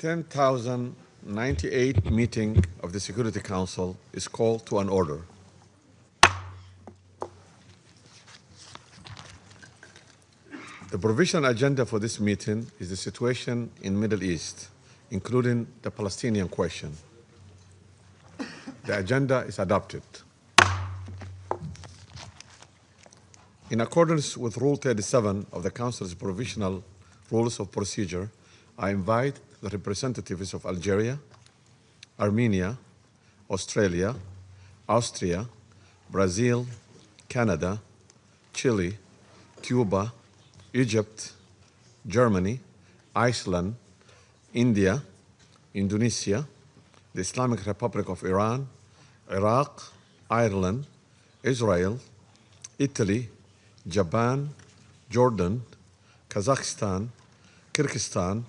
10,098 meeting of the Security Council is called to an order. The provisional agenda for this meeting is the situation in Middle East, including the Palestinian question. The agenda is adopted. In accordance with Rule 37 of the Council's Provisional Rules of Procedure, I invite the representatives of Algeria, Armenia, Australia, Austria, Brazil, Canada, Chile, Cuba, Egypt, Germany, Iceland, India, Indonesia, the Islamic Republic of Iran, Iraq, Ireland, Israel, Italy, Japan, Jordan, Kazakhstan, Kyrgyzstan,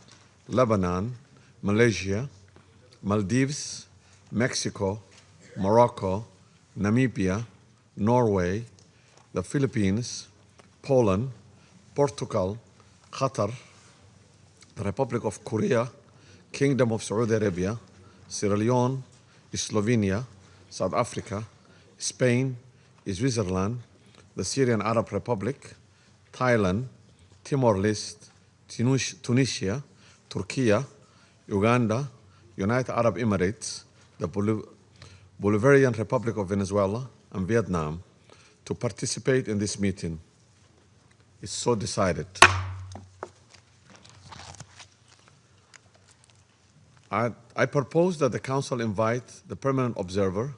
Lebanon, Malaysia, Maldives, Mexico, Morocco, Namibia, Norway, the Philippines, Poland, Portugal, Qatar, the Republic of Korea, Kingdom of Saudi Arabia, Sierra Leone, Slovenia, South Africa, Spain, Switzerland, the Syrian Arab Republic, Thailand, Timor-Leste, Tunisia, Turkey, Uganda, United Arab Emirates, the Bolivarian Republic of Venezuela, and Vietnam to participate in this meeting. It's so decided. I propose that the Council invite the permanent observer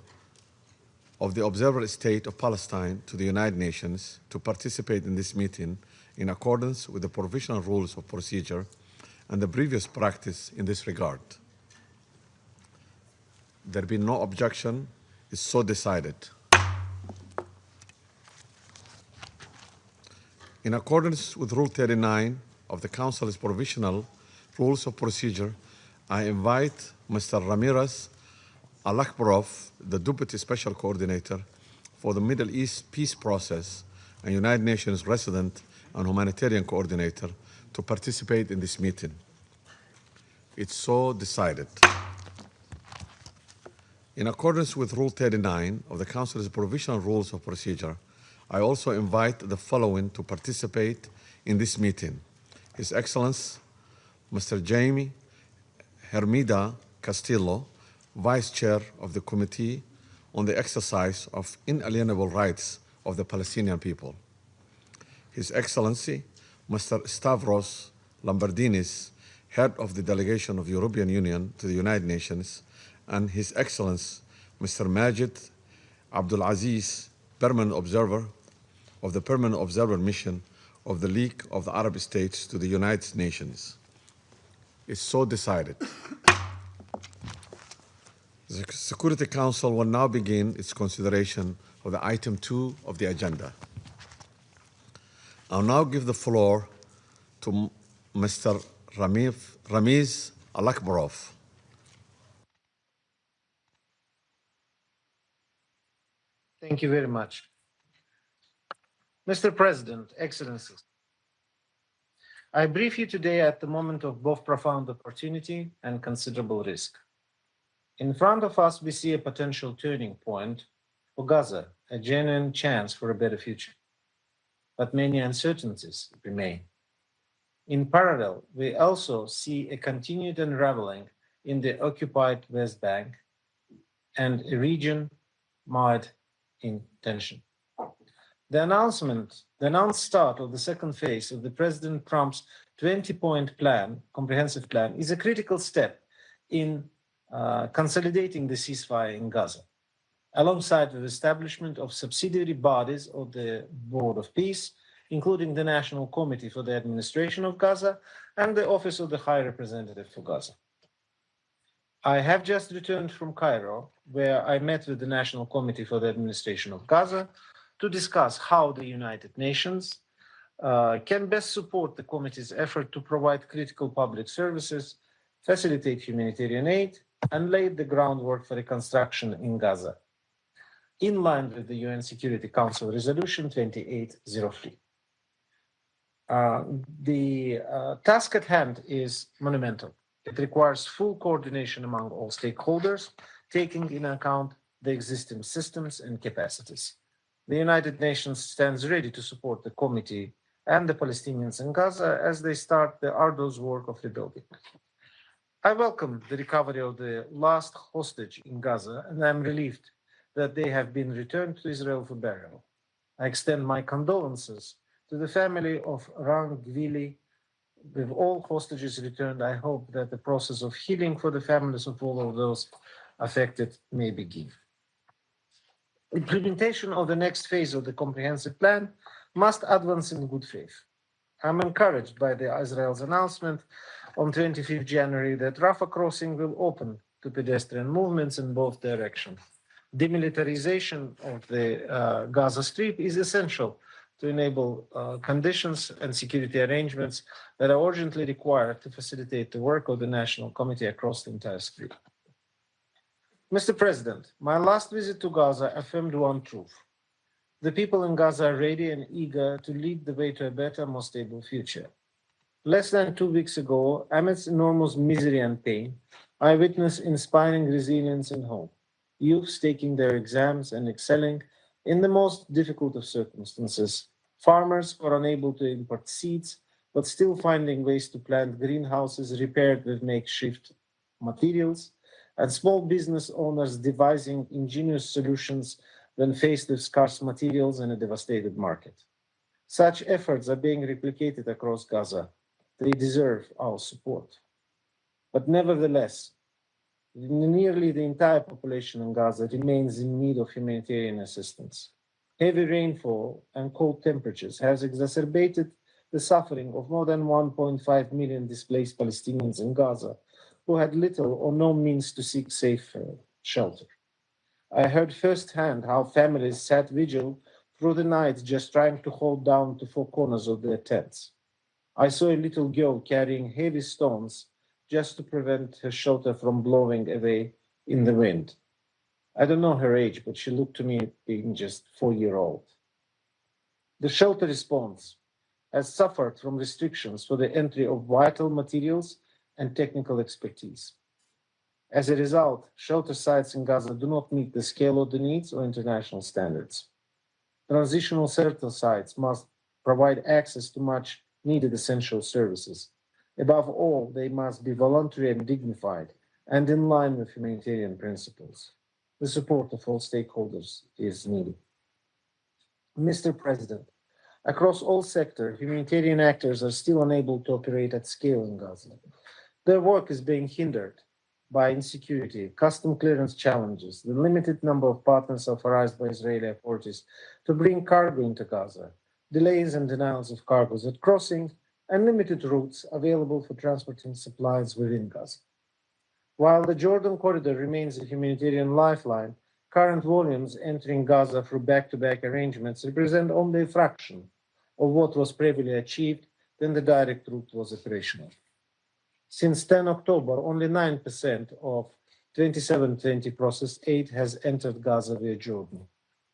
of the Observer State of Palestine to the United Nations to participate in this meeting in accordance with the provisional rules of procedure and the previous practice in this regard. There be no objection. It's so decided. In accordance with Rule 39 of the Council's Provisional Rules of Procedure, I invite Mr. Ramirez Al-Akbarov, the Deputy Special Coordinator for the Middle East Peace Process and United Nations Resident and Humanitarian Coordinator, to participate in this meeting. It's so decided. In accordance with Rule 39 of the Council's Provisional Rules of Procedure, I also invite the following to participate in this meeting: His Excellency, Mr. Jaime Hermida Castillo, Vice Chair of the Committee on the Exercise of Inalienable Rights of the Palestinian People. His Excellency, Mr. Stavros Lamberdinis, Head of the Delegation of the European Union to the United Nations, and His Excellency, Mr. Majid Abdulaziz, Permanent Observer of the Permanent Observer Mission of the League of the Arab States to the United Nations. It's so decided. The Security Council will now begin its consideration of the item 2 of the agenda. I'll now give the floor to Mr. Ramiz Al-Akbarov. Thank you very much. Mr. President, Excellencies, I brief you today at the moment of both profound opportunity and considerable risk. In front of us, we see a potential turning point for Gaza, a genuine chance for a better future. But many uncertainties remain. In parallel, we also see a continued unraveling in the occupied West Bank and a region mired in tension. The announced start of the second phase of the President Trump's 20-point plan, comprehensive plan, is a critical step in consolidating the ceasefire in Gaza, alongside the establishment of subsidiary bodies of the Board of Peace, including the National Committee for the Administration of Gaza and the Office of the High Representative for Gaza. I have just returned from Cairo, where I met with the National Committee for the Administration of Gaza to discuss how the United Nations can best support the committee's effort to provide critical public services, facilitate humanitarian aid, and lay the groundwork for reconstruction in Gaza, in line with the UN Security Council Resolution 2803. The task at hand is monumental. It requires full coordination among all stakeholders, taking into account the existing systems and capacities. The United Nations stands ready to support the committee and the Palestinians in Gaza as they start the arduous work of rebuilding. I welcome the recovery of the last hostage in Gaza, and I'm relieved that they have been returned to Israel for burial. I extend my condolences to the family of Rangvili. With all hostages returned, I hope that the process of healing for the families of all of those affected may begin. Implementation of the next phase of the comprehensive plan must advance in good faith. I'm encouraged by Israel's announcement on 25th January that Rafah crossing will open to pedestrian movements in both directions. Demilitarization of the Gaza Strip is essential to enable conditions and security arrangements that are urgently required to facilitate the work of the National Committee across the entire Strip. Mr. President, my last visit to Gaza affirmed one truth. The people in Gaza are ready and eager to lead the way to a better, more stable future. Less than 2 weeks ago, amidst enormous misery and pain, I witnessed inspiring resilience and hope. Youths taking their exams and excelling in the most difficult of circumstances. Farmers who are unable to import seeds, but still finding ways to plant greenhouses repaired with makeshift materials, and small business owners devising ingenious solutions when faced with scarce materials and a devastated market. Such efforts are being replicated across Gaza. They deserve our support. But nevertheless, nearly the entire population in Gaza remains in need of humanitarian assistance. Heavy rainfall and cold temperatures has exacerbated the suffering of more than 1.5 million displaced Palestinians in Gaza, who had little or no means to seek safe shelter. I heard firsthand how families sat vigil through the night just trying to hold down the four corners of their tents. I saw a little girl carrying heavy stones just to prevent her shelter from blowing away in the wind. I don't know her age, but she looked to me being just 4-year-old. The shelter response has suffered from restrictions for the entry of vital materials and technical expertise. As a result, shelter sites in Gaza do not meet the scale of the needs or international standards. Transitional shelter sites must provide access to much needed essential services. Above all, they must be voluntary and dignified and in line with humanitarian principles. The support of all stakeholders is needed. Mr. President, across all sectors, humanitarian actors are still unable to operate at scale in Gaza. Their work is being hindered by insecurity, custom clearance challenges, the limited number of partners authorized by Israeli authorities to bring cargo into Gaza, delays and denials of cargoes at crossing, and limited routes available for transporting supplies within Gaza. While the Jordan corridor remains a humanitarian lifeline, current volumes entering Gaza through back-to-back arrangements represent only a fraction of what was previously achieved when the direct route was operational. Since 10 October, only 9% of 2720 processed aid has entered Gaza via Jordan.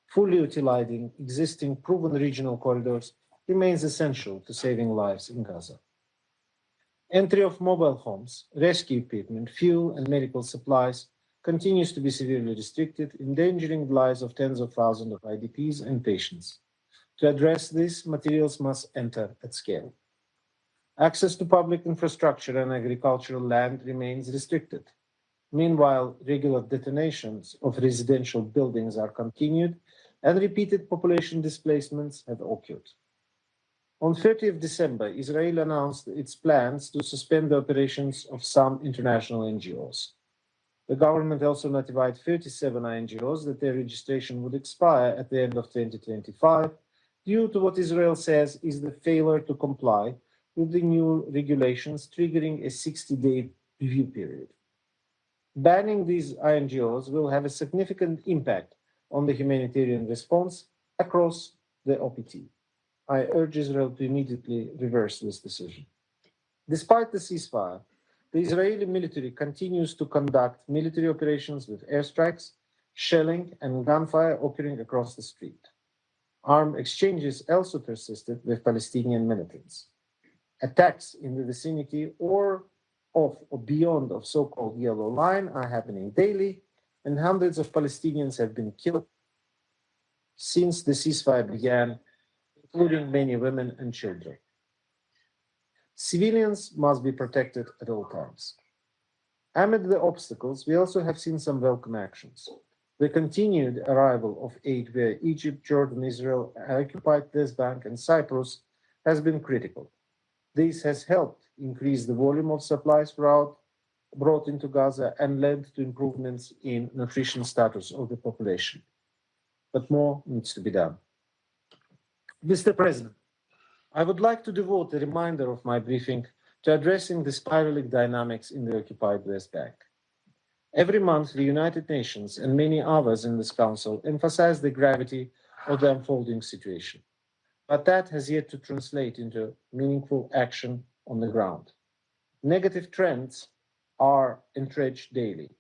Fully utilizing existing proven regional corridors remains essential to saving lives in Gaza. Entry of mobile homes, rescue equipment, fuel, and medical supplies continues to be severely restricted, endangering the lives of tens of thousands of IDPs and patients. To address this, materials must enter at scale. Access to public infrastructure and agricultural land remains restricted. Meanwhile, regular detonations of residential buildings are continued and repeated population displacements have occurred. On 30th December, Israel announced its plans to suspend the operations of some international NGOs. The government also notified 37 NGOs that their registration would expire at the end of 2025 due to what Israel says is the failure to comply with the new regulations, triggering a 60-day review period. Banning these NGOs will have a significant impact on the humanitarian response across the OPT. I urge Israel to immediately reverse this decision. Despite the ceasefire, the Israeli military continues to conduct military operations with airstrikes, shelling, and gunfire occurring across the street. Armed exchanges also persisted with Palestinian militants. Attacks in the vicinity or of or beyond of so-called yellow line are happening daily, and hundreds of Palestinians have been killed since the ceasefire began, including many women and children. Civilians must be protected at all times. Amid the obstacles, we also have seen some welcome actions. The continued arrival of aid via Egypt, Jordan, Israel, occupied West Bank, and Cyprus has been critical. This has helped increase the volume of supplies brought into Gaza and led to improvements in nutrition status of the population. But more needs to be done. Mr. President, I would like to devote the remainder of my briefing to addressing the spiraling dynamics in the occupied West Bank. Every month, the United Nations and many others in this Council emphasize the gravity of the unfolding situation. But that has yet to translate into meaningful action on the ground. Negative trends are entrenched daily.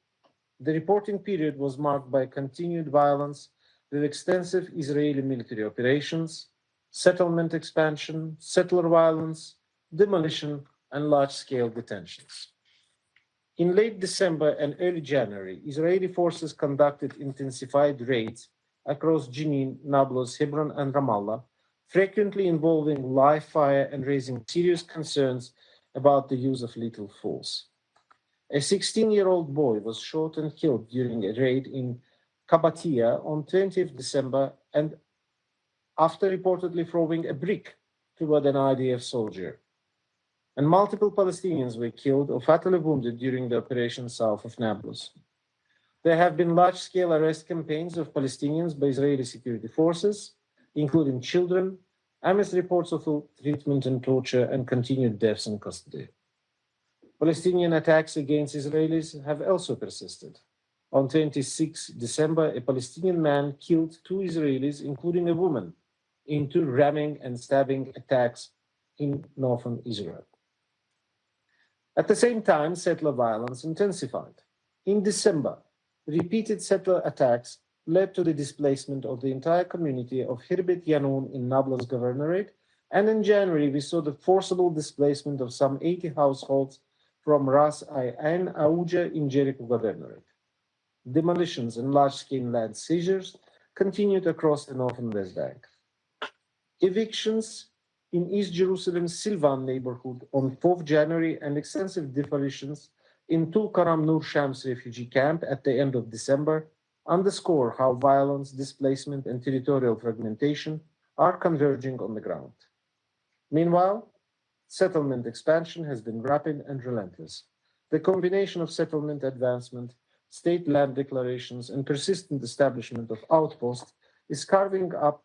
The reporting period was marked by continued violence with extensive Israeli military operations, settlement expansion, settler violence, demolition, and large-scale detentions. In late December and early January, Israeli forces conducted intensified raids across Jenin, Nablus, Hebron, and Ramallah, frequently involving live fire and raising serious concerns about the use of lethal force. A 16-year-old boy was shot and killed during a raid in Kabatia on 20th December and after reportedly throwing a brick toward an IDF soldier. And multiple Palestinians were killed or fatally wounded during the operation south of Nablus. There have been large-scale arrest campaigns of Palestinians by Israeli security forces, including children, amidst reports of ill treatment and torture and continued deaths in custody. Palestinian attacks against Israelis have also persisted. On 26 December, a Palestinian man killed 2 Israelis, including a woman, in 2 ramming and stabbing attacks in northern Israel. At the same time, settler violence intensified. In December, repeated settler attacks led to the displacement of the entire community of Hirbet Yanun in Nablus Governorate, and in January we saw the forcible displacement of some 80 households from Ras Ain Auja in Jericho Governorate. Demolitions and large-scale land seizures continued across the northern West Bank. Evictions in East Jerusalem's Silvan neighborhood on 4th January and extensive demolitions in Tul Karam Nur Shams refugee camp at the end of December underscore how violence, displacement, and territorial fragmentation are converging on the ground. Meanwhile, settlement expansion has been rapid and relentless. The combination of settlement advancement, state land declarations, and persistent establishment of outposts is carving up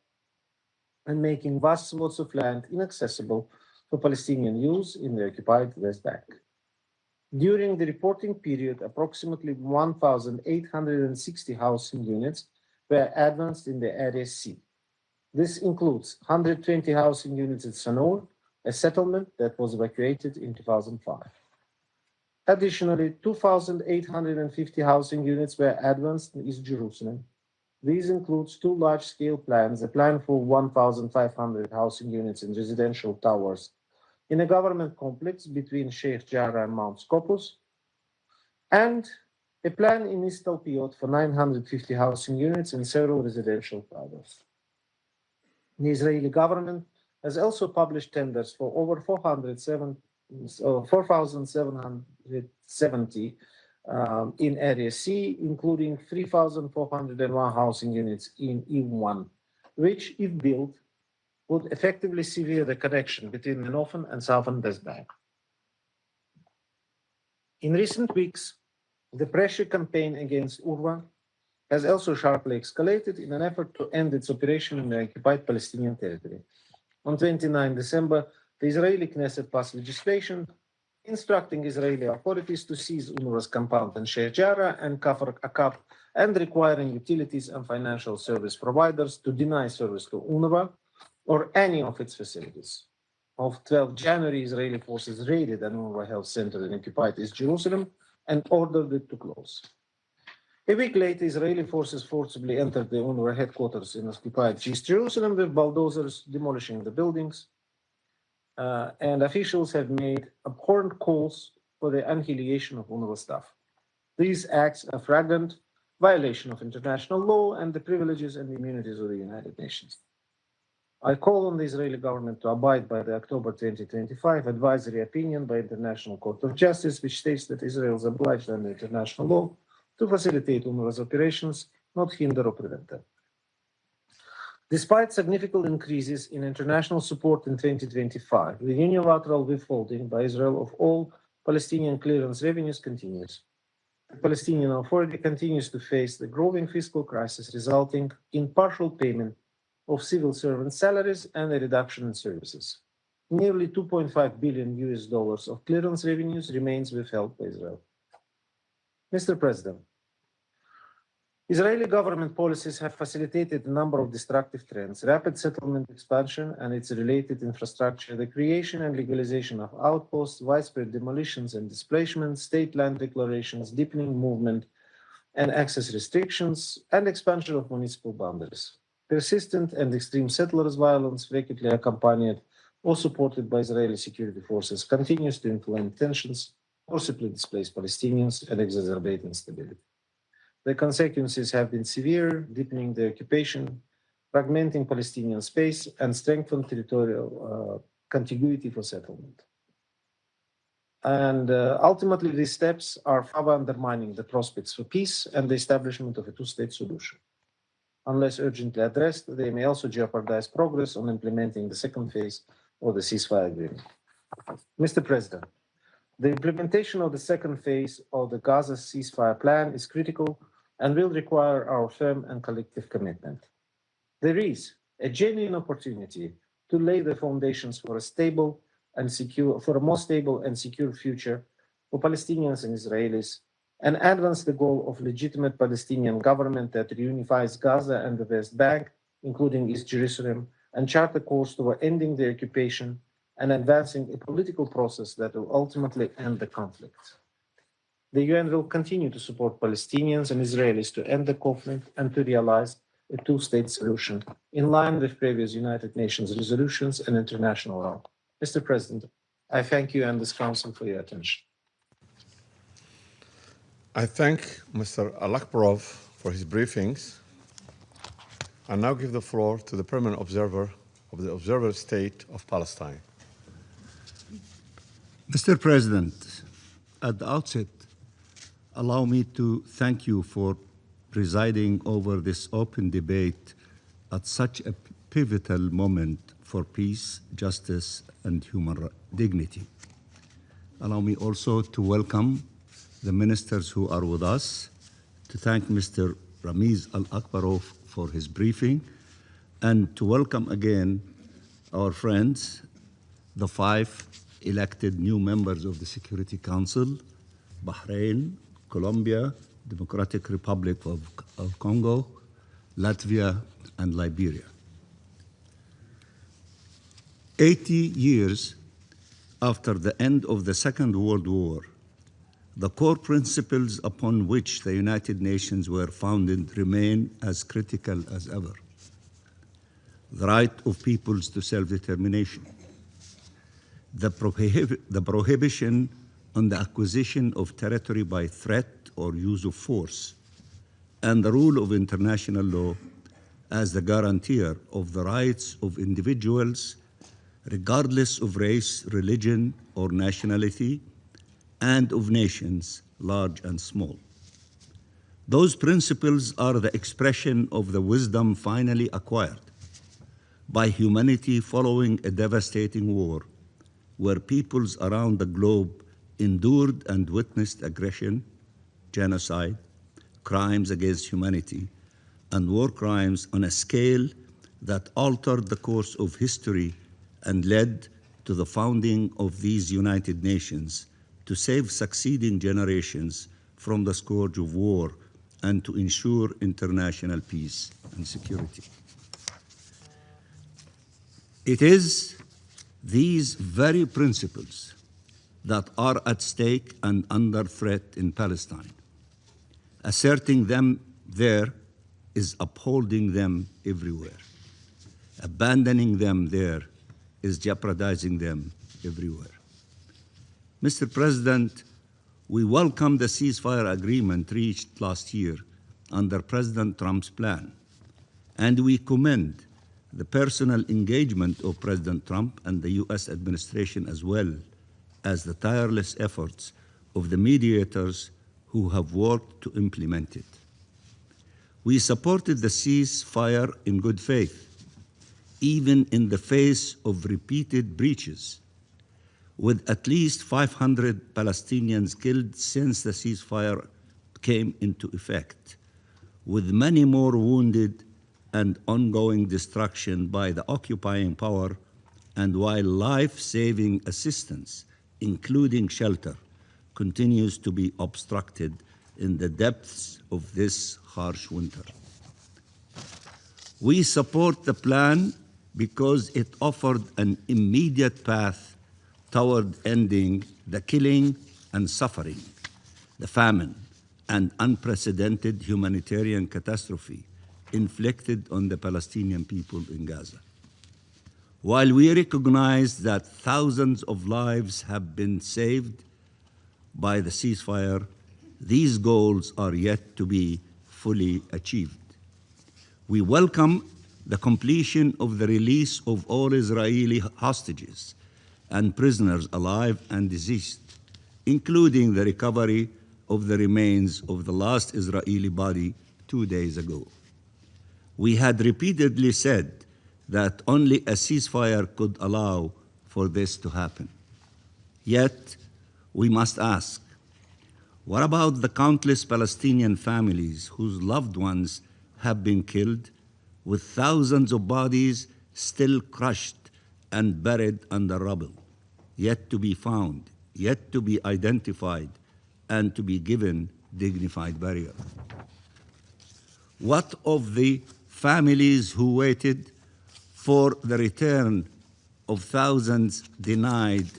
and making vast swaths of land inaccessible for Palestinian use in the occupied West Bank. During the reporting period, approximately 1,860 housing units were advanced in the Area C. This includes 120 housing units at Sanur, a settlement that was evacuated in 2005. Additionally, 2,850 housing units were advanced in East Jerusalem. These include 2 large-scale plans, a plan for 1,500 housing units in residential towers in a government complex between Sheikh Jarrah and Mount Scopus, and a plan in East Talpiot for 950 housing units in several residential towers. The Israeli government has also published tenders for over 4,770 in Area C, including 3,401 housing units in E1, which, if built, would effectively sever the connection between the northern and southern West Bank. In recent weeks, the pressure campaign against UNRWA has also sharply escalated in an effort to end its operation in the occupied Palestinian territory. On 29 December, the Israeli Knesset passed legislation instructing Israeli authorities to seize UNRWA's compound in Sheikh Jarrah and Kafr Akab, and requiring utilities and financial service providers to deny service to UNRWA or any of its facilities. On 12 January, Israeli forces raided an UNRWA health center in occupied East Jerusalem and ordered it to close. A week later, Israeli forces forcibly entered the UNRWA headquarters in occupied East Jerusalem with bulldozers demolishing the buildings. And officials have made abhorrent calls for the annihilation of UNRWA staff. These acts are flagrant violation of international law and the privileges and immunities of the United Nations. I call on the Israeli government to abide by the October 2025 advisory opinion by International Court of Justice, which states that Israel is obliged under international law to facilitate UNRWA's operations, not hinder or prevent them. Despite significant increases in international support in 2025, the unilateral withholding by Israel of all Palestinian clearance revenues continues. The Palestinian Authority continues to face the growing fiscal crisis resulting in partial payment of civil servant salaries and a reduction in services. Nearly $2.5 billion of clearance revenues remains withheld by Israel. Mr. President, Israeli government policies have facilitated a number of destructive trends: rapid settlement expansion and its related infrastructure, the creation and legalization of outposts, widespread demolitions and displacements, state land declarations, deepening movement and access restrictions, and expansion of municipal boundaries. Persistent and extreme settlers' violence, frequently accompanied or supported by Israeli security forces, continues to inflame tensions, forcibly displace Palestinians, and exacerbate instability. The consequences have been severe, deepening the occupation, fragmenting Palestinian space, and strengthening territorial contiguity for settlement. And ultimately, these steps are further undermining the prospects for peace and the establishment of a two-state solution. Unless urgently addressed, they may also jeopardize progress on implementing the second phase of the ceasefire agreement. Mr. President, the implementation of the second phase of the Gaza ceasefire plan is critical and will require our firm and collective commitment. There is a genuine opportunity to lay the foundations for a more stable and secure future for Palestinians and Israelis, and advance the goal of legitimate Palestinian government that reunifies Gaza and the West Bank, including East Jerusalem, and chart a course toward ending the occupation and advancing a political process that will ultimately end the conflict. The UN will continue to support Palestinians and Israelis to end the conflict and to realize a two-state solution in line with previous United Nations resolutions and international law. Mr. President, I thank you and this Council for your attention. I thank Mr. Al-Akbarov for his briefings. I now give the floor to the permanent observer of the Observer State of Palestine. Mr. President, at the outset, allow me to thank you for presiding over this open debate at such a pivotal moment for peace, justice, and human dignity. Allow me also to welcome the ministers who are with us, to thank Mr. Ramiz Al-Akbarov for his briefing, and to welcome again our friends, the 5 elected new members of the Security Council: Bahrain, Colombia, Democratic Republic of Congo, Latvia, and Liberia. 80 years after the end of the Second World War, the core principles upon which the United Nations were founded remain as critical as ever. The right of peoples to self-determination, the prohibition on the acquisition of territory by threat or use of force, and the rule of international law as the guarantor of the rights of individuals, regardless of race, religion, or nationality, and of nations, large and small. Those principles are the expression of the wisdom finally acquired by humanity following a devastating war, where peoples around the globe endured and witnessed aggression, genocide, crimes against humanity, and war crimes on a scale that altered the course of history and led to the founding of these United Nations to save succeeding generations from the scourge of war and to ensure international peace and security. It is these very principles that are at stake and under threat in Palestine. Asserting them there is upholding them everywhere. Abandoning them there is jeopardizing them everywhere. Mr. President, We welcome the ceasefire agreement reached last year under President Trump's plan, and we commend the personal engagement of President Trump and the U.S. administration, as well as the tireless efforts of the mediators who have worked to implement it. We supported the ceasefire in good faith, even in the face of repeated breaches, with at least 500 Palestinians killed since the ceasefire came into effect, with many more wounded and ongoing destruction by the occupying power, and while life-saving assistance, including shelter, continues to be obstructed in the depths of this harsh winter. We support the plan because it offered an immediate path toward ending the killing and suffering, the famine, and unprecedented humanitarian catastrophe inflicted on the Palestinian people in Gaza. While we recognize that thousands of lives have been saved by the ceasefire, these goals are yet to be fully achieved. We welcome the completion of the release of all Israeli hostages and prisoners alive and deceased, including the recovery of the remains of the last Israeli body 2 days ago. We had repeatedly said that only a ceasefire could allow for this to happen. Yet, we must ask, what about the countless Palestinian families whose loved ones have been killed, with thousands of bodies still crushed and buried under rubble, yet to be found, yet to be identified, and to be given dignified burial? What of the families who waited for the return of thousands denied,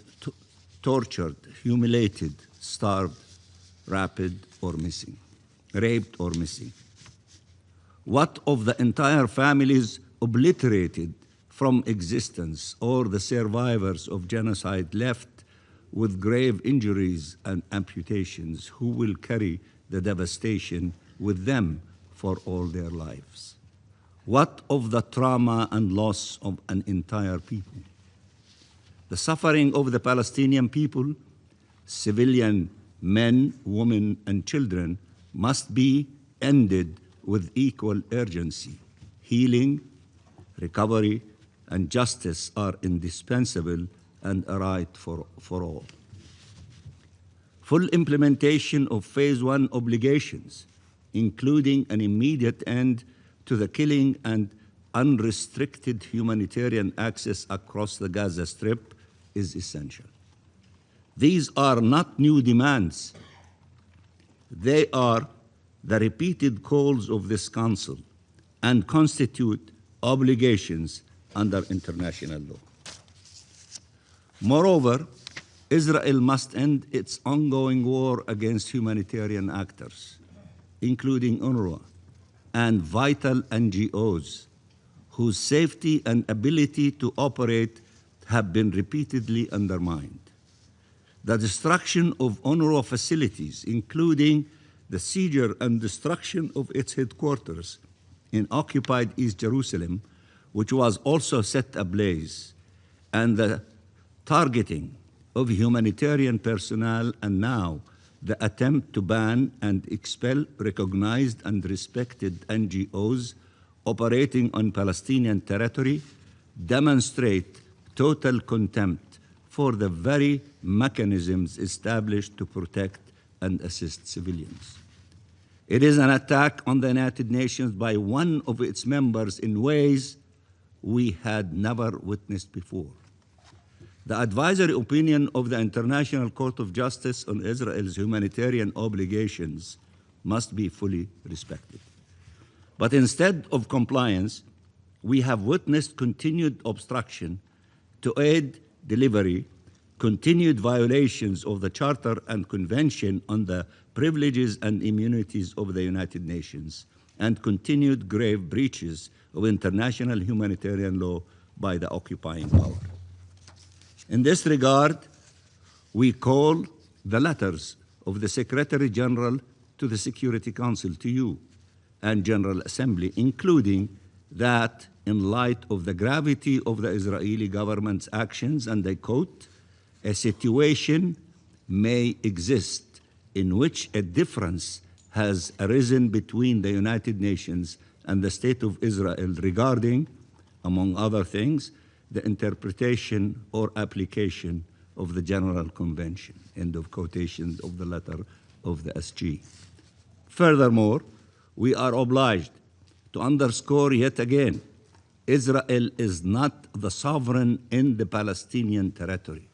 tortured, humiliated, starved, raped, or missing, raped or missing? What of the entire families obliterated from existence, or the survivors of genocide left with grave injuries and amputations, who will carry the devastation with them for all their lives? What of the trauma and loss of an entire people? The suffering of the Palestinian people, civilian men, women, and children, must be ended with equal urgency. Healing, recovery, and justice are indispensable and a right for all. Full implementation of Phase 1 obligations, including an immediate end to the killing and unrestricted humanitarian access across the Gaza Strip, is essential. These are not new demands. They are the repeated calls of this Council and constitute obligations under international law. Moreover, Israel must end its ongoing war against humanitarian actors, including UNRWA, and vital NGOs whose safety and ability to operate have been repeatedly undermined. The destruction of UNRWA facilities, including the seizure and destruction of its headquarters in occupied East Jerusalem, which was also set ablaze, and the targeting of humanitarian personnel, and now the attempt to ban and expel recognized and respected NGOs operating on Palestinian territory, demonstrate total contempt for the very mechanisms established to protect and assist civilians. It is an attack on the United Nations by one of its members in ways we had never witnessed before. The advisory opinion of the International Court of Justice on Israel's humanitarian obligations must be fully respected. But instead of compliance, we have witnessed continued obstruction to aid delivery, continued violations of the Charter and Convention on the Privileges and Immunities of the United Nations, and continued grave breaches of international humanitarian law by the occupying power. In this regard, we call the letters of the Secretary General to the Security Council, to you and General Assembly, including that in light of the gravity of the Israeli government's actions, and I quote, "A situation may exist in which a difference has arisen between the United Nations and the State of Israel regarding, among other things, the interpretation or application of the General Convention," end of quotation of the letter of the SG. Furthermore, we are obliged to underscore yet again, Israel is not the sovereign in the Palestinian territory.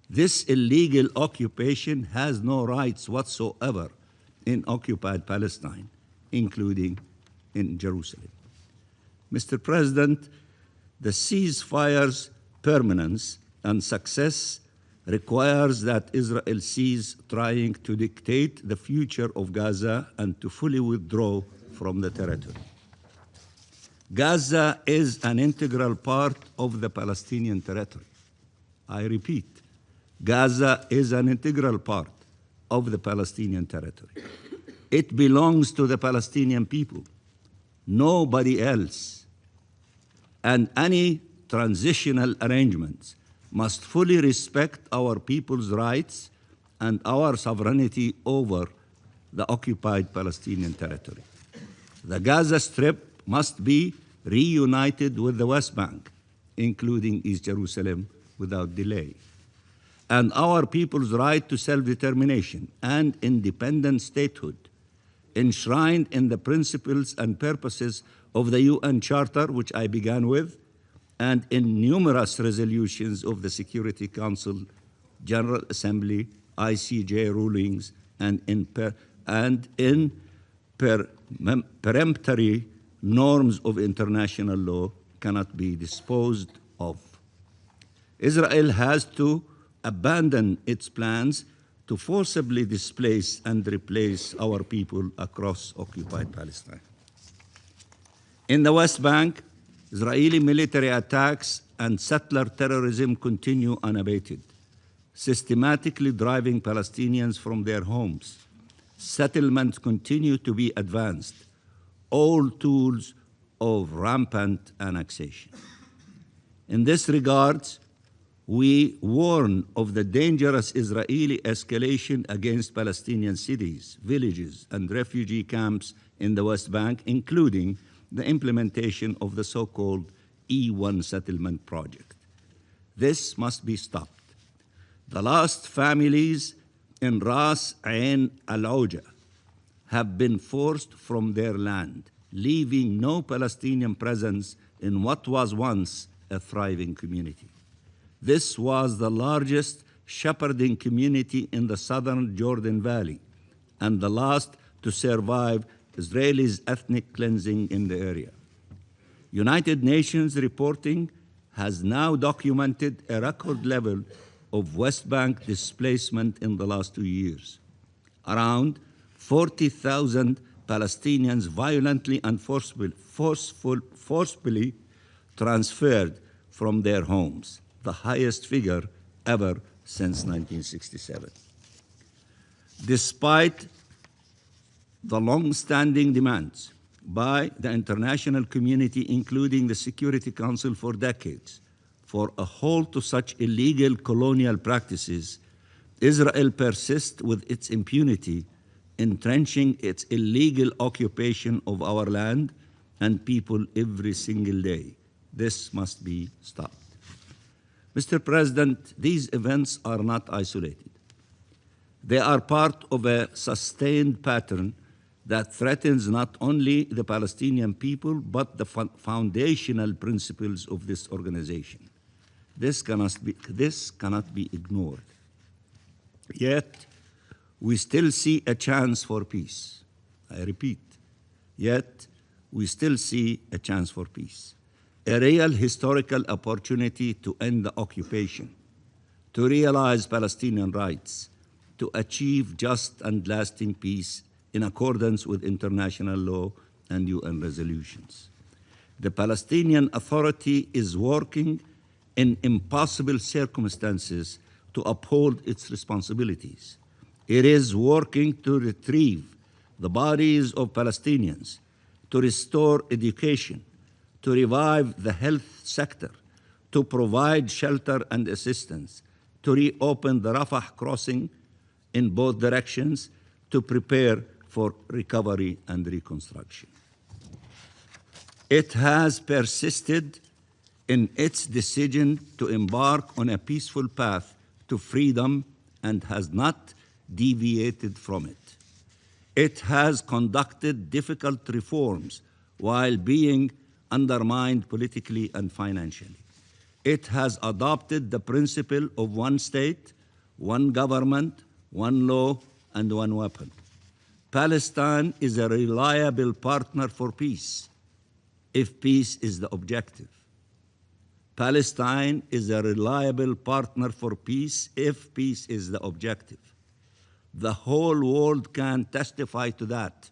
This illegal occupation has no rights whatsoever in occupied Palestine, including in Jerusalem. Mr. President, the ceasefire's permanence and success requires that Israel cease trying to dictate the future of Gaza and to fully withdraw from the territory. Gaza is an integral part of the Palestinian territory. I repeat, Gaza is an integral part of the Palestinian territory. It belongs to the Palestinian people, nobody else. And any transitional arrangements must fully respect our people's rights and our sovereignty over the occupied Palestinian territory. The Gaza Strip must be reunited with the West Bank, including East Jerusalem, without delay. And our people's right to self-determination and independent statehood, enshrined in the principles and purposes of the UN Charter, which I began with, and in numerous resolutions of the Security Council, General Assembly, ICJ rulings, and in peremptory norms of international law, cannot be disposed of. Israel has to abandon its plans to forcibly displace and replace our people across occupied Palestine. In the West Bank, Israeli military attacks and settler terrorism continue unabated, systematically driving Palestinians from their homes. Settlements continue to be advanced, all tools of rampant annexation. In this regard, we warn of the dangerous Israeli escalation against Palestinian cities, villages, and refugee camps in the West Bank, including the implementation of the so-called E1 settlement project. This must be stopped. The last families in Ras Ain al-Auja have been forced from their land, leaving no Palestinian presence in what was once a thriving community. This was the largest shepherding community in the southern Jordan Valley and the last to survive Israelis' ethnic cleansing in the area. United Nations reporting has now documented a record level of West Bank displacement in the last 2 years. Around 40,000 Palestinians violently and forcefully transferred from their homes, the highest figure ever since 1967. Despite the long-standing demands by the international community, including the Security Council for decades, for a halt to such illegal colonial practices, Israel persists with its impunity, entrenching its illegal occupation of our land and people every single day. This must be stopped. Mr. President, these events are not isolated. They are part of a sustained pattern that threatens not only the Palestinian people, but the foundational principles of this organization. This cannot be ignored. Yet, we still see a chance for peace. I repeat, yet we still see a chance for peace. A real historical opportunity to end the occupation, to realize Palestinian rights, to achieve just and lasting peace in accordance with international law and UN resolutions. The Palestinian Authority is working in impossible circumstances to uphold its responsibilities, It is working to retrieve the bodies of Palestinians, to restore education, to revive the health sector, to provide shelter and assistance, to reopen the Rafah crossing in both directions, to prepare for recovery and reconstruction. It has persisted in its decision to embark on a peaceful path to freedom and has not deviated from it. It has conducted difficult reforms while being undermined politically and financially. It has adopted the principle of one state, one government, one law, and one weapon. Palestine is a reliable partner for peace, if peace is the objective. Palestine is a reliable partner for peace if peace is the objective. The whole world can testify to that.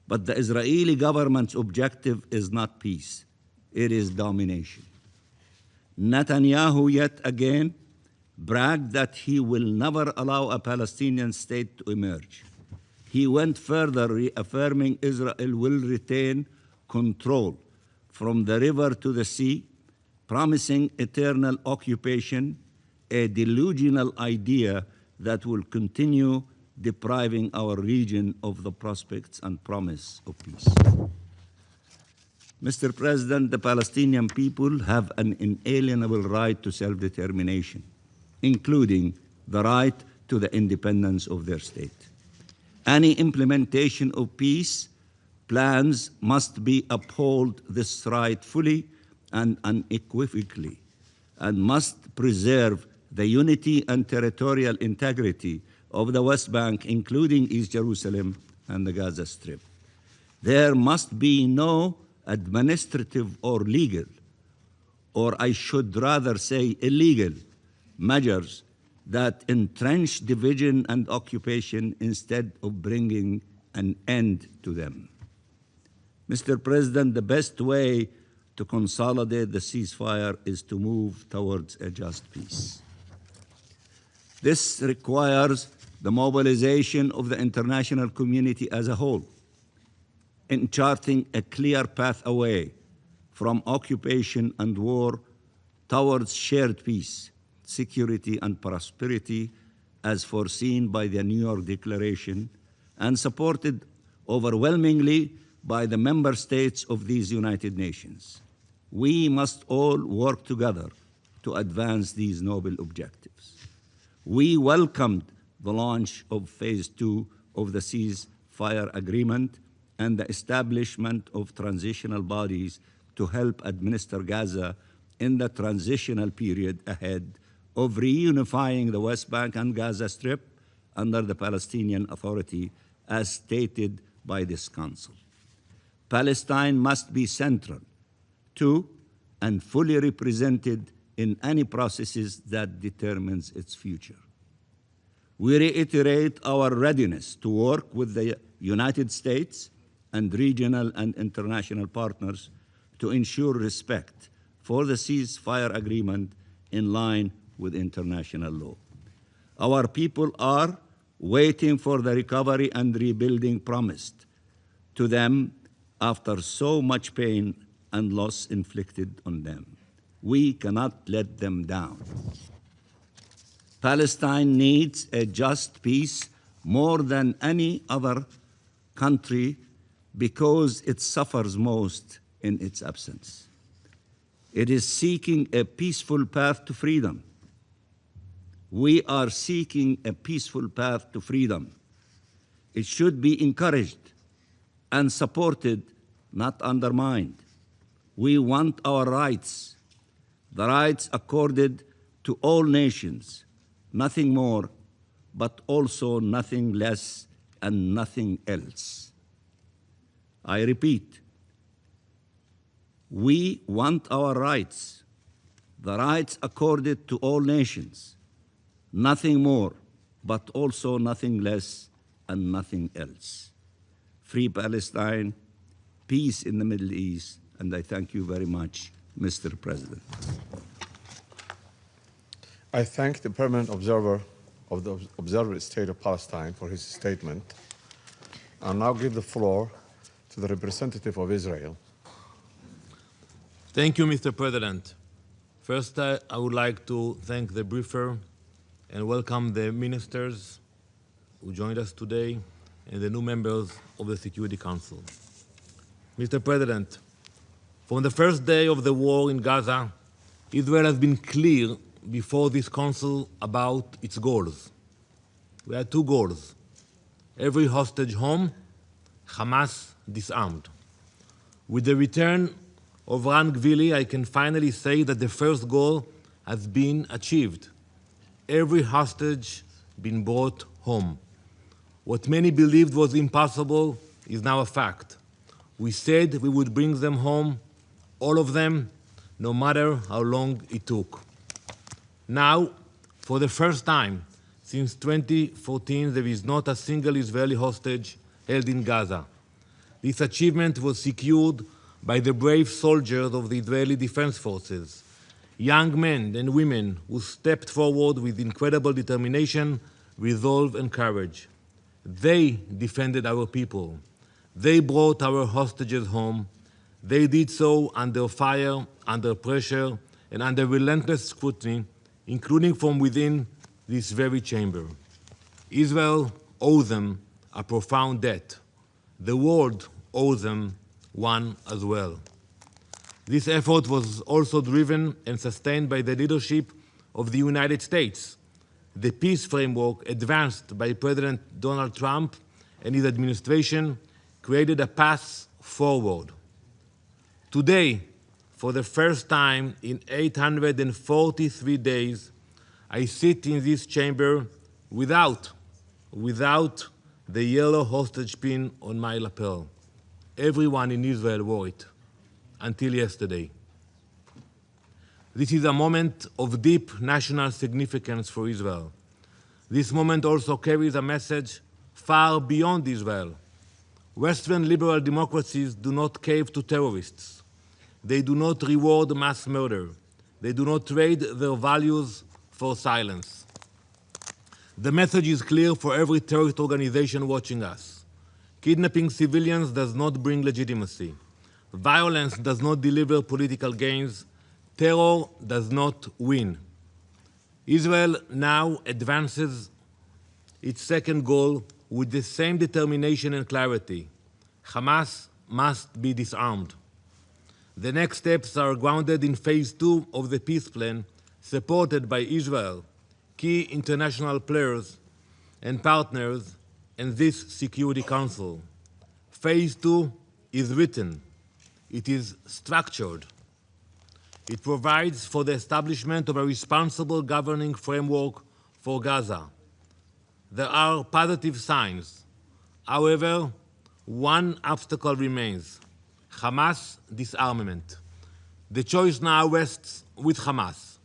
But the Israeli government's objective is not peace, it is domination. Netanyahu yet again bragged that he will never allow a Palestinian state to emerge. He went further, reaffirming Israel will retain control from the river to the sea, promising eternal occupation, a delusional idea that will continue depriving our region of the prospects and promise of peace. Mr. President, the Palestinian people have an inalienable right to self-determination, including the right to the independence of their state. Any implementation of peace plans must be uphold this right fully and unequivocally, and must preserve the unity and territorial integrity of the West Bank, including East Jerusalem and the Gaza Strip. There must be no administrative or legal, or I should rather say illegal, measures that entrench division and occupation instead of bringing an end to them. Mr. President, the best way to consolidate the ceasefire is to move towards a just peace. This requires the mobilization of the international community as a whole, in charting a clear path away from occupation and war towards shared peace, security, and prosperity as foreseen by the New York Declaration and supported overwhelmingly by the member states of these United Nations. We must all work together to advance these noble objectives. We welcomed the launch of Phase 2 of the ceasefire agreement and the establishment of transitional bodies to help administer Gaza in the transitional period ahead of reunifying the West Bank and Gaza Strip under the Palestinian Authority as stated by this Council. Palestine must be central to and fully represented in any processes that determines its future. We reiterate our readiness to work with the United States and regional and international partners to ensure respect for the ceasefire agreement in line with international law. Our people are waiting for the recovery and rebuilding promised to them after so much pain and loss inflicted on them. We cannot let them down. Palestine needs a just peace more than any other country because it suffers most in its absence. It is seeking a peaceful path to freedom. We are seeking a peaceful path to freedom. It should be encouraged and supported, not undermined. We want our rights, the rights accorded to all nations, nothing more, but also nothing less and nothing else. I repeat, we want our rights, the rights accorded to all nations, nothing more, but also nothing less and nothing else. Free Palestine, peace in the Middle East, and I thank you very much, Mr. President. I thank the permanent observer, of the Observer State of Palestine, for his statement. I'll now give the floor to the representative of Israel. Thank you, Mr. President. First, I would like to thank the briefer and welcome the ministers who joined us today and the new members of the Security Council. Mr. President, from the first day of the war in Gaza, Israel has been clear before this council about its goals. We had two goals: every hostage home, Hamas disarmed. With the return of Ran Gvili, I can finally say that the first goal has been achieved. Every hostage been brought home. What many believed was impossible is now a fact. We said we would bring them home, all of them, no matter how long it took. Now, for the first time since 2014, there is not a single Israeli hostage held in Gaza. This achievement was secured by the brave soldiers of the Israeli Defense Forces, young men and women who stepped forward with incredible determination, resolve, and courage. They defended our people. They brought our hostages home. They did so under fire, under pressure, and under relentless scrutiny, including from within this very chamber. Israel owes them a profound debt. The world owes them one as well. This effort was also driven and sustained by the leadership of the United States. The peace framework advanced by President Donald Trump and his administration created a path forward. Today, for the first time in 843 days, I sit in this chamber without the yellow hostage pin on my lapel. Everyone in Israel wore it, until yesterday. This is a moment of deep national significance for Israel. This moment also carries a message far beyond Israel. Western liberal democracies do not cave to terrorists. They do not reward mass murder. They do not trade their values for silence. The message is clear for every terrorist organization watching us. Kidnapping civilians does not bring legitimacy. Violence does not deliver political gains. Terror does not win. Israel now advances its second goal with the same determination and clarity. Hamas must be disarmed. The next steps are grounded in phase 2 of the peace plan, supported by Israel, key international players and partners, and this Security Council. Phase 2 is written. It is structured. It provides for the establishment of a responsible governing framework for Gaza. There are positive signs. However, one obstacle remains: Hamas disarmament. The choice now rests with Hamas.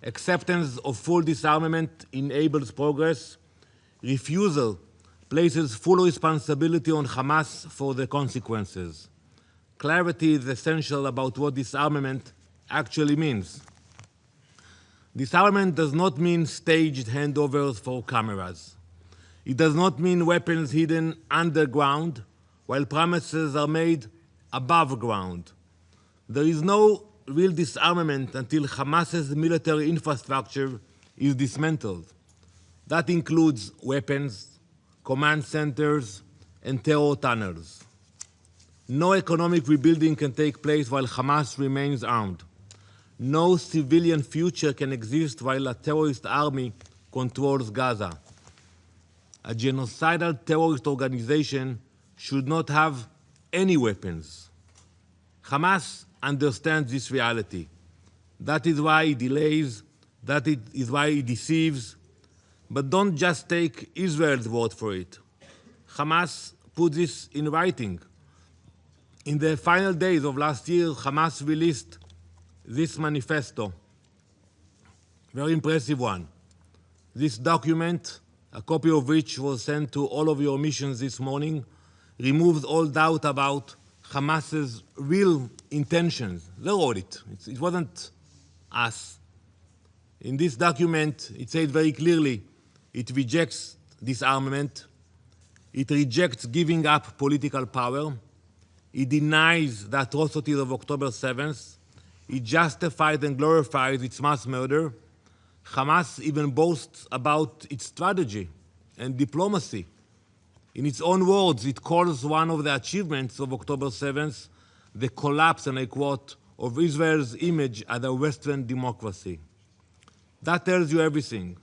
Acceptance of full disarmament enables progress. Refusal places full responsibility on Hamas for the consequences. Clarity is essential about what disarmament actually means. Disarmament does not mean staged handovers for cameras. It does not mean weapons hidden underground while promises are made above ground. There is no real disarmament until Hamas's military infrastructure is dismantled. That includes weapons, command centers, and terror tunnels. No economic rebuilding can take place while Hamas remains armed. No civilian future can exist while a terrorist army controls Gaza. A genocidal terrorist organization should not have any weapons. Hamas understands this reality. That is why it delays, that is why it deceives. But don't just take Israel's word for it. Hamas put this in writing. In the final days of last year, Hamas released this manifesto, very impressive one. This document, a copy of which was sent to all of your missions this morning, removes all doubt about Hamas's real intentions. They wrote it. It wasn't us. In this document, it says very clearly, It rejects disarmament. It rejects giving up political power. It denies the atrocities of October 7th. It justifies and glorifies its mass murder. Hamas even boasts about its strategy and diplomacy. In its own words, it calls one of the achievements of October 7th the collapse, and I quote, of Israel's image as a Western democracy. That tells you everything.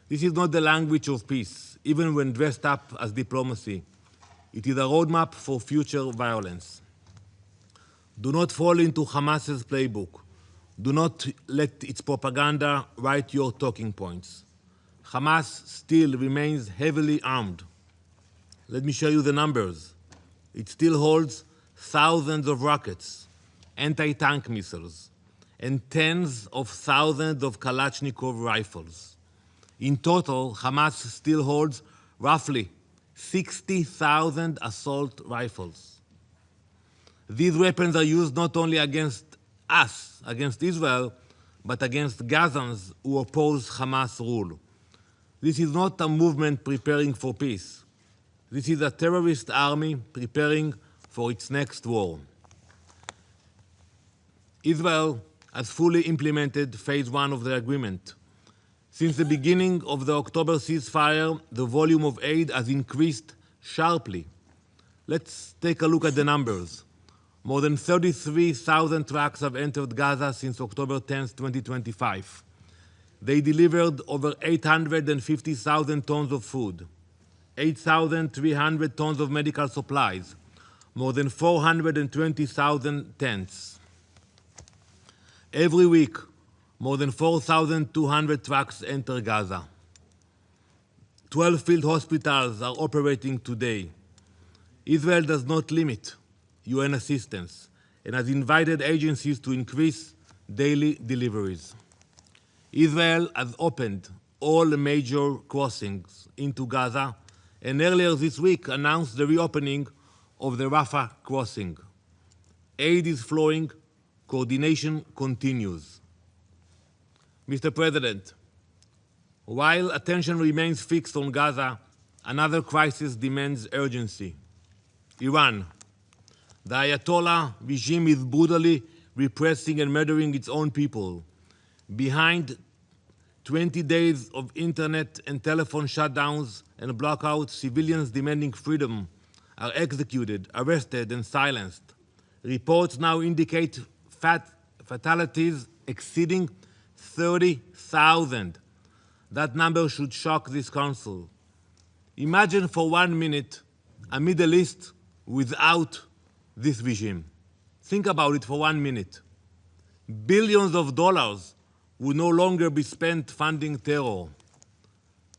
This is not the language of peace, even when dressed up as diplomacy. It is a roadmap for future violence. Do not fall into Hamas's playbook. Do not let its propaganda write your talking points. Hamas still remains heavily armed. Let me show you the numbers. It still holds thousands of rockets, anti-tank missiles, and tens of thousands of Kalashnikov rifles. In total, Hamas still holds roughly 60,000 assault rifles. These weapons are used not only against us, against Israel, but against Gazans who oppose Hamas rule. This is not a movement preparing for peace. This is a terrorist army preparing for its next war. Israel has fully implemented phase 1 of the agreement. Since the beginning of the October ceasefire, the volume of aid has increased sharply. Let's take a look at the numbers. More than 33,000 trucks have entered Gaza since October 10, 2025. They delivered over 850,000 tons of food, 8,300 tons of medical supplies, more than 420,000 tents. Every week, more than 4,200 trucks enter Gaza. 12 field hospitals are operating today. Israel does not limit UN assistance and has invited agencies to increase daily deliveries. Israel has opened all major crossings into Gaza and earlier this week announced the reopening of the Rafah crossing. Aid is flowing, coordination continues. Mr. President, while attention remains fixed on Gaza, another crisis demands urgency. Iran. The Ayatollah regime is brutally repressing and murdering its own people. Behind 20 days of internet and telephone shutdowns and blackouts, civilians demanding freedom are executed, arrested, and silenced. Reports now indicate fatalities exceeding 30,000. That number should shock this council. Imagine for 1 minute a Middle East without this regime. Think about it for 1 minute. Billions of dollars would no longer be spent funding terror.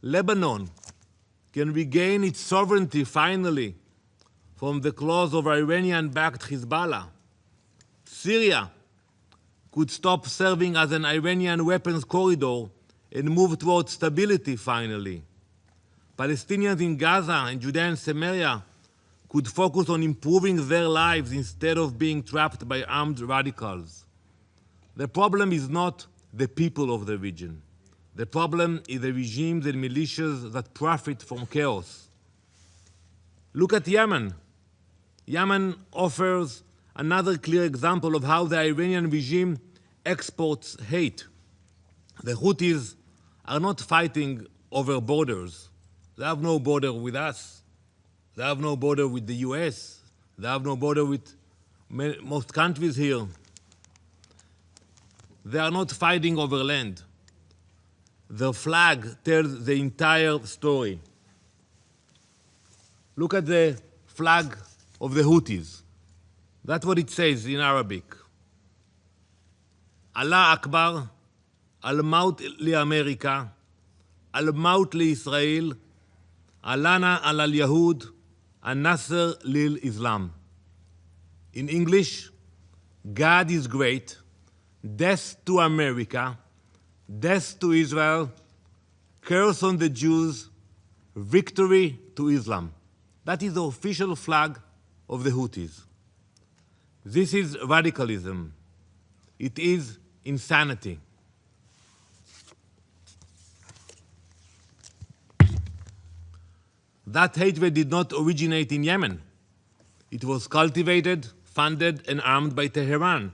Lebanon can regain its sovereignty finally from the claws of Iranian-backed Hezbollah. Syria could stop serving as an Iranian weapons corridor and move towards stability finally. Palestinians in Gaza and Judea and Samaria could focus on improving their lives instead of being trapped by armed radicals. The problem is not the people of the region. The problem is the regimes and militias that profit from chaos. Look at Yemen. Yemen offers another clear example of how the Iranian regime exports hate. The Houthis are not fighting over borders. They have no border with us. They have no border with the US. They have no border with most countries here. They are not fighting over land. The flag tells the entire story. Look at the flag of the Houthis. That's what it says in Arabic. Allah Akbar, Al-Maut li-America, Al-Maut li-Israel, Alana al-Yahud, Al-Nasr lil-Islam. In English, God is great, death to America, death to Israel, curse on the Jews, victory to Islam. That is the official flag of the Houthis. This is radicalism. It is insanity. That hatred did not originate in Yemen. It was cultivated, funded, and armed by Tehran.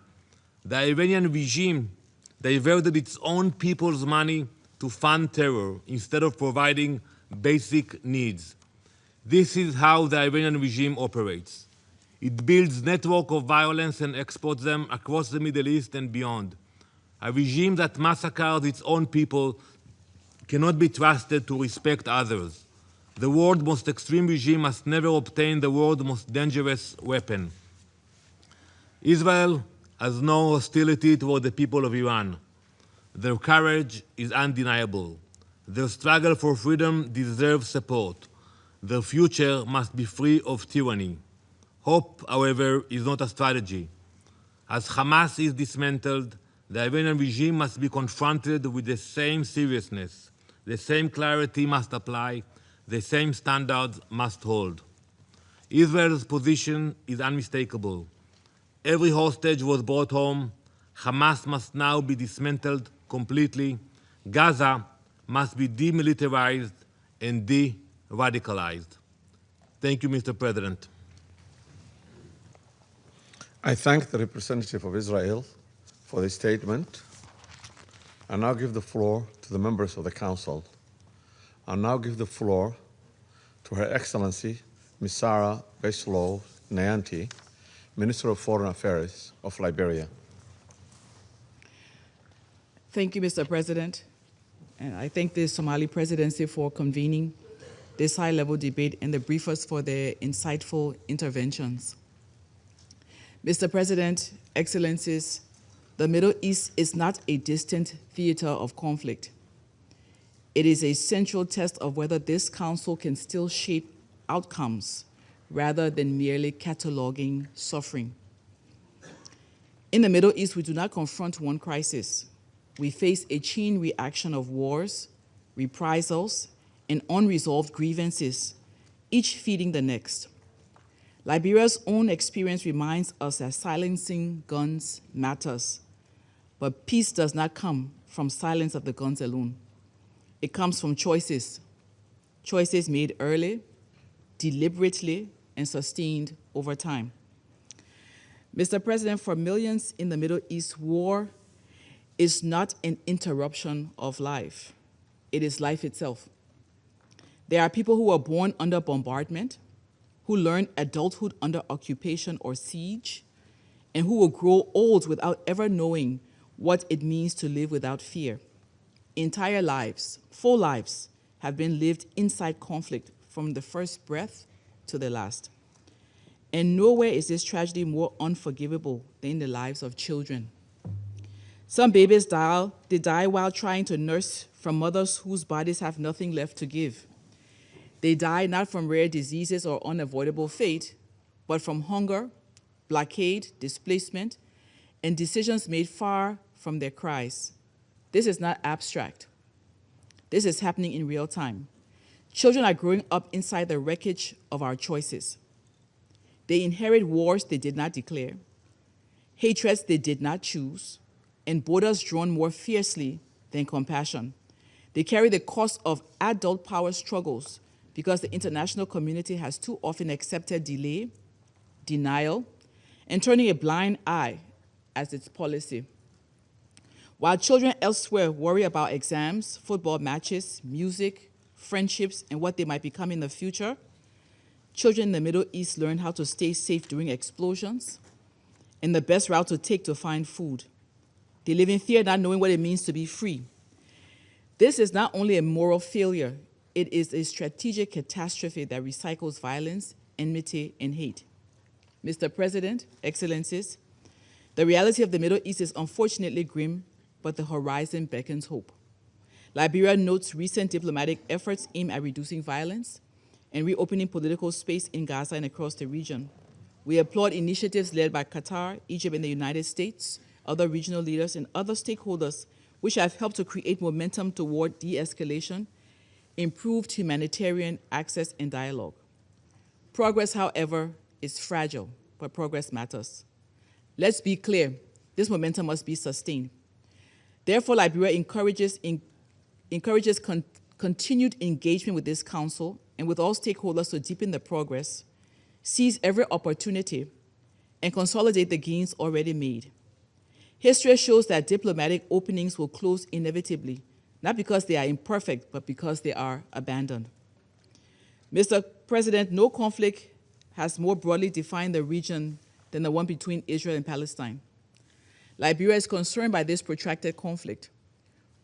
The Iranian regime diverted its own people's money to fund terror instead of providing basic needs. This is how the Iranian regime operates. It builds networks of violence and exports them across the Middle East and beyond. A regime that massacres its own people cannot be trusted to respect others. The world's most extreme regime must never obtain the world's most dangerous weapon. Israel has no hostility toward the people of Iran. Their courage is undeniable. Their struggle for freedom deserves support. Their future must be free of tyranny. Hope, however, is not a strategy. As Hamas is dismantled, the Iranian regime must be confronted with the same seriousness. The same clarity must apply. The same standards must hold. Israel's position is unmistakable. Every hostage was brought home. Hamas must now be dismantled completely. Gaza must be demilitarized and de-radicalized. Thank you, Mr. President. I thank the representative of Israel for the statement. I now give the floor to the members of the Council. I now give the floor to Her Excellency, Ms. Sarah Beslow Nyanti, Minister of Foreign Affairs of Liberia. Thank you, Mr. President. And I thank the Somali presidency for convening this high-level debate and the briefers for their insightful interventions. Mr. President, Excellencies, the Middle East is not a distant theater of conflict. It is a central test of whether this Council can still shape outcomes rather than merely cataloging suffering. In the Middle East, we do not confront one crisis. We face a chain reaction of wars, reprisals, and unresolved grievances, each feeding the next. Liberia's own experience reminds us that silencing guns matters, but peace does not come from silence of the guns alone. It comes from choices made early, deliberately, and sustained over time. Mr. President, for millions in the Middle East, war is not an interruption of life. It is life itself. There are people who are born under bombardment, who learn adulthood under occupation or siege, and who will grow old without ever knowing what it means to live without fear. Entire lives, full lives, have been lived inside conflict from the first breath to the last. And nowhere is this tragedy more unforgivable than in the lives of children. Some babies die while trying to nurse from mothers whose bodies have nothing left to give. They die not from rare diseases or unavoidable fate, but from hunger, blockade, displacement, and decisions made far from their cries. This is not abstract. This is happening in real time. Children are growing up inside the wreckage of our choices. They inherit wars they did not declare, hatreds they did not choose, and borders drawn more fiercely than compassion. They carry the cost of adult power struggles because the international community has too often accepted delay, denial, and turning a blind eye as its policy. While children elsewhere worry about exams, football matches, music, friendships, and what they might become in the future, children in the Middle East learn how to stay safe during explosions and the best route to take to find food. They live in fear, not knowing what it means to be free. This is not only a moral failure, it is a strategic catastrophe that recycles violence, enmity, and hate. Mr. President, Excellencies, the reality of the Middle East is unfortunately grim, but the horizon beckons hope. Liberia notes recent diplomatic efforts aimed at reducing violence and reopening political space in Gaza and across the region. We applaud initiatives led by Qatar, Egypt, and the United States, other regional leaders, and other stakeholders, which have helped to create momentum toward de-escalation, improved humanitarian access and dialogue. Progress, however, is fragile, but progress matters. Let's be clear, this momentum must be sustained. Therefore, Liberia encourages continued engagement with this Council and with all stakeholders to deepen the progress, seize every opportunity, and consolidate the gains already made. History shows that diplomatic openings will close inevitably, not because they are imperfect, but because they are abandoned. Mr. President, no conflict has more broadly defined the region than the one between Israel and Palestine. Liberia is concerned by this protracted conflict.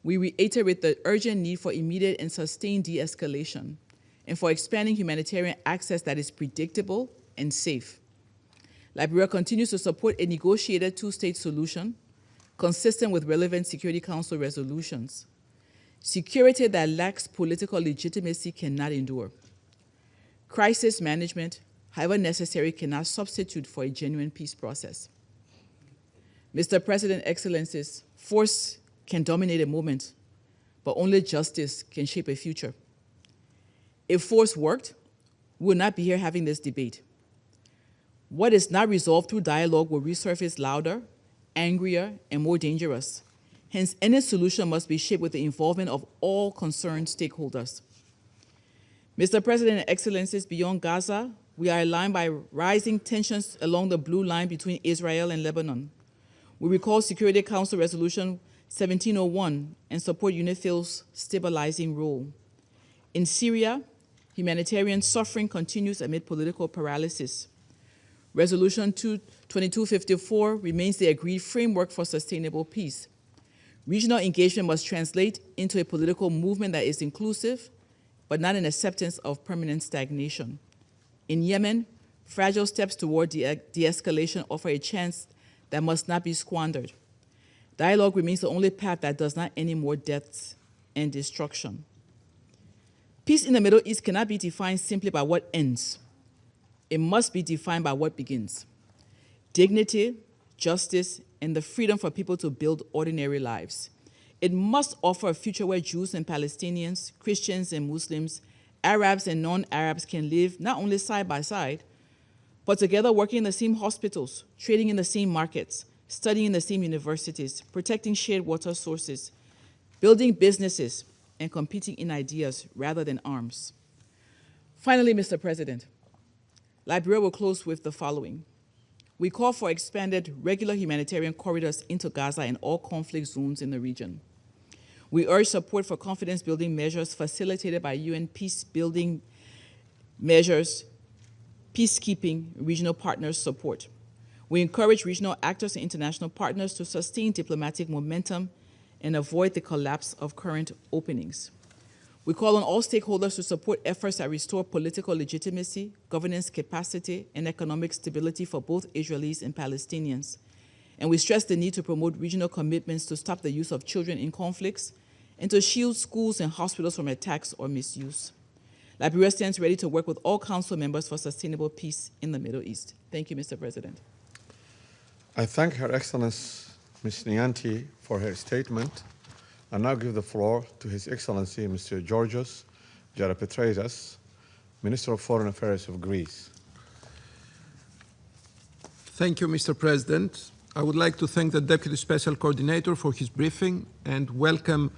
We reiterate the urgent need for immediate and sustained de-escalation and for expanding humanitarian access that is predictable and safe. Liberia continues to support a negotiated two-state solution consistent with relevant Security Council resolutions. Security that lacks political legitimacy cannot endure. Crisis management, however necessary, cannot substitute for a genuine peace process. Mr. President, Excellencies, force can dominate a moment, but only justice can shape a future. If force worked, we would not be here having this debate. What is not resolved through dialogue will resurface louder, angrier, and more dangerous. Hence, any solution must be shaped with the involvement of all concerned stakeholders. Mr. President and Excellencies, beyond Gaza, we are aligned by rising tensions along the blue line between Israel and Lebanon. We recall Security Council Resolution 1701 and support UNIFIL's stabilizing role. In Syria, humanitarian suffering continues amid political paralysis. Resolution 2254 remains the agreed framework for sustainable peace. Regional engagement must translate into a political movement that is inclusive, but not an acceptance of permanent stagnation. In Yemen, fragile steps toward de-escalation offer a chance that must not be squandered. Dialogue remains the only path that does not end in more deaths and destruction. Peace in the Middle East cannot be defined simply by what ends. It must be defined by what begins. Dignity, justice, and the freedom for people to build ordinary lives. It must offer a future where Jews and Palestinians, Christians and Muslims, Arabs and non-Arabs can live not only side by side, but together working in the same hospitals, trading in the same markets, studying in the same universities, protecting shared water sources, building businesses, and competing in ideas rather than arms. Finally, Mr. President, Liberia will close with the following. We call for expanded regular humanitarian corridors into Gaza and all conflict zones in the region. We urge support for confidence-building measures facilitated by UN peace-building measures, peacekeeping, regional partners support. We encourage regional actors and international partners to sustain diplomatic momentum and avoid the collapse of current openings. We call on all stakeholders to support efforts that restore political legitimacy, governance capacity, and economic stability for both Israelis and Palestinians. And we stress the need to promote regional commitments to stop the use of children in conflicts and to shield schools and hospitals from attacks or misuse. Liberia stands ready to work with all Council members for sustainable peace in the Middle East. Thank you, Mr. President. I thank Her Excellency Ms. Nyanti for her statement. I now give the floor to His Excellency Mr. Georgios Gerapetriadis, Minister of Foreign Affairs of Greece. Thank you, Mr. President. I would like to thank the Deputy Special Coordinator for his briefing and welcome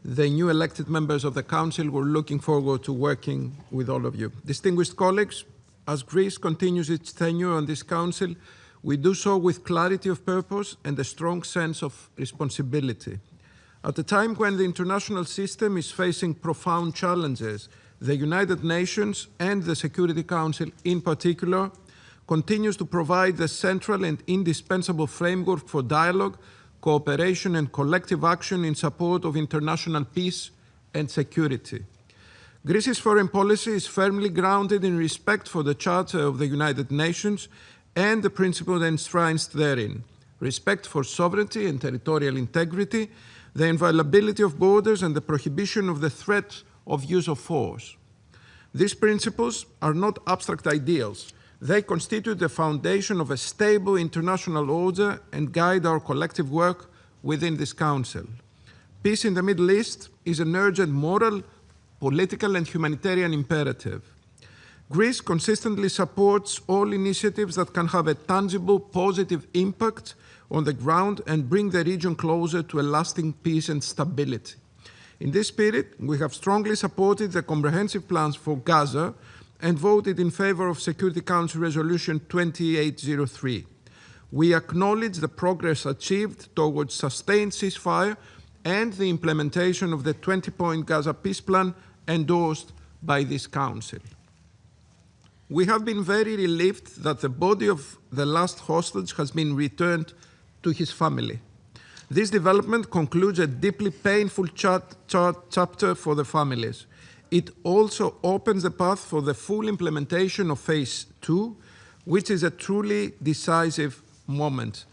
the new elected members of the Council. We're looking forward to working with all of you. Distinguished colleagues, as Greece continues its tenure on this Council, we do so with clarity of purpose and a strong sense of responsibility. At a time when the international system is facing profound challenges, the United Nations and the Security Council in particular continues to provide the central and indispensable framework for dialogue, cooperation and collective action in support of international peace and security. Greece's foreign policy is firmly grounded in respect for the Charter of the United Nations and the principles enshrined therein: respect for sovereignty and territorial integrity, the inviolability of borders, and the prohibition of the threat of use of force. These principles are not abstract ideals. They constitute the foundation of a stable international order and guide our collective work within this Council. Peace in the Middle East is an urgent moral, political, and humanitarian imperative. Greece consistently supports all initiatives that can have a tangible, positive impact on the ground and bring the region closer to a lasting peace and stability. In this spirit, we have strongly supported the comprehensive plans for Gaza and voted in favor of Security Council Resolution 2803. We acknowledge the progress achieved towards sustained ceasefire and the implementation of the 20-point Gaza peace plan endorsed by this Council. We have been very relieved that the body of the last hostage has been returned to his family. This development concludes a deeply painful chapter for the families. It also opens the path for the full implementation of Phase 2, which is a truly decisive moment.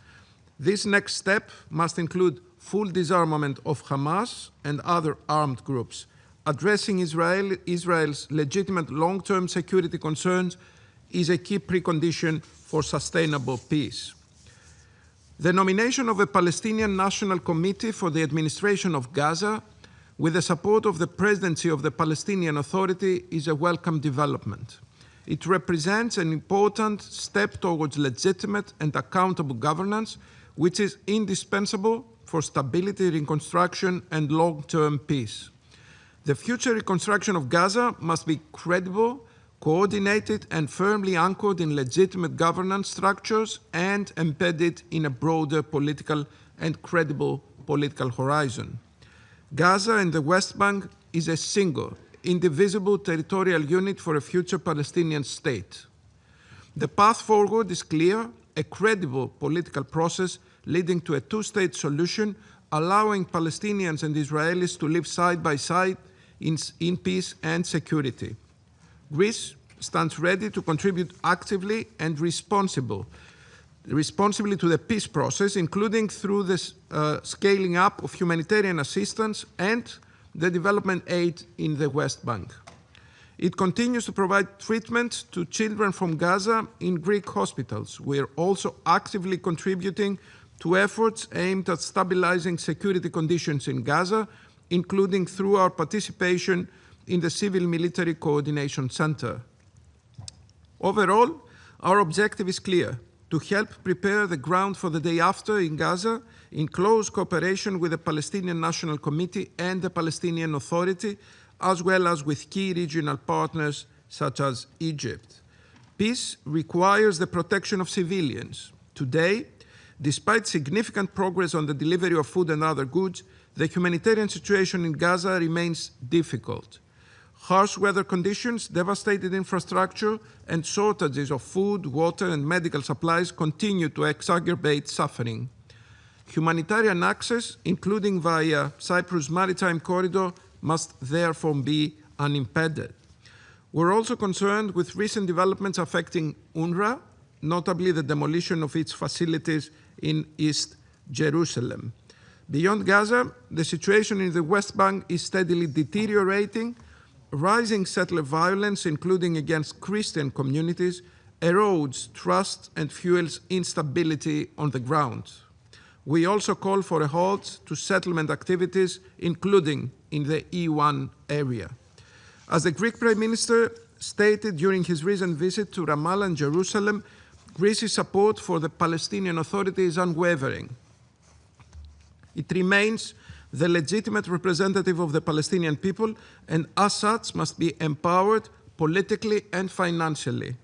This next step must include full disarmament of Hamas and other armed groups. Addressing Israel's legitimate long-term security concerns is a key precondition for sustainable peace. The nomination of a Palestinian National Committee for the administration of Gaza, with the support of the presidency of the Palestinian Authority, is a welcome development. It represents an important step towards legitimate and accountable governance, which is indispensable for stability, reconstruction, and long-term peace. The future reconstruction of Gaza must be credible, coordinated, and firmly anchored in legitimate governance structures and embedded in a broader political and credible political horizon. Gaza and the West Bank is a single, indivisible territorial unit for a future Palestinian state. The path forward is clear: a credible political process leading to a two-state solution, allowing Palestinians and Israelis to live side by side in peace and security. Greece stands ready to contribute actively and responsibly to the peace process, including through the scaling up of humanitarian assistance and the development aid in the West Bank. It continues to provide treatment to children from Gaza in Greek hospitals. We are also actively contributing to efforts aimed at stabilizing security conditions in Gaza, including through our participation in the Civil-Military Coordination Center. Overall, our objective is clear: to help prepare the ground for the day after in Gaza, in close cooperation with the Palestinian National Committee and the Palestinian Authority, as well as with key regional partners such as Egypt. Peace requires the protection of civilians. Today, despite significant progress on the delivery of food and other goods, the humanitarian situation in Gaza remains difficult. Harsh weather conditions, devastated infrastructure, and shortages of food, water, and medical supplies continue to exacerbate suffering. Humanitarian access, including via Cyprus Maritime Corridor, must therefore be unimpeded. We're also concerned with recent developments affecting UNRWA, notably the demolition of its facilities in East Jerusalem. Beyond Gaza, the situation in the West Bank is steadily deteriorating. Rising settler violence, including against Christian communities, erodes trust and fuels instability on the ground. We also call for a halt to settlement activities, including in the E1 area. As the Greek Prime Minister stated during his recent visit to Ramallah and Jerusalem, Greece's support for the Palestinian Authority is unwavering. It remains the legitimate representative of the Palestinian people, and as such must be empowered politically and financially.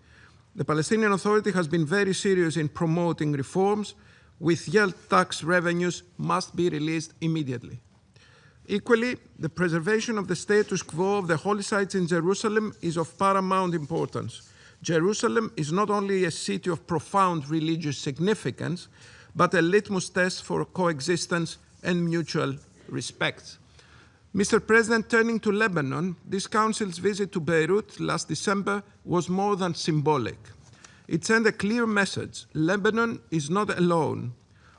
The Palestinian Authority has been very serious in promoting reforms. Withheld tax revenues must be released immediately. Equally, the preservation of the status quo of the holy sites in Jerusalem is of paramount importance. Jerusalem is not only a city of profound religious significance, but a litmus test for coexistence and mutual respect. Mr. President, turning to Lebanon, this Council's visit to Beirut last December was more than symbolic. It sent a clear message: Lebanon is not alone.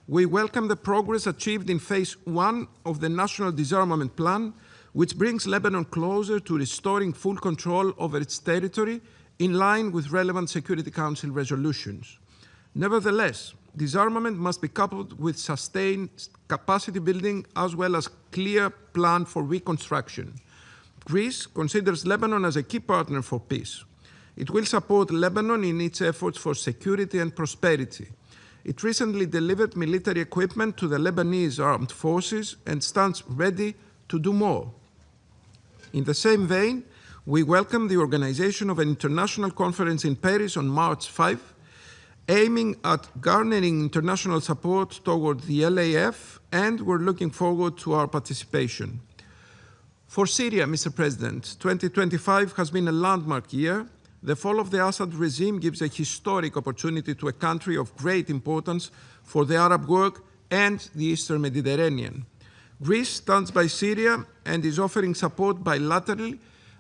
We welcome the progress achieved in Phase 1 of the National Disarmament Plan, which brings Lebanon closer to restoring full control over its territory in line with relevant Security Council resolutions. Nevertheless, disarmament must be coupled with sustained capacity building as well as clear plan for reconstruction. Greece considers Lebanon as a key partner for peace. It will support Lebanon in its efforts for security and prosperity. It recently delivered military equipment to the Lebanese armed forces and stands ready to do more. In the same vein, we welcome the organization of an international conference in Paris on March 5, aiming at garnering international support toward the LAF, and we're looking forward to our participation. For Syria, Mr. President, 2025 has been a landmark year. The fall of the Assad regime gives a historic opportunity to a country of great importance for the Arab world and the Eastern Mediterranean. Greece stands by Syria and is offering support bilaterally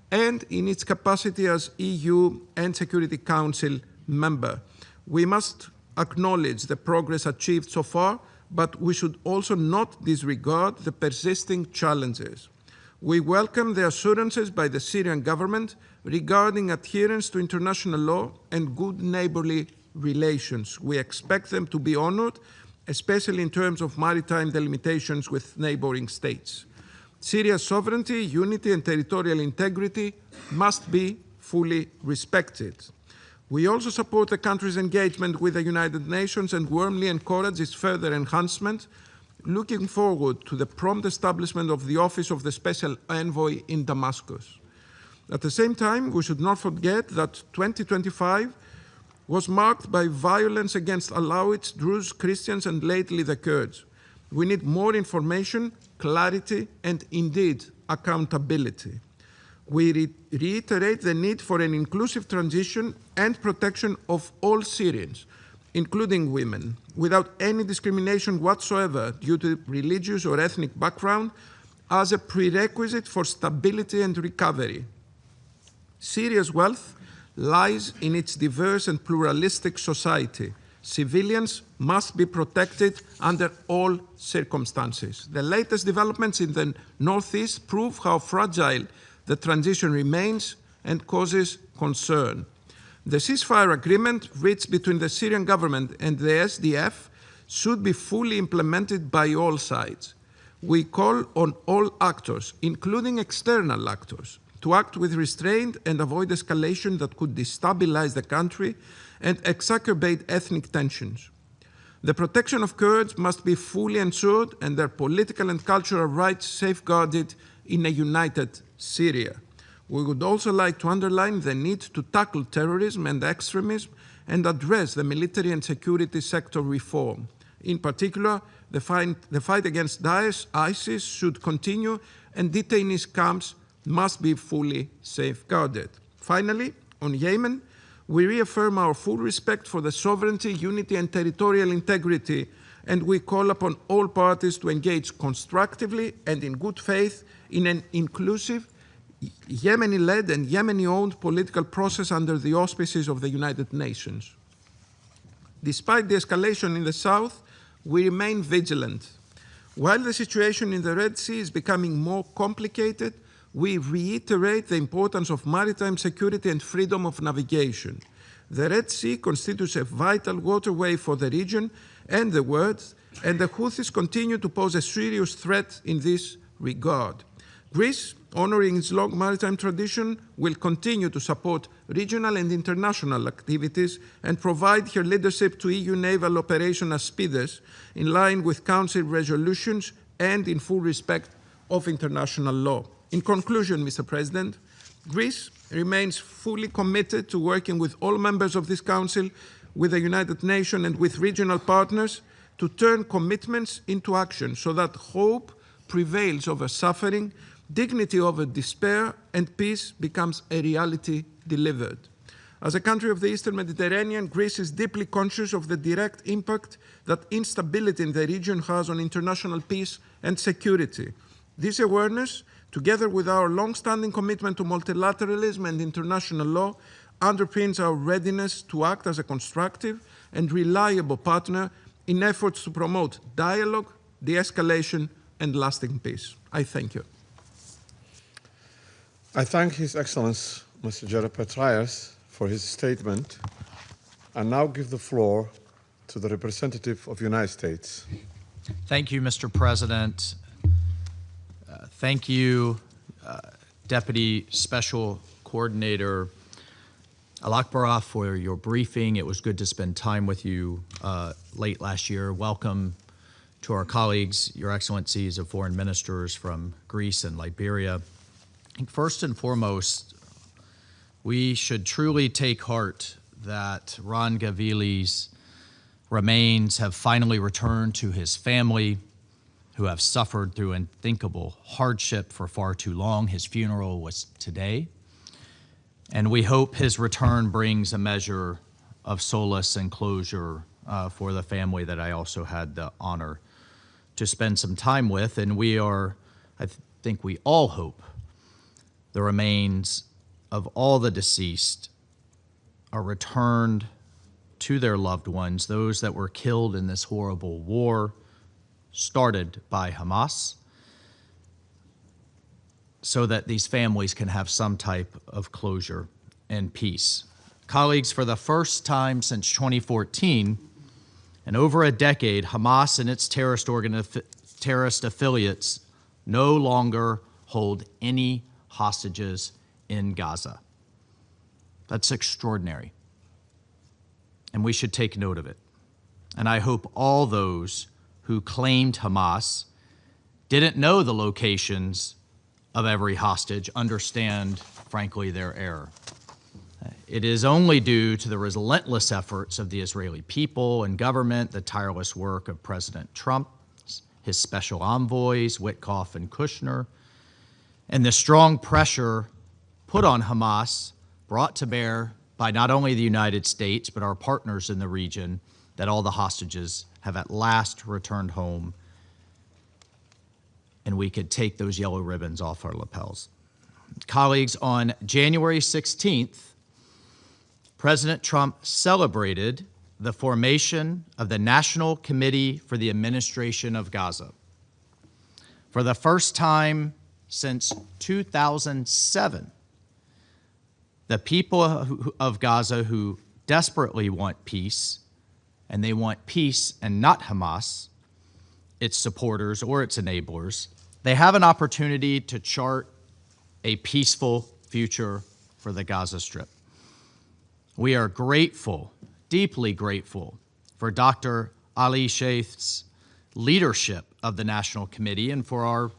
and in its capacity as EU and Security Council member. We must acknowledge the progress achieved so far, but we should also not disregard the persisting challenges. We welcome the assurances by the Syrian government regarding adherence to international law and good neighborly relations. We expect them to be honored, especially in terms of maritime delimitations with neighboring states. Syria's sovereignty, unity, and territorial integrity must be fully respected. We also support the country's engagement with the United Nations and warmly encourage its further enhancement, looking forward to the prompt establishment of the Office of the Special Envoy in Damascus. At the same time, we should not forget that 2025 was marked by violence against Alawites, Druze, Christians, and lately the Kurds. We need more information, clarity, and indeed accountability. We reiterate the need for an inclusive transition and protection of all Syrians, including women, without any discrimination whatsoever due to religious or ethnic background, as a prerequisite for stability and recovery. Syria's wealth lies in its diverse and pluralistic society. Civilians must be protected under all circumstances. The latest developments in the northeast prove how fragile the transition remains and causes concern. The ceasefire agreement reached between the Syrian government and the SDF should be fully implemented by all sides. We call on all actors, including external actors, to act with restraint and avoid escalation that could destabilize the country and exacerbate ethnic tensions. The protection of Kurds must be fully ensured and their political and cultural rights safeguarded in a united Syria. We would also like to underline the need to tackle terrorism and extremism and address the military and security sector reform. In particular, the fight against Daesh, ISIS should continue, and detainees camps must be fully safeguarded. Finally, on Yemen, we reaffirm our full respect for the sovereignty, unity, and territorial integrity, and we call upon all parties to engage constructively and in good faith in an inclusive, Yemeni-led and Yemeni-owned political process under the auspices of the United Nations. Despite the escalation in the south, we remain vigilant. While the situation in the Red Sea is becoming more complicated, we reiterate the importance of maritime security and freedom of navigation. The Red Sea constitutes a vital waterway for the region and the world, and the Houthis continue to pose a serious threat in this regard. Greece, honoring its long maritime tradition, will continue to support regional and international activities and provide her leadership to EU naval operation Aspides in line with Council resolutions and in full respect of international law. In conclusion, Mr. President, Greece remains fully committed to working with all members of this Council, with the United Nations and with regional partners to turn commitments into action so that hope prevails over suffering, dignity over despair, and peace becomes a reality delivered. As a country of the Eastern Mediterranean, Greece is deeply conscious of the direct impact that instability in the region has on international peace and security. This awareness, together with our long-standing commitment to multilateralism and international law, underpins our readiness to act as a constructive and reliable partner in efforts to promote dialogue, de-escalation, and lasting peace. I thank you. I thank His Excellency, Mr. Jared Petraeus, for his statement, and now give the floor to the representative of the United States. Thank you, Mr. President. Thank you, Deputy Special Coordinator Al-Akbarov, for your briefing. It was good to spend time with you late last year. Welcome to our colleagues, Your Excellencies of Foreign Ministers from Greece and Liberia. First and foremost, we should truly take heart that Ron Gavili's remains have finally returned to his family, who have suffered through unthinkable hardship for far too long. His funeral was today, and we hope his return brings a measure of solace and closure for the family that I also had the honor to spend some time with. And I think we all hope the remains of all the deceased are returned to their loved ones, those that were killed in this horrible war started by Hamas, so that these families can have some type of closure and peace. Colleagues, for the first time since 2014, in over a decade, Hamas and its terrorist affiliates no longer hold any hostages in Gaza. That's extraordinary, and we should take note of it. And I hope all those who claimed Hamas didn't know the locations of every hostage understand, frankly, their error. It is only due to the relentless efforts of the Israeli people and government, the tireless work of President Trump, his special envoys, Witkoff and Kushner, and the strong pressure put on Hamas, brought to bear by not only the United States, but our partners in the region, that all the hostages have at last returned home, and we could take those yellow ribbons off our lapels. Colleagues, on January 16th, President Trump celebrated the formation of the National Committee for the Administration of Gaza. For the first time since 2007, the people of Gaza who desperately want peace, and they want peace and not Hamas, its supporters or its enablers, they have an opportunity to chart a peaceful future for the Gaza Strip. We are grateful, deeply grateful, for Dr. Ali Sheikh's leadership of the National Committee and for our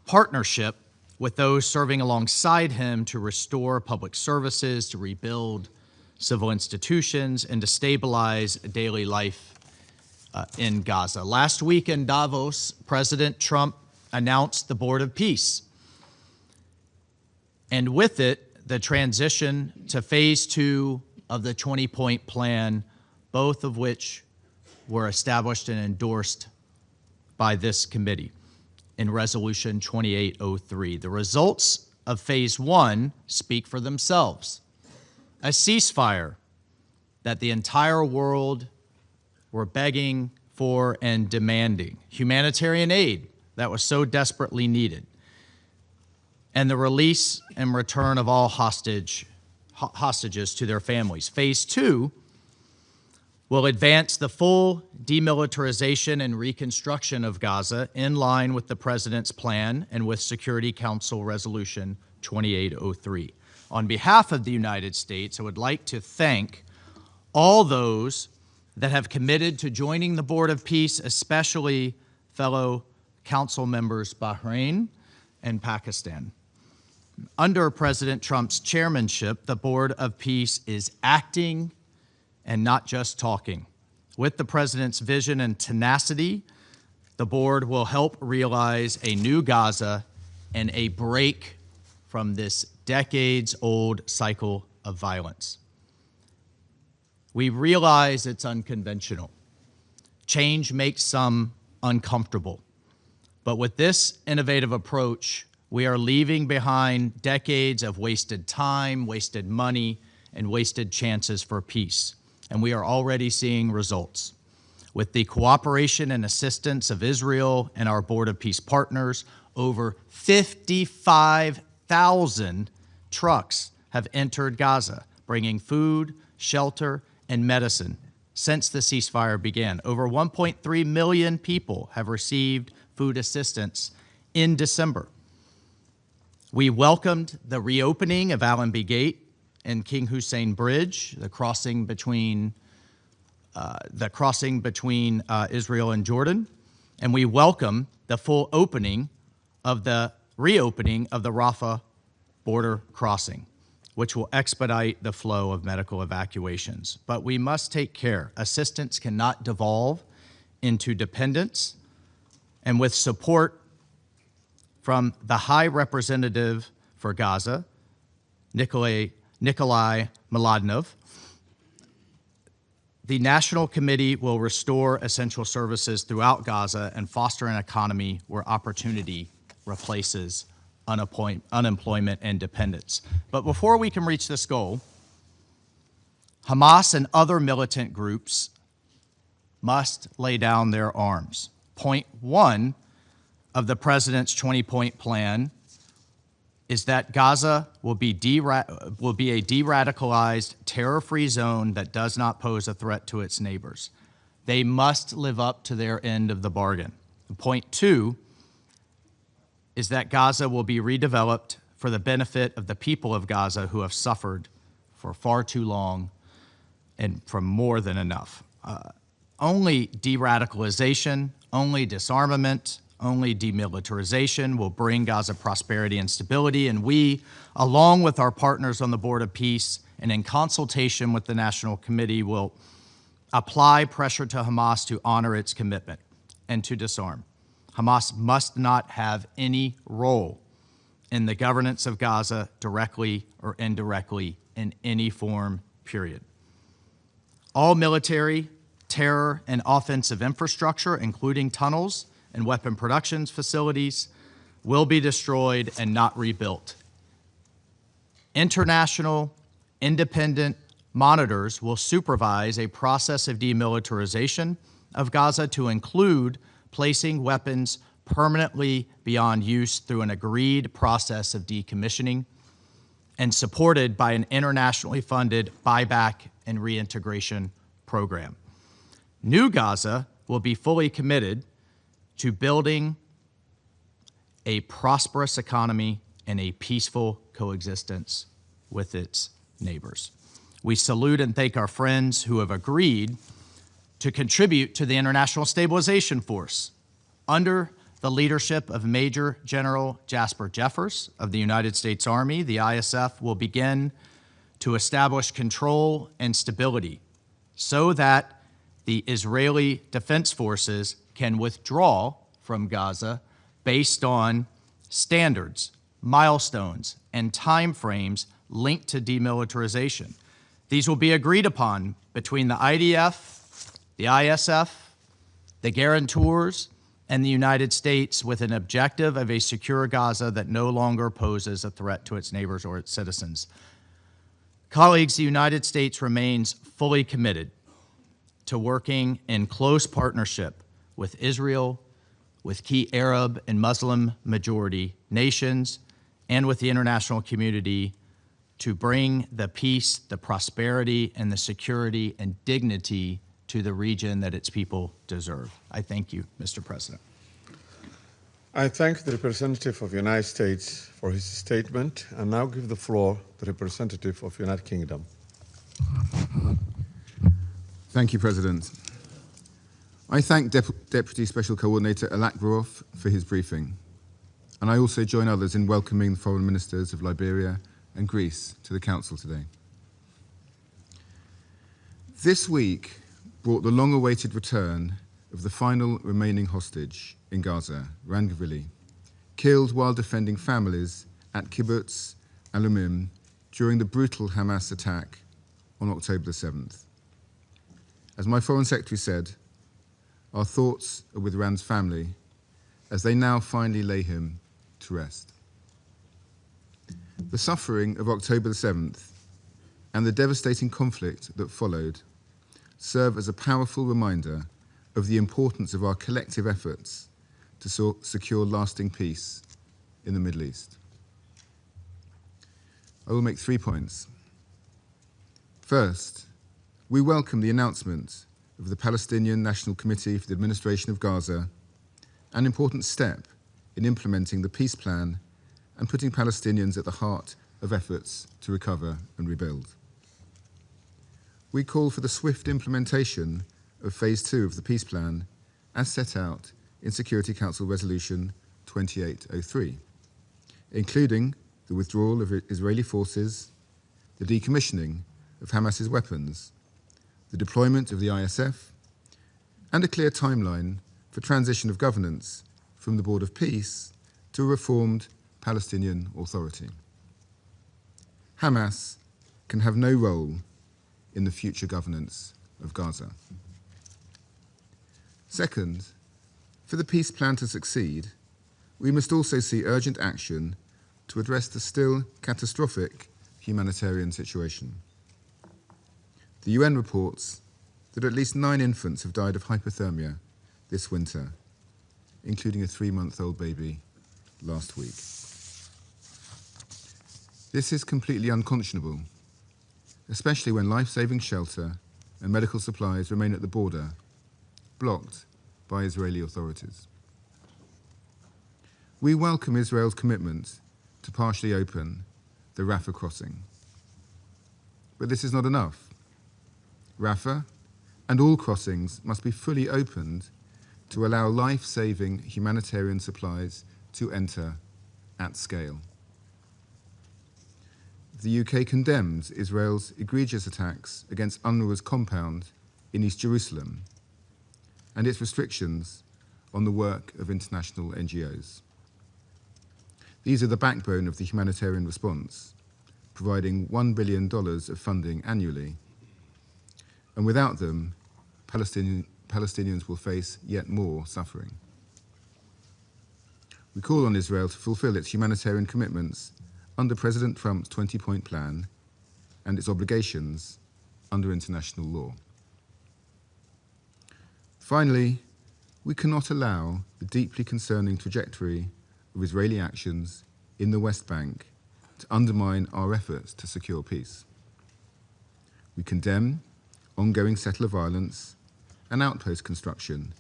partnership with those serving alongside him to restore public services, to rebuild civil institutions, and to stabilize daily life in Gaza. Last week in Davos, President Trump announced the Board of Peace, and with it, the transition to phase 2 of the 20-point plan, both of which were established and endorsed by this committee in Resolution 2803. The results of phase 1 speak for themselves. A ceasefire that the entire world were begging for and demanding. Humanitarian aid that was so desperately needed. And the release and return of all hostages to their families. Phase 2 will advance the full demilitarization and reconstruction of Gaza in line with the President's plan and with Security Council Resolution 2803. On behalf of the United States, I would like to thank all those that have committed to joining the Board of Peace, especially fellow council members Bahrain and Pakistan. Under President Trump's chairmanship, the Board of Peace is acting and not just talking. With the President's vision and tenacity, the board will help realize a new Gaza and a break from this decades-old cycle of violence. We realize it's unconventional. Change makes some uncomfortable. But with this innovative approach, we are leaving behind decades of wasted time, wasted money, and wasted chances for peace. And we are already seeing results. With the cooperation and assistance of Israel and our Board of Peace partners, over 55,000 trucks have entered Gaza, bringing food, shelter, and medicine since the ceasefire began. Over 1.3 million people have received food assistance in December. We welcomed the reopening of Allenby Gate and King Hussein Bridge, the crossing between Israel and Jordan, and we welcome the full opening of the reopening of the Rafah border crossing, which will expedite the flow of medical evacuations. But we must take care. Assistance cannot devolve into dependence, and with support from the High Representative for Gaza, Nikolai Mladinov, the National Committee will restore essential services throughout Gaza and foster an economy where opportunity replaces unemployment and dependence. But before we can reach this goal, Hamas and other militant groups must lay down their arms. Point 1 of the President's 20-point plan is that Gaza will be a de-radicalized, terror-free zone that does not pose a threat to its neighbors. They must live up to their end of the bargain. Point 2 is that Gaza will be redeveloped for the benefit of the people of Gaza who have suffered for far too long and for more than enough. Only de-radicalization, only disarmament, only demilitarization will bring Gaza prosperity and stability, and we, along with our partners on the Board of Peace and in consultation with the National Committee, will apply pressure to Hamas to honor its commitment and to disarm. Hamas must not have any role in the governance of Gaza, directly or indirectly, in any form, period. All military, terror, and offensive infrastructure, including tunnels and weapon production facilities, will be destroyed and not rebuilt. International, independent monitors will supervise a process of demilitarization of Gaza to include placing weapons permanently beyond use through an agreed process of decommissioning and supported by an internationally funded buyback and reintegration program. New Gaza will be fully committed to building a prosperous economy and a peaceful coexistence with its neighbors. We salute and thank our friends who have agreed to contribute to the International Stabilization Force. Under the leadership of Major General Jasper Jeffers of the United States Army, the ISF will begin to establish control and stability so that the Israeli Defense Forces can withdraw from Gaza based on standards, milestones, and timeframes linked to demilitarization. These will be agreed upon between the IDF, the ISF, the guarantors, and the United States with an objective of a secure Gaza that no longer poses a threat to its neighbors or its citizens. Colleagues, the United States remains fully committed to working in close partnership with Israel, with key Arab and Muslim majority nations, and with the international community to bring the peace, the prosperity, and the security and dignity to the region that its people deserve. I thank you, Mr. President. I thank the representative of the United States for his statement and now give the floor to the representative of the United Kingdom. Thank you, President. I thank Deputy Special Coordinator Alakbarov for his briefing, and I also join others in welcoming the foreign ministers of Liberia and Greece to the Council today. This week brought the long-awaited return of the final remaining hostage in Gaza, Ran Gavili, killed while defending families at Kibbutz Alumim during the brutal Hamas attack on October the 7th. As my Foreign Secretary said, our thoughts are with Ran's family as they now finally lay him to rest. The suffering of October the 7th and the devastating conflict that followed serve as a powerful reminder of the importance of our collective efforts to secure lasting peace in the Middle East. I will make 3 points. First, we welcome the announcement of the Palestinian National Committee for the Administration of Gaza, an important step in implementing the peace plan and putting Palestinians at the heart of efforts to recover and rebuild. We call for the swift implementation of Phase 2 of the peace plan as set out in Security Council Resolution 2803. including the withdrawal of Israeli forces, the decommissioning of Hamas's weapons, the deployment of the ISF, and a clear timeline for transition of governance from the Board of Peace to a reformed Palestinian Authority. Hamas can have no role in the future governance of Gaza. Second, for the peace plan to succeed, we must also see urgent action to address the still catastrophic humanitarian situation. The UN reports that at least 9 infants have died of hypothermia this winter, including a 3-month-old baby last week. This is completely unconscionable, especially when life-saving shelter and medical supplies remain at the border, blocked by Israeli authorities. We welcome Israel's commitment to partially open the Rafah crossing. But this is not enough. Rafah and all crossings must be fully opened to allow life-saving humanitarian supplies to enter at scale. The UK condemns Israel's egregious attacks against UNRWA's compound in East Jerusalem and its restrictions on the work of international NGOs. These are the backbone of the humanitarian response, providing $1 billion of funding annually. And without them, Palestinians will face yet more suffering. We call on Israel to fulfill its humanitarian commitments under President Trump's 20-point plan and its obligations under international law. Finally, we cannot allow the deeply concerning trajectory of Israeli actions in the West Bank to undermine our efforts to secure peace. We condemn ongoing settler violence and outpost construction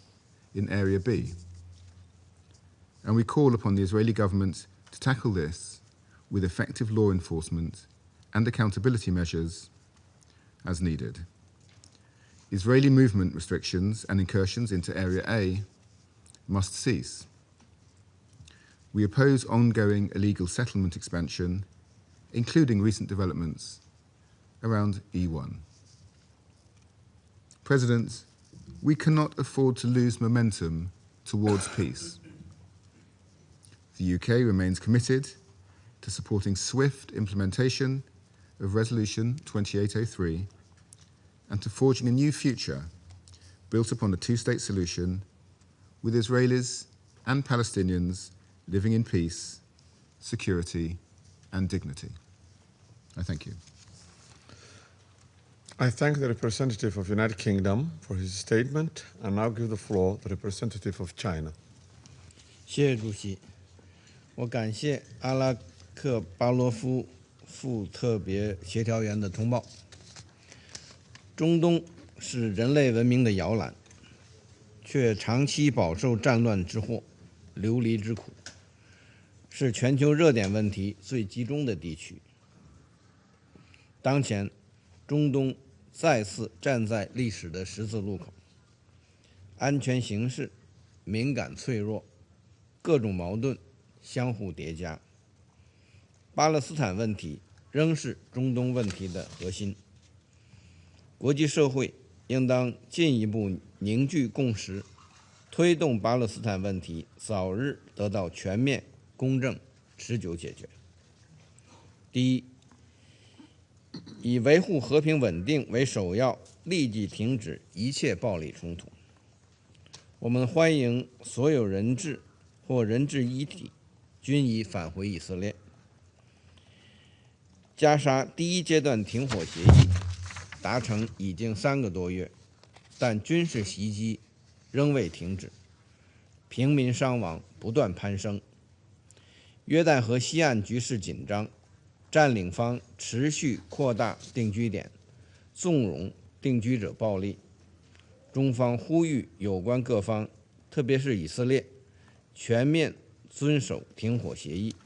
in Area B. And we call upon the Israeli government to tackle this with effective law enforcement and accountability measures as needed. Israeli movement restrictions and incursions into Area A must cease. We oppose ongoing illegal settlement expansion, including recent developments around E1. President, we cannot afford to lose momentum towards peace. The UK remains committed to supporting swift implementation of Resolution 2803 and to forging a new future built upon a two-state solution with Israelis and Palestinians living in peace, security, and dignity. I thank you. I thank the representative of the United Kingdom for his statement and now give the floor to the representative of China. 谢谢主席，我感谢阿拉克巴罗夫副特别协调员的通报。中东是人类文明的摇篮，却长期饱受战乱之祸、流离之苦，是全球热点问题最集中的地区。当前，中东再次站在历史的十字路口，安全形势敏感脆弱，各种矛盾相互叠加。巴勒斯坦问题仍是中东问题的核心。国际社会应当进一步凝聚共识，推动巴勒斯坦问题早日得到全面、公正、持久解决。第一，以维护和平稳定为首要，立即停止一切暴力冲突。我们欢迎所有人质或人质遗体均已返回以色列。加沙第一阶段停火协议达成已经3个多月，但军事袭击仍未停止，平民伤亡不断攀升。约旦河西岸局势紧张，占领方持续扩大定居点，纵容定居者暴力。中方呼吁有关各方，特别是以色列，全面遵守停火协议，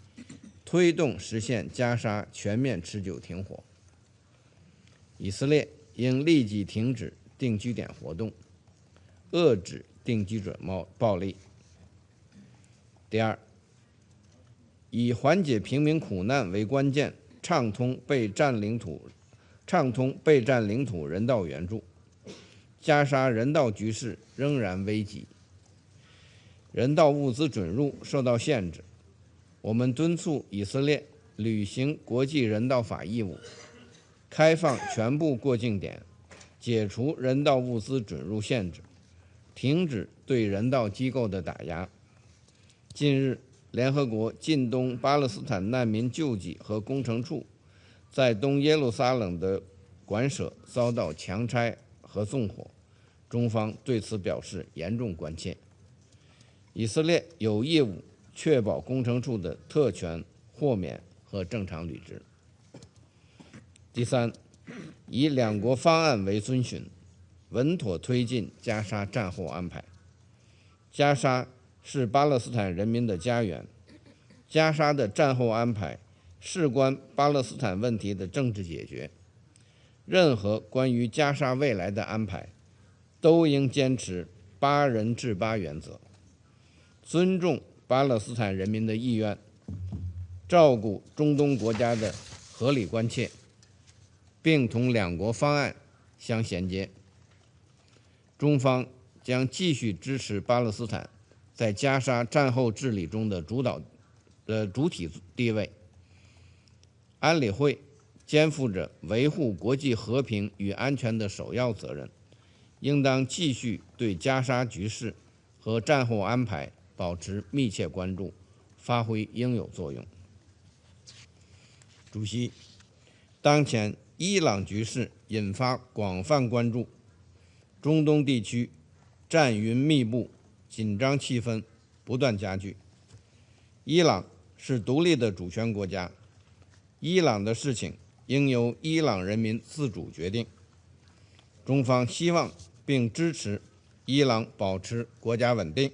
推动实现加沙全面持久停火。以色列应立即停止定居点活动，遏制定居者暴力。第二，以缓解平民苦难为关键，畅通被占领土人道援助。加沙人道局势仍然危急，人道物资准入受到限制。我们敦促以色列履行国际人道法义务，开放全部过境点，解除人道物资准入限制，停止对人道机构的打压。近日，联合国近东巴勒斯坦难民救济和工程处在东耶路撒冷的馆舍遭到强拆和纵火，中方对此表示严重关切。以色列有义务确保工程处的特权、豁免和正常履职。第三，以两国方案为遵循，稳妥推进加沙战后安排。加沙是巴勒斯坦人民的家园，加沙的战后安排事关巴勒斯坦问题的政治解决。任何关于加沙未来的安排，都应坚持8人制8原则，尊重巴勒斯坦人民的意愿，照顾中东国家的合理关切，并同两国方案相衔接。中方将继续支持巴勒斯坦在加沙战后治理中的主体地位。安理会肩负着维护国际和平与安全的首要责任，应当继续对加沙局势和战后安排保持密切关注，发挥应有作用。主席，当前伊朗局势引发广泛关注，中东地区战云密布，紧张气氛不断加剧。伊朗是独立的主权国家，伊朗的事情应由伊朗人民自主决定。中方希望并支持伊朗保持国家稳定，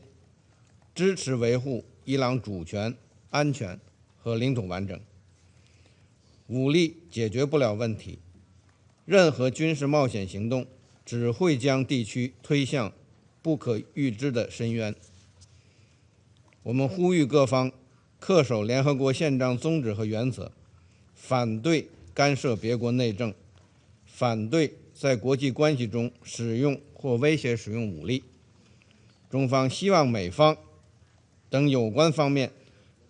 支持维护伊朗主权、安全和领土完整。武力解决不了问题，任何军事冒险行动只会将地区推向不可预知的深渊。我们呼吁各方恪守联合国宪章宗旨和原则，反对干涉别国内政，反对在国际关系中使用或威胁使用武力。中方希望美方等有关方面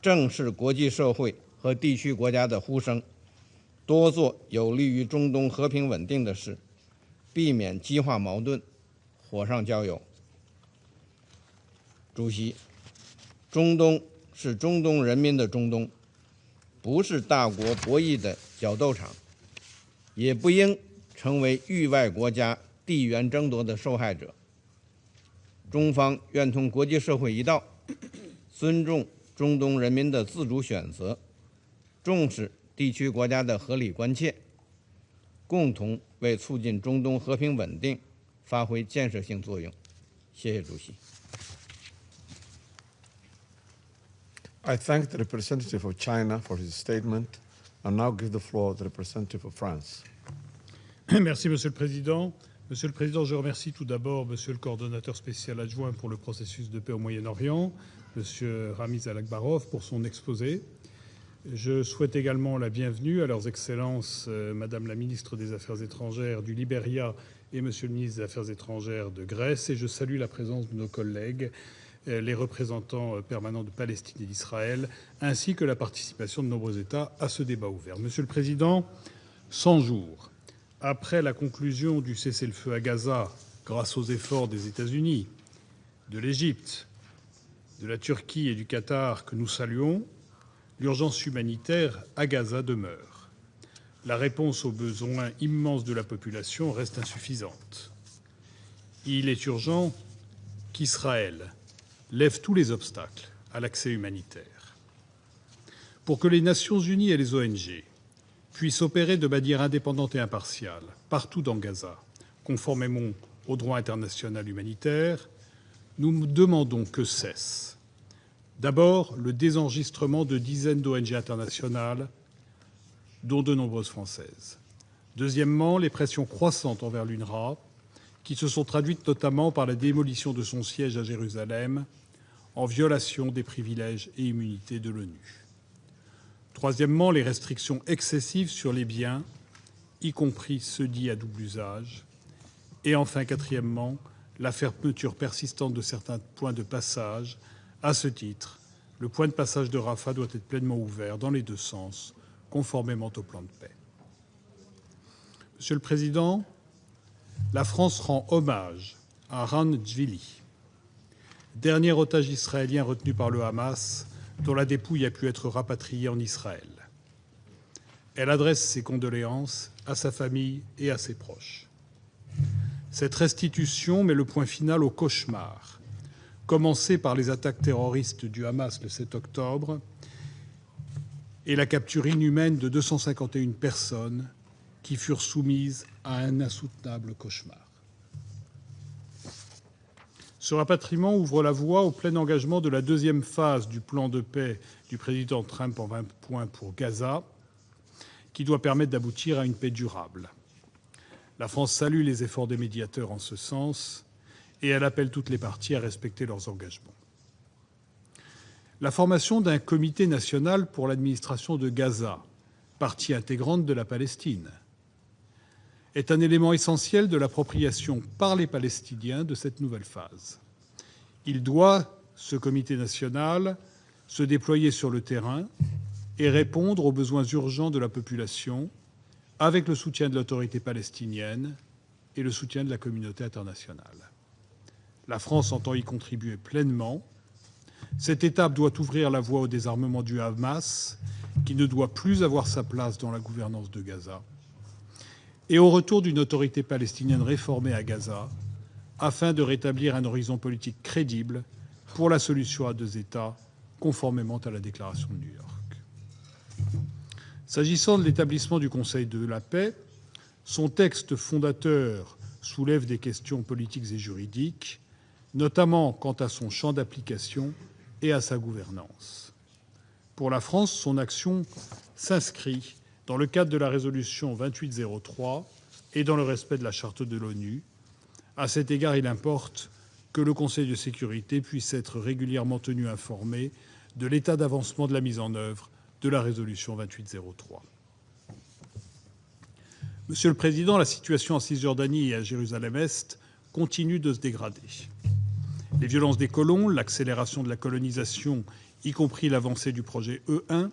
正视国际社会和地区国家的呼声，多做有利于中东和平稳定的事，避免激化矛盾，火上浇油。主席，中东是中东人民的中东，不是大国博弈的角斗场，也不应成为域外国家地缘争夺的受害者。中方愿同国际社会一道，尊重中东人民的自主选择，重视地区国家的合理关切，共同为促进中东和平稳定发挥建设性作用。谢谢主席。I thank the representative of China for his statement and now give the floor to the representative of France. Merci, Monsieur le Président. Monsieur le Président, je remercie tout d'abord Monsieur le coordonnateur spécial adjoint pour le processus de paix au Moyen-Orient, Monsieur Ramiz Alakbarov, pour son exposé. Je souhaite également la bienvenue à leurs excellences Madame la ministre des Affaires étrangères du Libéria et Monsieur le ministre des Affaires étrangères de Grèce, et je salue la présence de nos collègues, les représentants permanents de Palestine et d'Israël, ainsi que la participation de nombreux États à ce débat ouvert. Monsieur le Président, 100 jours après la conclusion du cessez-le-feu à Gaza, grâce aux efforts des États-Unis, de l'Égypte, de la Turquie et du Qatar que nous saluons, l'urgence humanitaire à Gaza demeure. La réponse aux besoins immenses de la population reste insuffisante. Il est urgent qu'Israël lève tous les obstacles à l'accès humanitaire. Pour que les Nations Unies et les ONG puissent opérer de manière indépendante et impartiale partout dans Gaza, conformément au droit international humanitaire, nous demandons que cesse d'abord le désenregistrement de dizaines d'ONG internationales, dont de nombreuses françaises. Deuxièmement, les pressions croissantes envers l'UNRWA, qui se sont traduites notamment par la démolition de son siège à Jérusalem, en violation des privilèges et immunités de l'ONU. Troisièmement, les restrictions excessives sur les biens, y compris ceux dits à double usage. Et enfin, quatrièmement, la fermeture persistante de certains points de passage. À ce titre, le point de passage de Rafah doit être pleinement ouvert dans les deux sens, conformément au plan de paix. Monsieur le Président, la France rend hommage à Ran Djvili, dernier otage israélien retenu par le Hamas, dont la dépouille a pu être rapatriée en Israël. Elle adresse ses condoléances à sa famille et à ses proches. Cette restitution met le point final au cauchemar, commencé par les attaques terroristes du Hamas le 7 octobre et la capture inhumaine de 251 personnes qui furent soumises à un insoutenable cauchemar. Ce rapatriement ouvre la voie au plein engagement de la deuxième phase du plan de paix du président Trump en 20 points pour Gaza, qui doit permettre d'aboutir à une paix durable. La France salue les efforts des médiateurs en ce sens et elle appelle toutes les parties à respecter leurs engagements. La formation d'un comité national pour l'administration de Gaza, partie intégrante de la Palestine, est un élément essentiel de l'appropriation par les Palestiniens de cette nouvelle phase. Il doit, ce comité national, se déployer sur le terrain et répondre aux besoins urgents de la population avec le soutien de l'autorité palestinienne et le soutien de la communauté internationale. La France entend y contribuer pleinement. Cette étape doit ouvrir la voie au désarmement du Hamas, qui ne doit plus avoir sa place dans la gouvernance de Gaza, et au retour d'une autorité palestinienne réformée à Gaza, afin de rétablir un horizon politique crédible pour la solution à deux États, conformément à la déclaration de New York. S'agissant de l'établissement du Conseil de la paix, son texte fondateur soulève des questions politiques et juridiques, notamment quant à son champ d'application et à sa gouvernance. Pour la France, son action s'inscrit dans le cadre de la résolution 2803 et dans le respect de la charte de l'ONU. À cet égard, il importe que le Conseil de sécurité puisse être régulièrement tenu informé de l'état d'avancement de la mise en œuvre de la résolution 2803. Monsieur le Président, la situation en Cisjordanie et à Jérusalem-Est continue de se dégrader. Les violences des colons, l'accélération de la colonisation, y compris l'avancée du projet E1,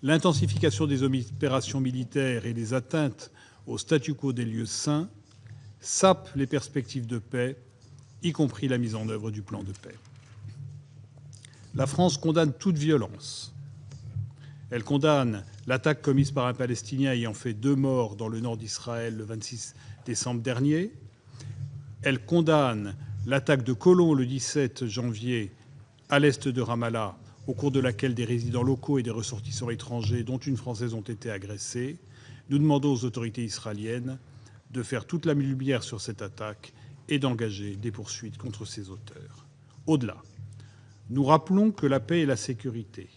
l'intensification des opérations militaires et les atteintes au statu quo des lieux saints sapent les perspectives de paix, y compris la mise en œuvre du plan de paix. La France condamne toute violence. Elle condamne l'attaque commise par un Palestinien ayant fait 2 morts dans le nord d'Israël le 26 décembre dernier. Elle condamne l'attaque de colons le 17 janvier à l'est de Ramallah, au cours de laquelle des résidents locaux et des ressortissants étrangers, dont une Française, ont été agressés. Nous demandons aux autorités israéliennes de faire toute la lumière sur cette attaque et d'engager des poursuites contre ses auteurs. Au-delà, nous rappelons que la paix et la sécurité,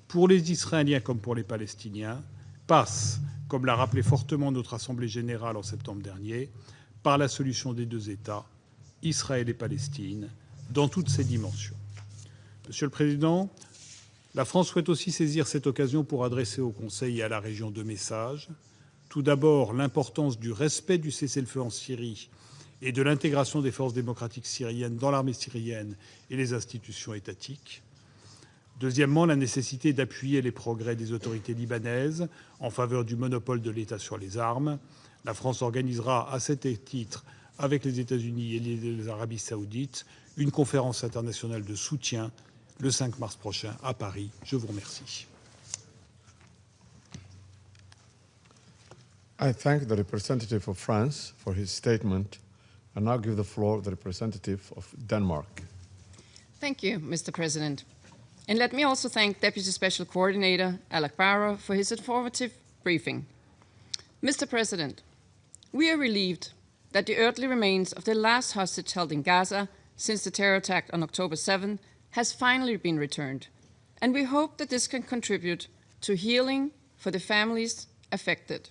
pour les Israéliens comme pour les Palestiniens, passent, comme l'a rappelé fortement notre Assemblée générale en septembre dernier, par la solution des deux États, Israël et Palestine, dans toutes ses dimensions. Monsieur le Président, la France souhaite aussi saisir cette occasion pour adresser au Conseil et à la région 2 messages. Tout d'abord, l'importance du respect du cessez-le-feu en Syrie et de l'intégration des forces démocratiques syriennes dans l'armée syrienne et les institutions étatiques. Deuxièmement, la nécessité d'appuyer les progrès des autorités libanaises en faveur du monopole de l'État sur les armes. La France organisera à cet titre, avec les États-Unis et les Arabies saoudites, une conférence internationale de soutien le 5 mars prochain à Paris. Je vous remercie. I thank the representative of France for his statement and now give the floor to the representative of Denmark. Thank you, Mr. President. And let me also thank Deputy Special Coordinator Alak Barrow for his informative briefing. Mr. President, we are relieved that the earthly remains of the last hostage held in Gaza since the terror attack on October 7 has finally been returned, and we hope that this can contribute to healing for the families affected.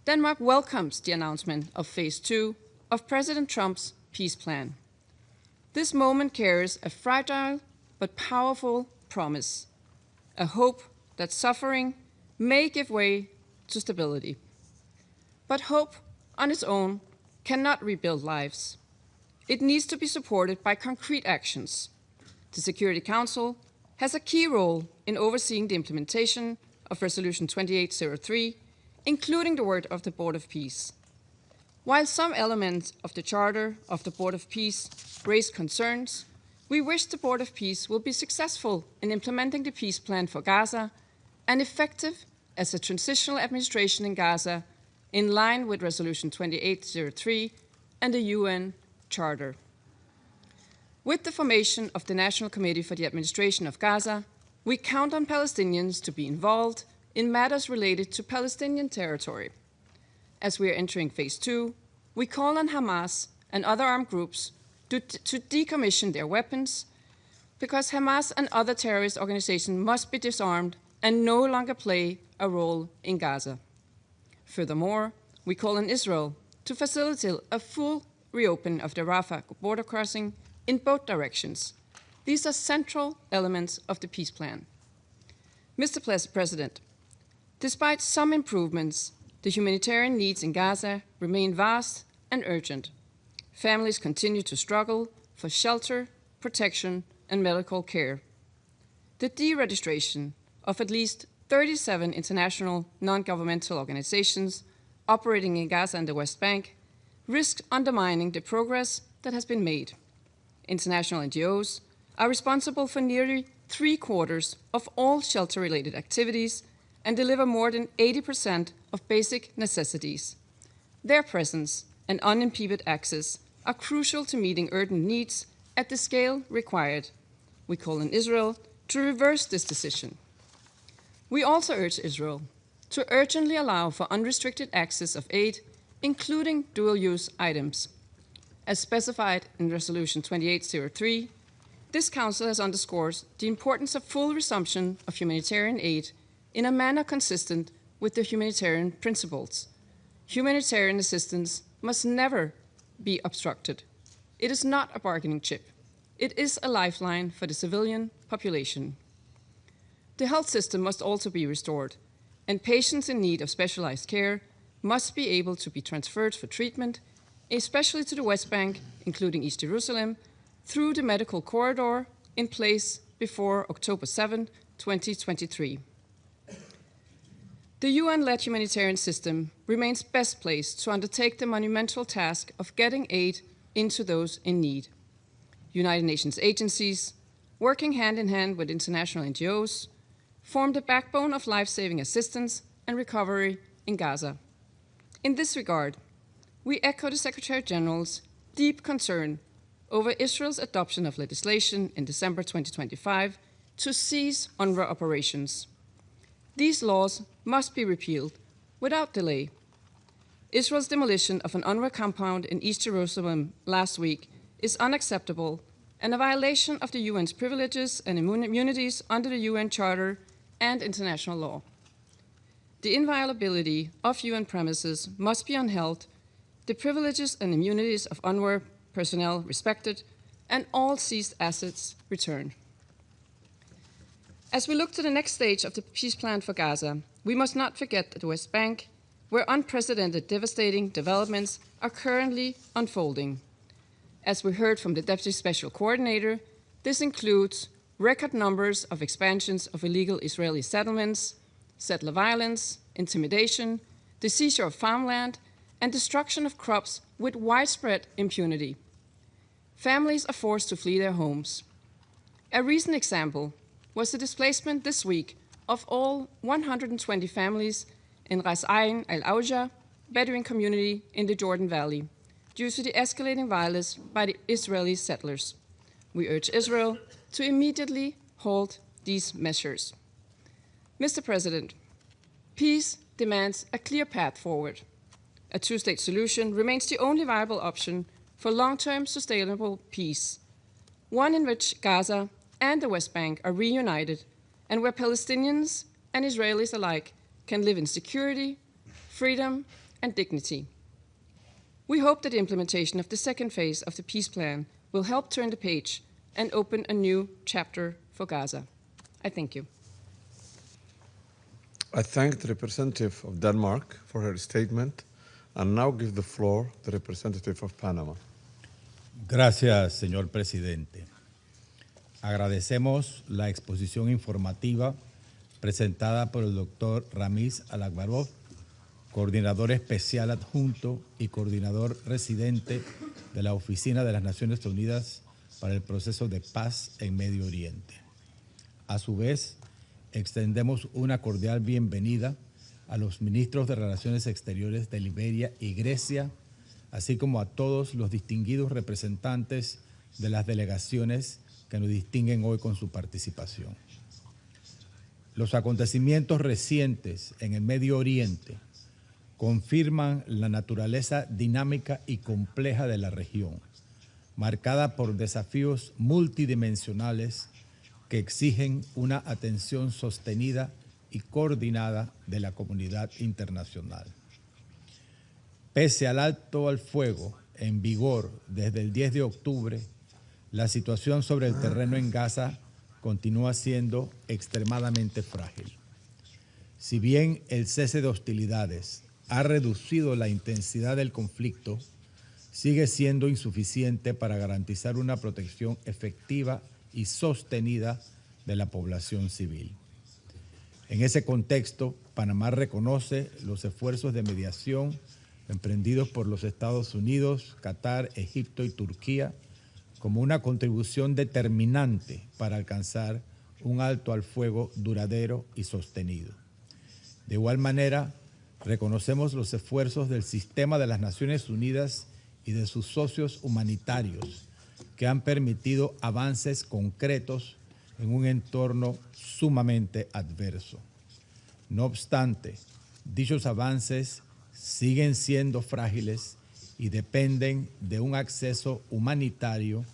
Denmark welcomes the announcement of Phase 2 of President Trump's peace plan. This moment carries a fragile but powerful promise, a hope that suffering may give way to stability. But hope on its own cannot rebuild lives. It needs to be supported by concrete actions. The Security Council has a key role in overseeing the implementation of Resolution 2803, including the work of the Board of Peace. While some elements of the Charter of the Board of Peace raise concerns, we wish the Board of Peace will be successful in implementing the peace plan for Gaza and effective as a transitional administration in Gaza in line with Resolution 2803 and the UN Charter. With the formation of the National Committee for the Administration of Gaza, we count on Palestinians to be involved in matters related to Palestinian territory. As we are entering phase 2, we call on Hamas and other armed groups to decommission their weapons, because Hamas and other terrorist organizations must be disarmed and no longer play a role in Gaza. Furthermore, we call on Israel to facilitate a full reopening of the Rafah border crossing in both directions. These are central elements of the peace plan. Mr. President, despite some improvements, the humanitarian needs in Gaza remain vast and urgent. Families continue to struggle for shelter, protection, and medical care. The deregistration of at least 37 international non-governmental organizations operating in Gaza and the West Bank risks undermining the progress that has been made. International NGOs are responsible for nearly 3/4 of all shelter-related activities and deliver more than 80% of basic necessities. Their presence and unimpeded access are crucial to meeting urgent needs at the scale required. We call on Israel to reverse this decision. We also urge Israel to urgently allow for unrestricted access of aid, including dual-use items. As specified in Resolution 2803, this Council has underscored the importance of full resumption of humanitarian aid in a manner consistent with the humanitarian principles. Humanitarian assistance must never be obstructed. It is not a bargaining chip. It is a lifeline for the civilian population. The health system must also be restored, and patients in need of specialized care must be able to be transferred for treatment, especially to the West Bank, including East Jerusalem, through the medical corridor in place before October 7, 2023. The UN-led humanitarian system remains best placed to undertake the monumental task of getting aid into those in need. United Nations agencies, working hand in hand with international NGOs, form the backbone of life-saving assistance and recovery in Gaza. In this regard, we echo the Secretary General's deep concern over Israel's adoption of legislation in December 2025 to cease UNRWA operations. These laws must be repealed without delay. Israel's demolition of an UNRWA compound in East Jerusalem last week is unacceptable and a violation of the UN's privileges and immunities under the UN Charter and international law. The inviolability of UN premises must be upheld, the privileges and immunities of UNRWA personnel respected, and all seized assets returned. As we look to the next stage of the peace plan for Gaza, we must not forget the West Bank, where unprecedented devastating developments are currently unfolding. As we heard from the Deputy Special Coordinator, this includes record numbers of expansions of illegal Israeli settlements, settler violence, intimidation, the seizure of farmland, and destruction of crops with widespread impunity. Families are forced to flee their homes. A recent example was the displacement this week of all 120 families in Ras Ain al-Auja, Bedouin community in the Jordan Valley, due to the escalating violence by the Israeli settlers. We urge Israel to immediately halt these measures. Mr. President, peace demands a clear path forward. A two-state solution remains the only viable option for long-term sustainable peace, one in which Gaza and the West Bank are reunited and where Palestinians and Israelis alike can live in security, freedom, and dignity. We hope that the implementation of the second phase of the peace plan will help turn the page and open a new chapter for Gaza. I thank you. I thank the representative of Denmark for her statement and now give the floor to the representative of Panama. Gracias, señor presidente. Agradecemos la exposición informativa presentada por el doctor Ramiz Alakbarov, coordinador especial adjunto y coordinador residente de la Oficina de las Naciones Unidas para el Proceso de Paz en Medio Oriente. A su vez, extendemos una cordial bienvenida a los ministros de Relaciones Exteriores de Liberia y Grecia, así como a todos los distinguidos representantes de las delegaciones que nos distinguen hoy con su participación. Los acontecimientos recientes en el Medio Oriente confirman la naturaleza dinámica y compleja de la región, marcada por desafíos multidimensionales que exigen una atención sostenida y coordinada de la comunidad internacional. Pese al alto al fuego en vigor desde el 10 de octubre, la situación sobre el terreno en Gaza continúa siendo extremadamente frágil. Si bien el cese de hostilidades ha reducido la intensidad del conflicto, sigue siendo insuficiente para garantizar una protección efectiva y sostenida de la población civil. En ese contexto, Panamá reconoce los esfuerzos de mediación emprendidos por los Estados Unidos, Qatar, Egipto y Turquía como una contribución determinante para alcanzar un alto al fuego duradero y sostenido. De igual manera, reconocemos los esfuerzos del sistema de las Naciones Unidas y de sus socios humanitarios que han permitido avances concretos en un entorno sumamente adverso. No obstante, dichos avances siguen siendo frágiles y dependen de un acceso humanitario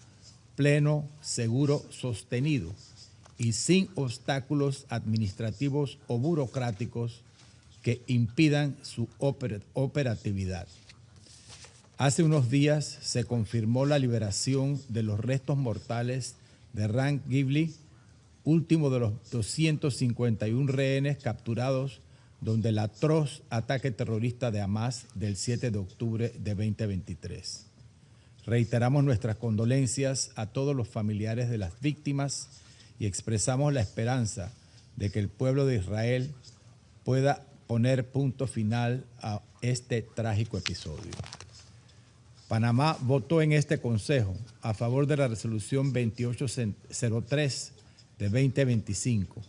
pleno, seguro, sostenido y sin obstáculos administrativos o burocráticos que impidan su operatividad. Hace unos días se confirmó la liberación de los restos mortales de Ran Ghibli, último de los 251 rehenes capturados donde el atroz ataque terrorista de Hamas del 7 de octubre de 2023. Reiteramos nuestras condolencias a todos los familiares de las víctimas y expresamos la esperanza de que el pueblo de Israel pueda poner punto final a este trágico episodio. Panamá votó en este Consejo a favor de la resolución 2803 de 2025,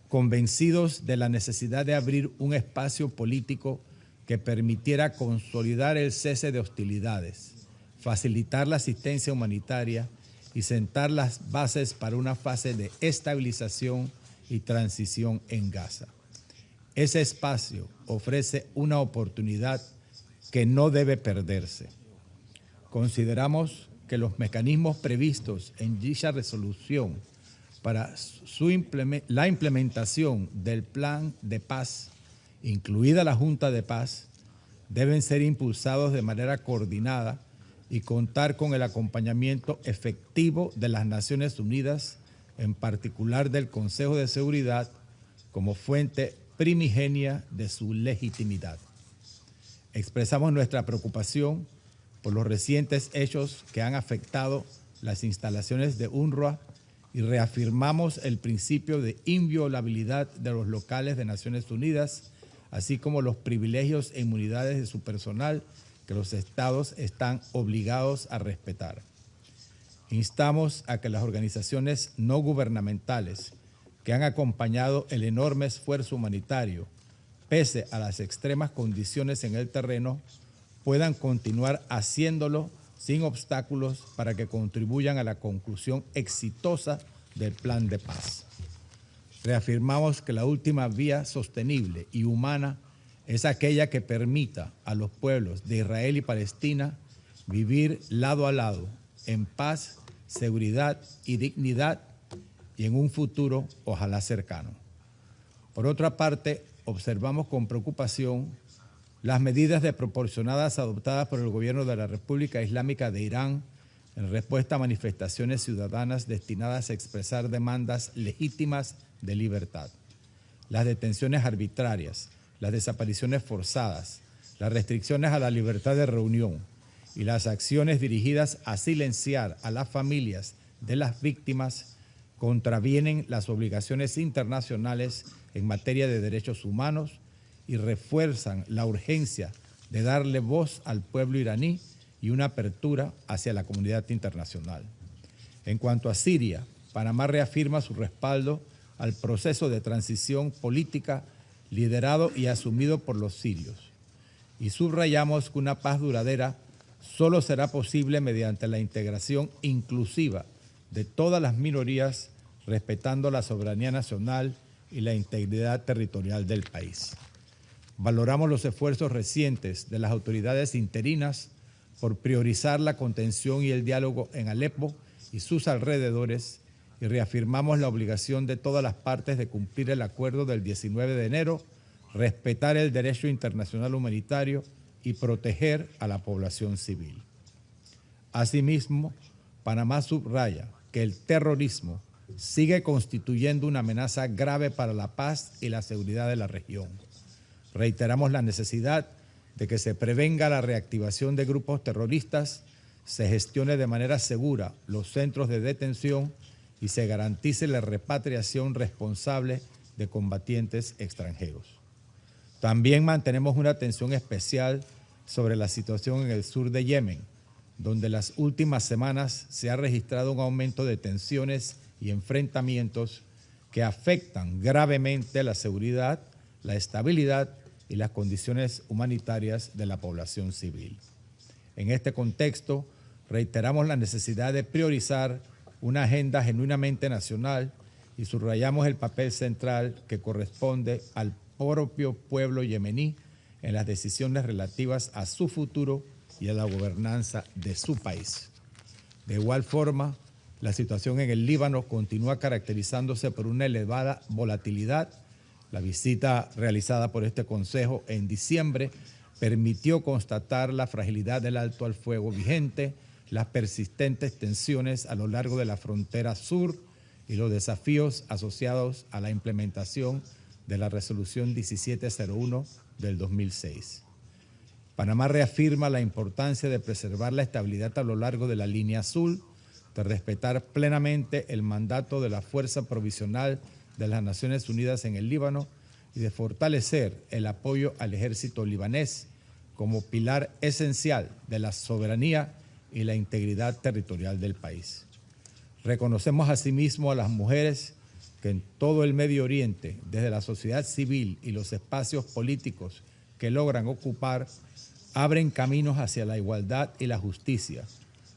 convencidos de la necesidad de abrir un espacio político que permitiera consolidar el cese de hostilidades, facilitar la asistencia humanitaria y sentar las bases para una fase de estabilización y transición en Gaza. Ese espacio ofrece una oportunidad que no debe perderse. Consideramos que los mecanismos previstos en dicha resolución para la implementación del plan de paz, incluida la Junta de Paz, deben ser impulsados de manera coordinada y contar con el acompañamiento efectivo de las Naciones Unidas, en particular del Consejo de Seguridad, como fuente primigenia de su legitimidad. Expresamos nuestra preocupación por los recientes hechos que han afectado las instalaciones de UNRWA y reafirmamos el principio de inviolabilidad de los locales de Naciones Unidas, así como los privilegios e inmunidades de su personal que los estados están obligados a respetar. Instamos a que las organizaciones no gubernamentales que han acompañado el enorme esfuerzo humanitario, pese a las extremas condiciones en el terreno, puedan continuar haciéndolo sin obstáculos para que contribuyan a la conclusión exitosa del plan de paz. Reafirmamos que la última vía sostenible y humana es aquella que permita a los pueblos de Israel y Palestina vivir lado a lado, en paz, seguridad y dignidad, y en un futuro ojalá cercano. Por otra parte, observamos con preocupación las medidas desproporcionadas adoptadas por el gobierno de la República Islámica de Irán en respuesta a manifestaciones ciudadanas destinadas a expresar demandas legítimas de libertad. las detenciones arbitrarias, las desapariciones forzadas, las restricciones a la libertad de reunión y las acciones dirigidas a silenciar a las familias de las víctimas contravienen las obligaciones internacionales en materia de derechos humanos y refuerzan la urgencia de darle voz al pueblo iraní y una apertura hacia la comunidad internacional. En cuanto a Siria, Panamá reafirma su respaldo al proceso de transición política liderado y asumido por los sirios. Y subrayamos que una paz duradera solo será posible mediante la integración inclusiva de todas las minorías, respetando la soberanía nacional y la integridad territorial del país. Valoramos los esfuerzos recientes de las autoridades interinas por priorizar la contención y el diálogo en Alepo y sus alrededores y reafirmamos la obligación de todas las partes de cumplir el acuerdo del 19 de enero, respetar el derecho internacional humanitario y proteger a la población civil. Asimismo, Panamá subraya que el terrorismo sigue constituyendo una amenaza grave para la paz y la seguridad de la región. Reiteramos la necesidad de que se prevenga la reactivación de grupos terroristas, se gestione de manera segura los centros de detención y se garantice la repatriación responsable de combatientes extranjeros. También mantenemos una atención especial sobre la situación en el sur de Yemen, donde las últimas semanas se ha registrado un aumento de tensiones y enfrentamientos que afectan gravemente la seguridad, la estabilidad y las condiciones humanitarias de la población civil. En este contexto, reiteramos la necesidad de priorizar una agenda genuinamente nacional y subrayamos el papel central que corresponde al propio pueblo yemení en las decisiones relativas a su futuro y a la gobernanza de su país. De igual forma, la situación en el Líbano continúa caracterizándose por una elevada volatilidad. La visita realizada por este Consejo en diciembre permitió constatar la fragilidad del alto al fuego vigente, las persistentes tensiones a lo largo de la frontera sur y los desafíos asociados a la implementación de la Resolución 1701 del 2006. Panamá reafirma la importancia de preservar la estabilidad a lo largo de la línea azul, de respetar plenamente el mandato de la Fuerza Provisional de las Naciones Unidas en el Líbano y de fortalecer el apoyo al ejército libanés como pilar esencial de la soberanía y la integridad territorial del país. Reconocemos asimismo a las mujeres que en todo el Medio Oriente, desde la sociedad civil y los espacios políticos que logran ocupar, abren caminos hacia la igualdad y la justicia,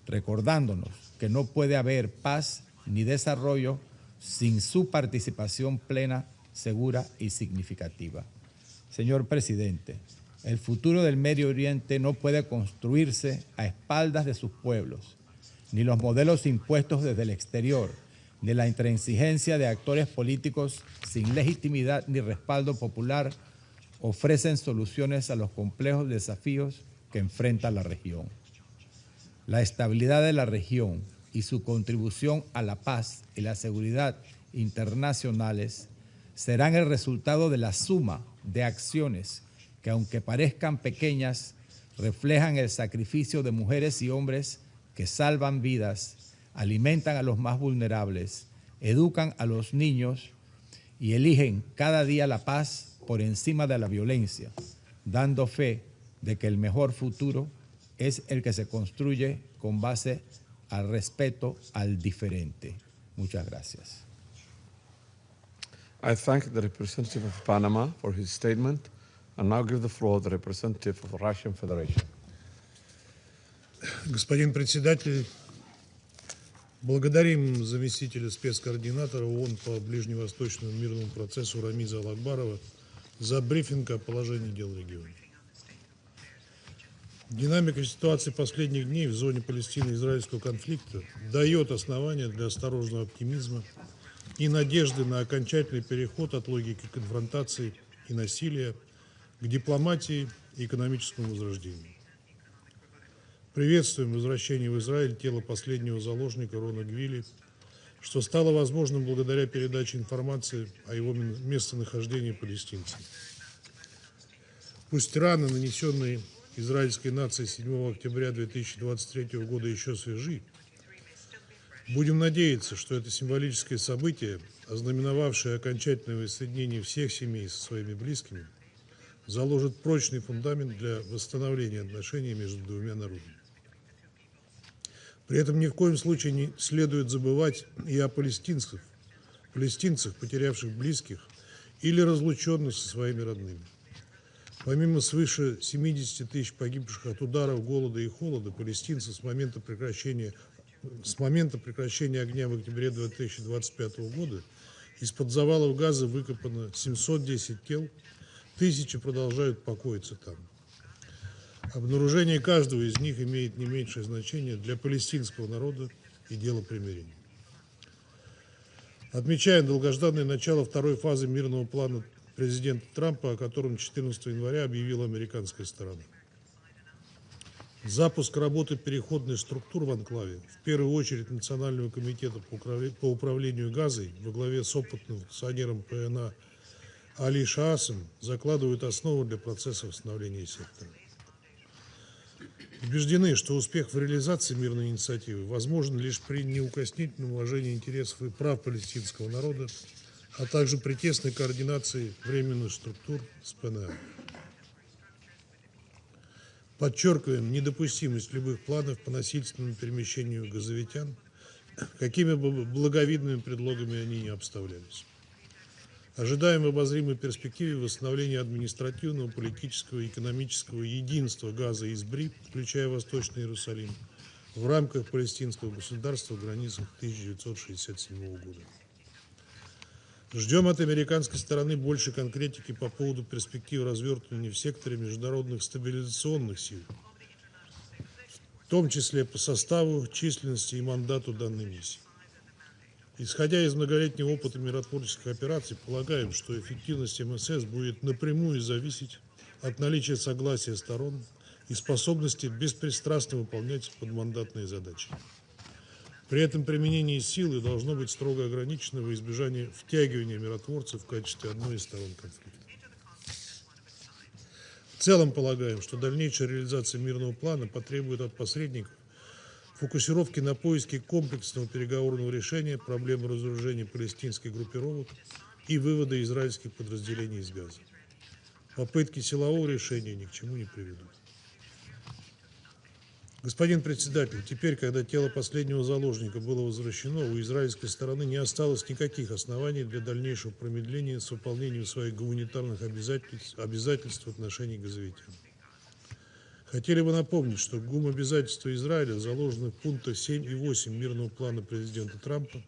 recordándonos que no puede haber paz ni desarrollo sin su participación plena, segura y significativa. Señor presidente, el futuro del Medio Oriente no puede construirse a espaldas de sus pueblos, ni los modelos impuestos desde el exterior, ni la intransigencia de actores políticos sin legitimidad ni respaldo popular ofrecen soluciones a los complejos desafíos que enfrenta la región. La estabilidad de la región y su contribución a la paz y la seguridad internacionales serán el resultado de la suma de acciones que, aunque parezcan pequeñas, reflejan el sacrificio de mujeres y hombres que salvan vidas, alimentan a los más vulnerables, educan a los niños y eligen cada día la paz por encima de la violencia, dando fe de que el mejor futuro es el que se construye con base al respeto al diferente. Muchas gracias. I thank the representative of Panama for his statement and now give the floor to the representative of the Russian Federation. Господин председатель, благодарим заместителя спецкоординатора ООН по Ближневосточному мирному процессу Рамиза Алакбарова за брифинг о положении дел в регионе. Динамика ситуации последних дней в зоне Палестино-израильского конфликта дает основания для осторожного оптимизма и надежды на окончательный переход от логики конфронтации и насилия к дипломатии и экономическому возрождению. Приветствуем возвращение в Израиль тела последнего заложника Рона Гвили, что стало возможным благодаря передаче информации о его местонахождении палестинцам. Пусть раны, нанесенные израильской нацией 7 октября 2023 года, еще свежи, будем надеяться, что это символическое событие, ознаменовавшее окончательное воссоединение всех семей со своими близкими, заложит прочный фундамент для восстановления отношений между двумя народами. При этом ни в коем случае не следует забывать и о палестинцах, потерявших близких или разлученных со своими родными. Помимо свыше 70 тысяч погибших от ударов, голода и холода, палестинцев с момента прекращения огня в октябре 2025 года из-под завалов Газа выкопано 710 тел, тысячи продолжают покоиться там. Обнаружение каждого из них имеет не меньшее значение для палестинского народа и дела примирения. Отмечаем долгожданное начало второй фазы мирного плана президента Трампа, о котором 14 января объявила американская сторона. Запуск работы переходных структур в анклаве, в первую очередь Национального комитета по управлению Газой во главе с опытным функционером ПНА Али Шаасом, закладывают основу для процесса восстановления сектора. Убеждены, что успех в реализации мирной инициативы возможен лишь при неукоснительном уважении интересов и прав палестинского народа, а также при тесной координации временных структур с ПНА. Подчеркиваем недопустимость любых планов по насильственному перемещению газовитян, какими бы благовидными предлогами они ни обставлялись. Ожидаем в обозримой перспективе восстановления административного, политического и экономического единства Газа и Сбри, включая Восточный Иерусалим, в рамках палестинского государства в границах 1967 года. Ждем от американской стороны больше конкретики по поводу перспектив развертывания в секторе международных стабилизационных сил, в том числе по составу, численности и мандату данной миссии. Исходя из многолетнего опыта миротворческих операций, полагаем, что эффективность МСС будет напрямую зависеть от наличия согласия сторон и способности беспристрастно выполнять подмандатные задачи. При этом применение силы должно быть строго ограничено во избежание втягивания миротворцев в качестве одной из сторон конфликта. В целом полагаем, что дальнейшая реализация мирного плана потребует от посредников фокусировки на поиске комплексного переговорного решения проблемы разоружения палестинских группировок и вывода израильских подразделений из Газа. Попытки силового решения ни к чему не приведут. Господин председатель, теперь, когда тело последнего заложника было возвращено, у израильской стороны не осталось никаких оснований для дальнейшего промедления с выполнением своих гуманитарных обязательств в отношении газовитян. Хотели бы напомнить, что гумобязательства Израиля заложены в пунктах 7 и 8 мирного плана президента Трампа,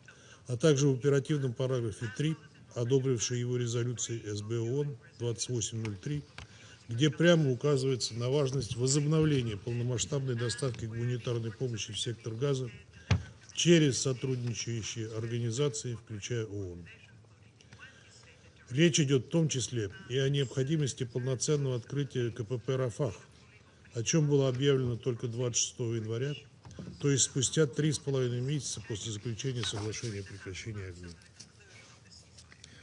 а также в оперативном параграфе 3, одобрившей его резолюции СБ ООН 2803, где прямо указывается на важность возобновления полномасштабной доставки гуманитарной помощи в сектор Газа через сотрудничающие организации, включая ООН. Речь идет в том числе и о необходимости полноценного открытия КПП «Рафах», о чем было объявлено только 26 января, то есть спустя 3,5 месяца после заключения соглашения о прекращении огня.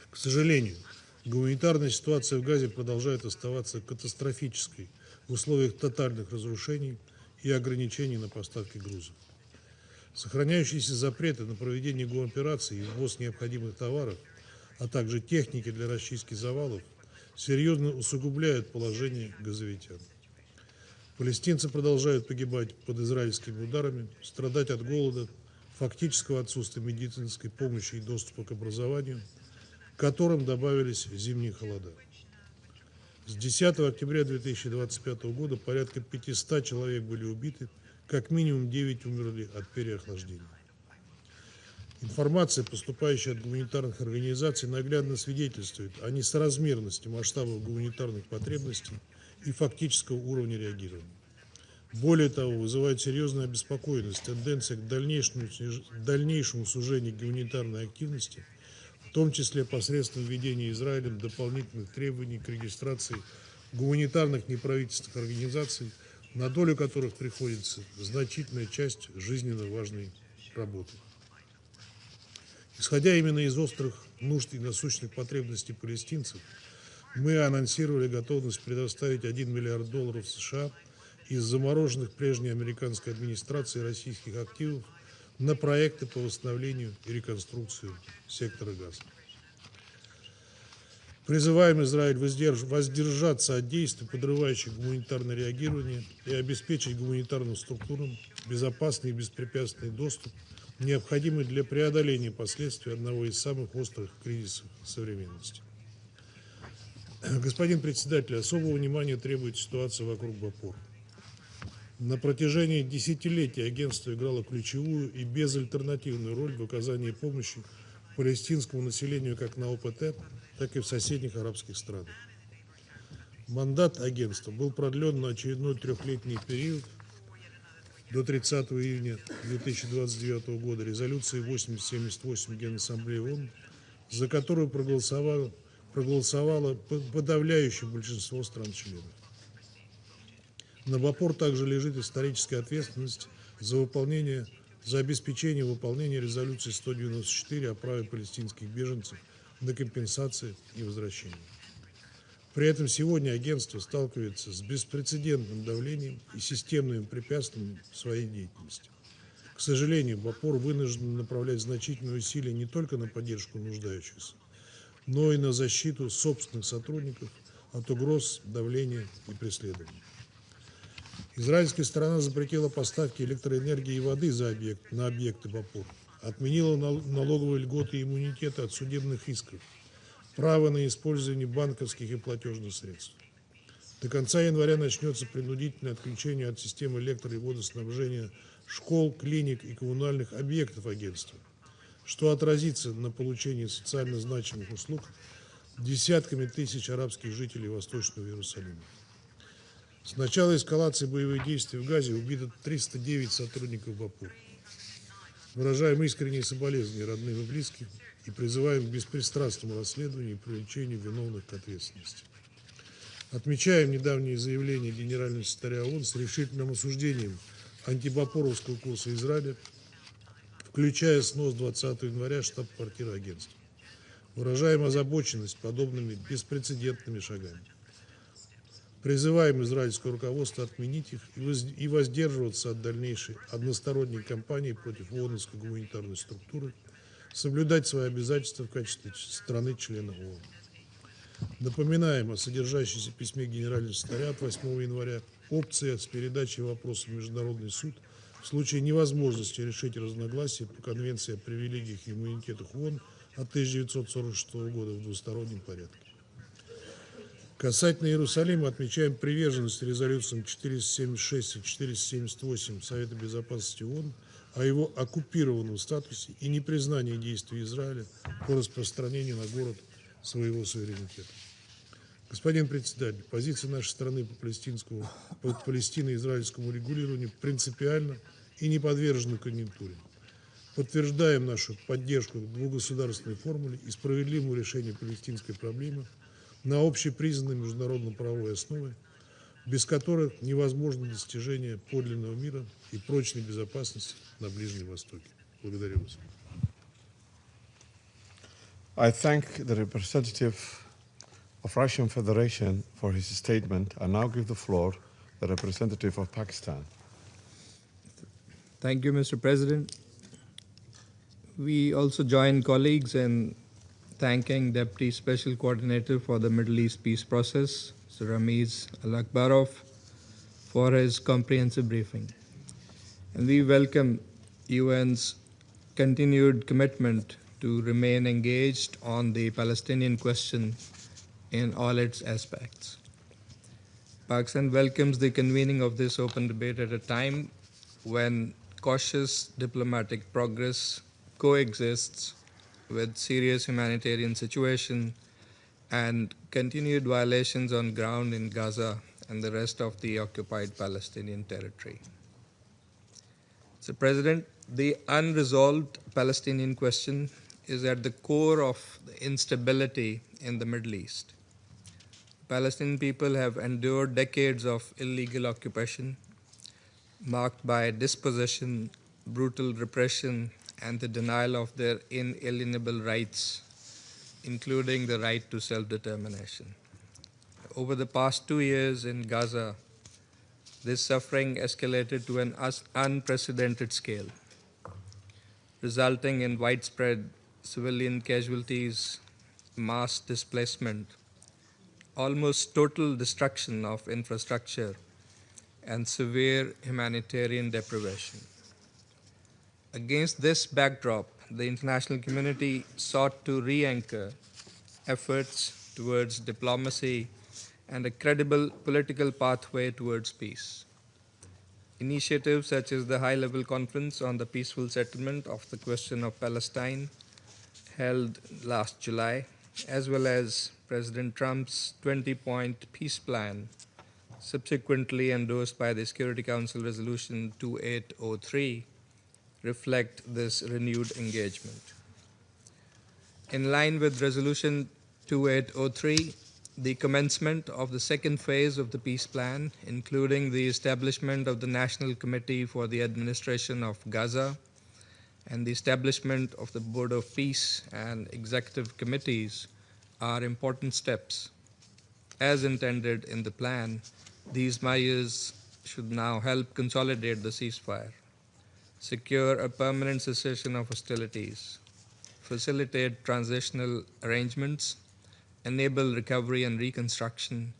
К сожалению, гуманитарная ситуация в Газе продолжает оставаться катастрофической в условиях тотальных разрушений и ограничений на поставки грузов. Сохраняющиеся запреты на проведение гумопераций и ввоз необходимых товаров, а также техники для расчистки завалов, серьезно усугубляют положение газовитян. Палестинцы продолжают погибать под израильскими ударами, страдать от голода, фактического отсутствия медицинской помощи и доступа к образованию, к которым добавились зимние холода. С 10 октября 2025 года порядка 500 человек были убиты, как минимум 9 умерли от переохлаждения. Информация, поступающая от гуманитарных организаций, наглядно свидетельствует о несоразмерности масштабов гуманитарных потребностей и фактического уровня реагирования. Более того, вызывает серьезную обеспокоенность тенденция к дальнейшему сужению гуманитарной активности, в том числе посредством введения Израилем дополнительных требований к регистрации гуманитарных неправительственных организаций, на долю которых приходится значительная часть жизненно важной работы. Исходя именно из острых нужд и насущных потребностей палестинцев, мы анонсировали готовность предоставить $1 миллиард США из замороженных прежней американской администрацией российских активов на проекты по восстановлению и реконструкции сектора Газа. Призываем Израиль воздержаться от действий, подрывающих гуманитарное реагирование, и обеспечить гуманитарным структурам безопасный и беспрепятственный доступ, необходимый для преодоления последствий одного из самых острых кризисов современности. Господин председатель, особого внимания требует ситуация вокруг Бопора. На протяжении десятилетий агентство играло ключевую и безальтернативную роль в оказании помощи палестинскому населению как на ОПТ, так и в соседних арабских странах. Мандат агентства был продлен на очередной трехлетний период до 30 июня 2029 года резолюцией 8078 Генассамблеи ООН, за которую проголосовало подавляющее большинство стран-членов. На Бопор также лежит историческая ответственность за обеспечение выполнения резолюции 194 о праве палестинских беженцев на компенсации и возвращение. При этом сегодня агентство сталкивается с беспрецедентным давлением и системными препятствиями в своей деятельности. К сожалению, Бопор вынужден направлять значительные усилия не только на поддержку нуждающихся, но и на защиту собственных сотрудников от угроз, давления и преследований. Израильская сторона запретила поставки электроэнергии и воды на объекты Бопор, отменила налоговые льготы и иммунитеты от судебных исков, право на использование банковских и платежных средств. До конца января начнется принудительное отключение от системы электро- и водоснабжения школ, клиник и коммунальных объектов агентства, что отразится на получении социально значимых услуг десятками тысяч арабских жителей Восточного Иерусалима. С начала эскалации боевых действий в Газе убито 309 сотрудников Бопор. Выражаем искренние соболезнования родным и близким и призываем к беспристрастному расследованию и привлечению виновных к ответственности. Отмечаем недавнее заявление генерального секретаря ООН с решительным осуждением антибопоровского курса Израиля, включая снос 20 января штаб-квартиры агентства. Выражаем озабоченность подобными беспрецедентными шагами. Призываем израильское руководство отменить их и воздерживаться от дальнейшей односторонней кампании против ООНовской гуманитарной структуры, соблюдать свои обязательства в качестве страны-члена ООН. Напоминаем о содержащемся письме генерального секретаря от 8 января опции с передачей вопроса в Международный суд в случае невозможности решить разногласия по Конвенции о привилегиях и иммунитетах ООН от 1946 года в двустороннем порядке. Касательно Иерусалима отмечаем приверженность резолюциям 476 и 478 Совета Безопасности ООН о его оккупированном статусе и непризнании действий Израиля по распространению на город своего суверенитета. Господин председатель, позиция нашей страны по палестино-израильскому регулированию принципиальна и не подвержена конъюнктуре. Подтверждаем нашу поддержку двугосударственной формуле и справедливому решению палестинской проблемы на общепризнанной международно-правовой основе, без которых невозможно достижение подлинного мира и прочной безопасности на Ближнем Востоке. Благодарю вас. I thank the representative of Russian Federation for his statement. I now give the floor to the representative of Pakistan. Thank you, Mr. President. We also join colleagues in thanking Deputy Special Coordinator for the Middle East Peace Process, Sir Ramiz Al-Akbarov, for his comprehensive briefing. And we welcome UN's continued commitment to remain engaged on the Palestinian question in all its aspects. Pakistan welcomes the convening of this open debate at a time when cautious diplomatic progress coexists with serious humanitarian situation and continued violations on ground in Gaza and the rest of the occupied Palestinian territory. Mr. President, the unresolved Palestinian question is at the core of the instability in the Middle East. Palestinian people have endured decades of illegal occupation marked by dispossession, brutal repression, and the denial of their inalienable rights, including the right to self-determination. Over the past 2 years in Gaza, this suffering escalated to an unprecedented scale, resulting in widespread civilian casualties, mass displacement, almost total destruction of infrastructure, and severe humanitarian deprivation. Against this backdrop, the international community sought to re-anchor efforts towards diplomacy and a credible political pathway towards peace. Initiatives such as the High-Level Conference on the Peaceful Settlement of the Question of Palestine, held last July, as well as President Trump's 20-point peace plan, subsequently endorsed by the Security Council Resolution 2803, reflect this renewed engagement. In line with Resolution 2803, the commencement of the second phase of the peace plan, including the establishment of the National Committee for the Administration of Gaza and the establishment of the Board of Peace and executive committees, are important steps. As intended in the plan, these measures should now help consolidate the ceasefire, secure a permanent cessation of hostilities, facilitate transitional arrangements, enable recovery and reconstruction,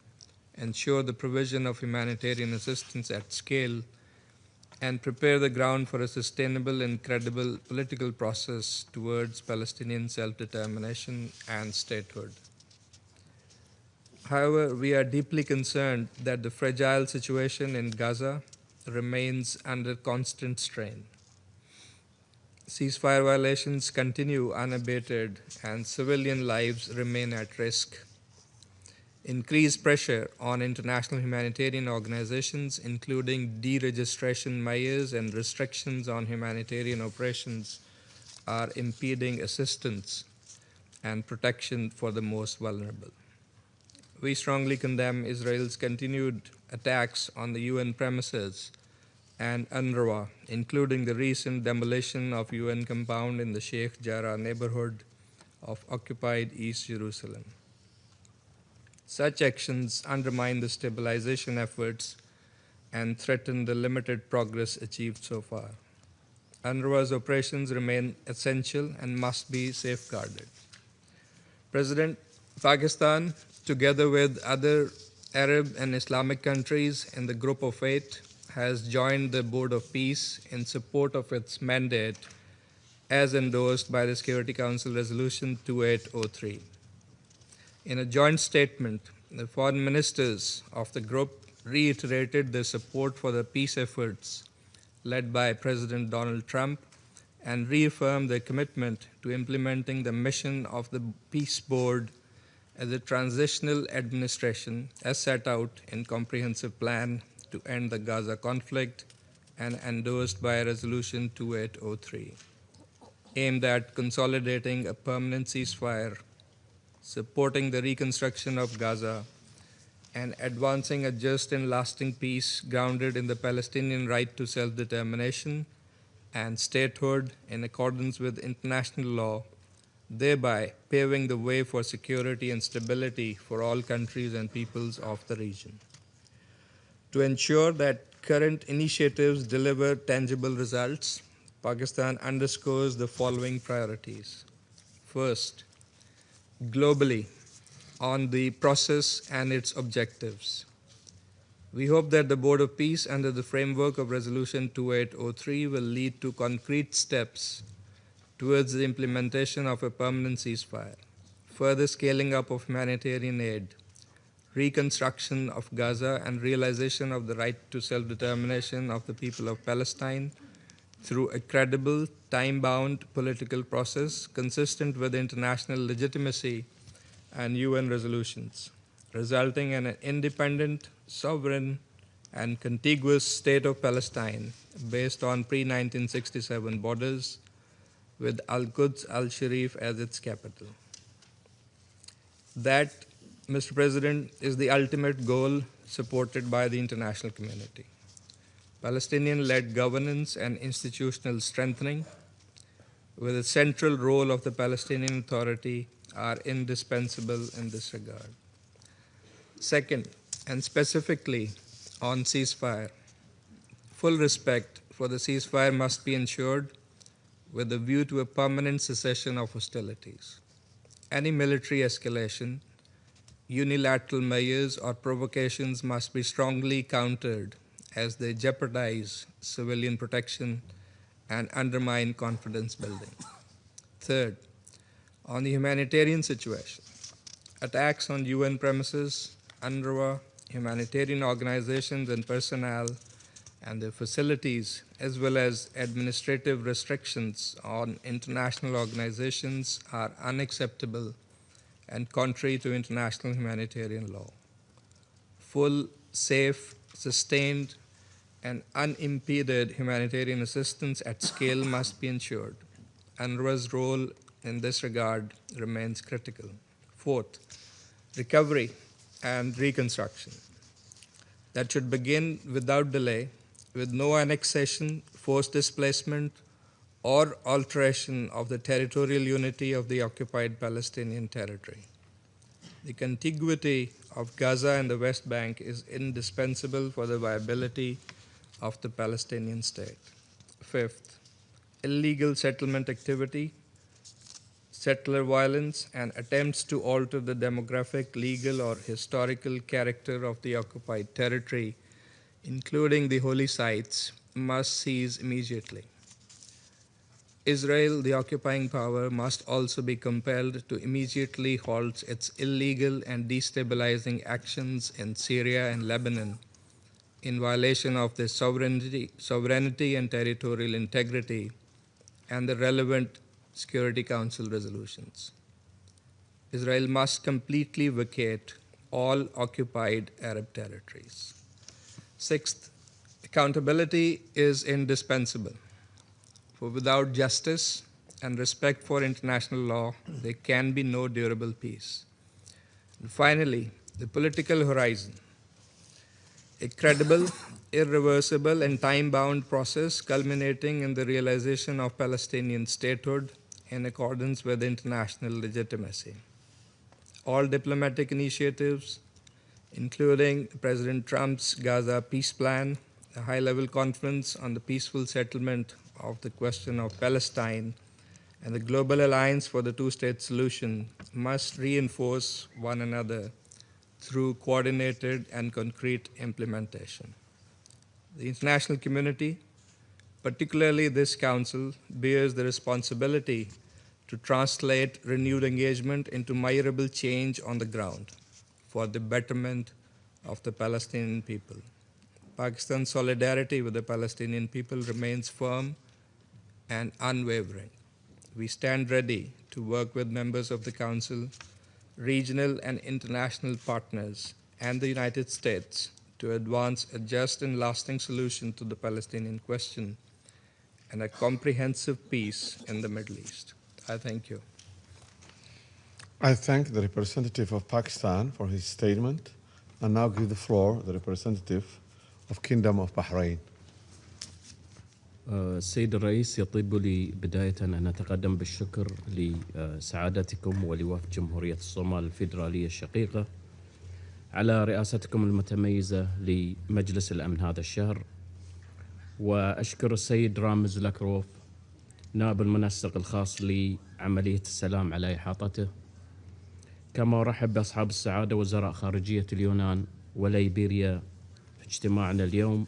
ensure the provision of humanitarian assistance at scale, and prepare the ground for a sustainable and credible political process towards Palestinian self-determination and statehood. However, we are deeply concerned that the fragile situation in Gaza remains under constant strain. Ceasefire violations continue unabated and civilian lives remain at risk. Increased pressure on international humanitarian organizations, including deregistration measures and restrictions on humanitarian operations, are impeding assistance and protection for the most vulnerable. We strongly condemn Israel's continued attacks on the UN premises and UNRWA, including the recent demolition of UN compound in the Sheikh Jarrah neighborhood of occupied East Jerusalem. Such actions undermine the stabilization efforts and threaten the limited progress achieved so far. UNRWA's operations remain essential and must be safeguarded. Pakistan, together with other Arab and Islamic countries in the Group of Eight, has joined the Board of Peace in support of its mandate as endorsed by the Security Council Resolution 2803. In a joint statement, the foreign ministers of the group reiterated their support for the peace efforts led by President Donald Trump and reaffirmed their commitment to implementing the mission of the Peace Board as a transitional administration as set out in Comprehensive Plan to End the Gaza Conflict and endorsed by Resolution 2803, aimed at consolidating a permanent ceasefire, supporting the reconstruction of Gaza, and advancing a just and lasting peace grounded in the Palestinian right to self-determination and statehood in accordance with international law, thereby paving the way for security and stability for all countries and peoples of the region. To ensure that current initiatives deliver tangible results, Pakistan underscores the following priorities. First, globally, on the process and its objectives. We hope that the Board of Peace, under the framework of Resolution 2803, will lead to concrete steps towards the implementation of a permanent ceasefire, further scaling up of humanitarian aid, reconstruction of Gaza, and realization of the right to self-determination of the people of Palestine through a credible, time-bound political process consistent with international legitimacy and UN resolutions, resulting in an independent, sovereign, and contiguous state of Palestine based on pre-1967 borders, with Al-Quds al-Sharif as its capital. That, Mr. President, is the ultimate goal supported by the international community. Palestinian-led governance and institutional strengthening, with the central role of the Palestinian Authority are indispensable in this regard. Second, and specifically on ceasefire, full respect for the ceasefire must be ensured with a view to a permanent cessation of hostilities. Any military escalation, unilateral measures, or provocations must be strongly countered as they jeopardize civilian protection and undermine confidence building. Third, on the humanitarian situation, attacks on UN premises, UNRWA, humanitarian organizations and personnel, and their facilities, as well as administrative restrictions on international organizations, are unacceptable and contrary to international humanitarian law. Full, safe, sustained, and unimpeded humanitarian assistance at scale must be ensured. UNRWA's role in this regard remains critical. Fourth, recovery and reconstruction. That should begin without delay, with no annexation, forced displacement, or alteration of the territorial unity of the occupied Palestinian territory. The contiguity of Gaza and the West Bank is indispensable for the viability of the Palestinian state. Fifth, illegal settlement activity, settler violence, and attempts to alter the demographic, legal, or historical character of the occupied territory, including the holy sites, must cease immediately. Israel, the occupying power, must also be compelled to immediately halt its illegal and destabilizing actions in Syria and Lebanon in violation of their sovereignty and territorial integrity and the relevant Security Council resolutions. Israel must completely vacate all occupied Arab territories. Sixth, accountability is indispensable, for without justice and respect for international law, there can be no durable peace. And finally, the political horizon. A credible, irreversible, and time-bound process culminating in the realization of Palestinian statehood in accordance with international legitimacy. All diplomatic initiatives, including President Trump's Gaza peace plan, a high-level conference on the peaceful settlement of the question of Palestine, and the Global Alliance for the Two-State Solution must reinforce one another through coordinated and concrete implementation. The international community, particularly this Council, bears the responsibility to translate renewed engagement into measurable change on the ground for the betterment of the Palestinian people. Pakistan's solidarity with the Palestinian people remains firm and unwavering. We stand ready to work with members of the Council, regional and international partners, and the United States to advance a just and lasting solution to the Palestinian question and a comprehensive peace in the Middle East. I thank you. I thank the representative of Pakistan for his statement and now give the floor to the representative of Kingdom of Bahrain. السيد الرئيس، يطيب لي بداية أن أتقدم بالشكر لسعادتكم ولوفد جمهورية الصومال الفيدرالية الشقيقة على رئاستكم المتميزة لمجلس الأمن هذا الشهر، وأشكر السيد رامز لاكروف نائب المنسق الخاص لعملية السلام على إحاطته، كما أرحب بأصحاب السعادة وزراء خارجية اليونان وليبيريا في اجتماعنا اليوم،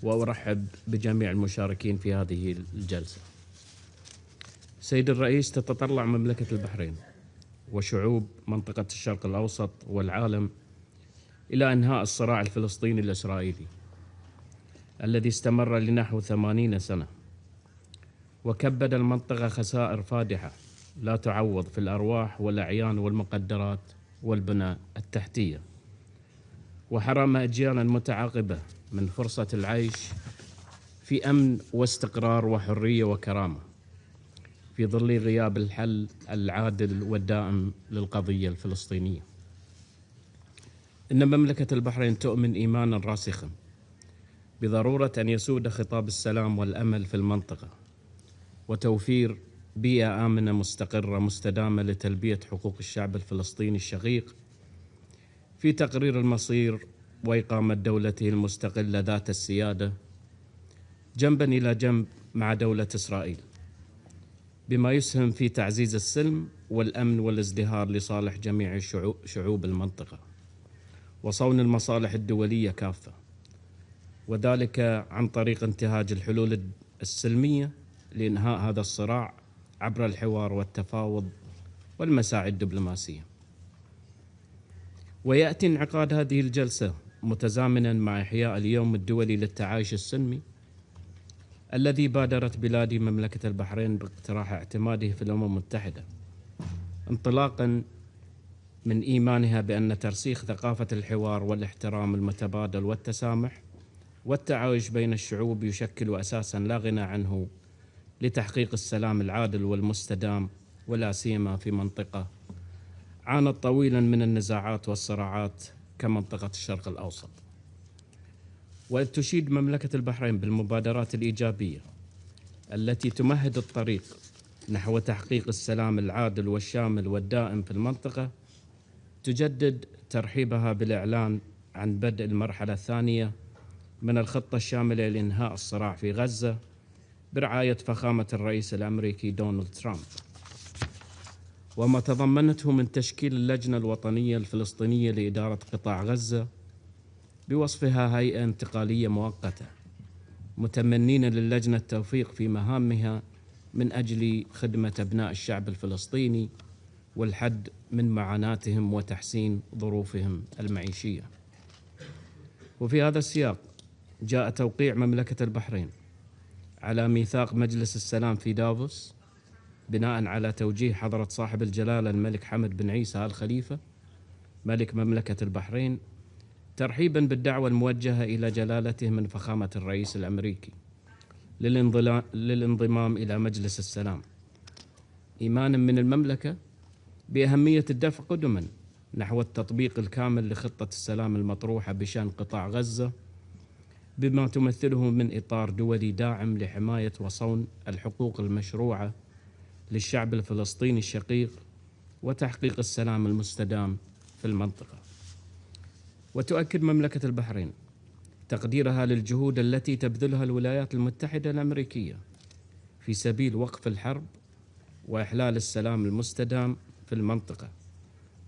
وأرحب بجميع المشاركين في هذه الجلسة. سيد الرئيس، تتطلع مملكة البحرين وشعوب منطقة الشرق الأوسط والعالم إلى إنهاء الصراع الفلسطيني الإسرائيلي الذي استمر لنحو 80 سنة وكبد المنطقة خسائر فادحة لا تعوض في الأرواح والأعيان والمقدرات والبنى التحتية، وحرم أجيالا متعاقبة من فرصة العيش في أمن واستقرار وحرية وكرامة في ظل غياب الحل العادل والدائم للقضية الفلسطينية. إن مملكة البحرين تؤمن إيمانا راسخا بضرورة أن يسود خطاب السلام والأمل في المنطقة وتوفير بيئة آمنة مستقرة مستدامة لتلبية حقوق الشعب الفلسطيني الشقيق في تقرير المصير وإقامة دولته المستقلة ذات السيادة جنبا إلى جنب مع دولة إسرائيل، بما يسهم في تعزيز السلم والأمن والازدهار لصالح جميع شعوب المنطقة وصون المصالح الدولية كافة، وذلك عن طريق انتهاج الحلول السلمية لإنهاء هذا الصراع عبر الحوار والتفاوض والمساعي الدبلوماسية. ويأتي انعقاد هذه الجلسة متزامنا مع إحياء اليوم الدولي للتعايش السلمي الذي بادرت بلادي مملكة البحرين باقتراح اعتماده في الأمم المتحدة، انطلاقا من إيمانها بأن ترسيخ ثقافة الحوار والاحترام المتبادل والتسامح والتعايش بين الشعوب يشكل أساسا لا غنى عنه لتحقيق السلام العادل والمستدام، ولا سيما في منطقة عانت طويلا من النزاعات والصراعات كمنطقة الشرق الأوسط. وإذ تشيد مملكة البحرين بالمبادرات الإيجابية التي تمهد الطريق نحو تحقيق السلام العادل والشامل والدائم في المنطقة، تجدد ترحيبها بالإعلان عن بدء المرحلة الثانية من الخطة الشاملة لإنهاء الصراع في غزة برعاية فخامة الرئيس الأمريكي دونالد ترامب، وما تضمنته من تشكيل اللجنة الوطنية الفلسطينية لإدارة قطاع غزة بوصفها هيئة انتقالية مؤقتة، متمنين للجنة التوفيق في مهامها من أجل خدمة أبناء الشعب الفلسطيني والحد من معاناتهم وتحسين ظروفهم المعيشية. وفي هذا السياق جاء توقيع مملكة البحرين على ميثاق مجلس السلام في دافوس بناء على توجيه حضرة صاحب الجلالة الملك حمد بن عيسى آل خليفة ملك مملكة البحرين ترحيبا بالدعوة الموجهة إلى جلالته من فخامة الرئيس الأمريكي للانضمام إلى مجلس السلام، إيمانا من المملكة بأهمية الدفع قدما نحو التطبيق الكامل لخطة السلام المطروحة بشأن قطاع غزة بما تمثله من إطار دولي داعم لحماية وصون الحقوق المشروعة للشعب الفلسطيني الشقيق وتحقيق السلام المستدام في المنطقة. وتؤكد مملكة البحرين تقديرها للجهود التي تبذلها الولايات المتحدة الأمريكية في سبيل وقف الحرب وإحلال السلام المستدام في المنطقة،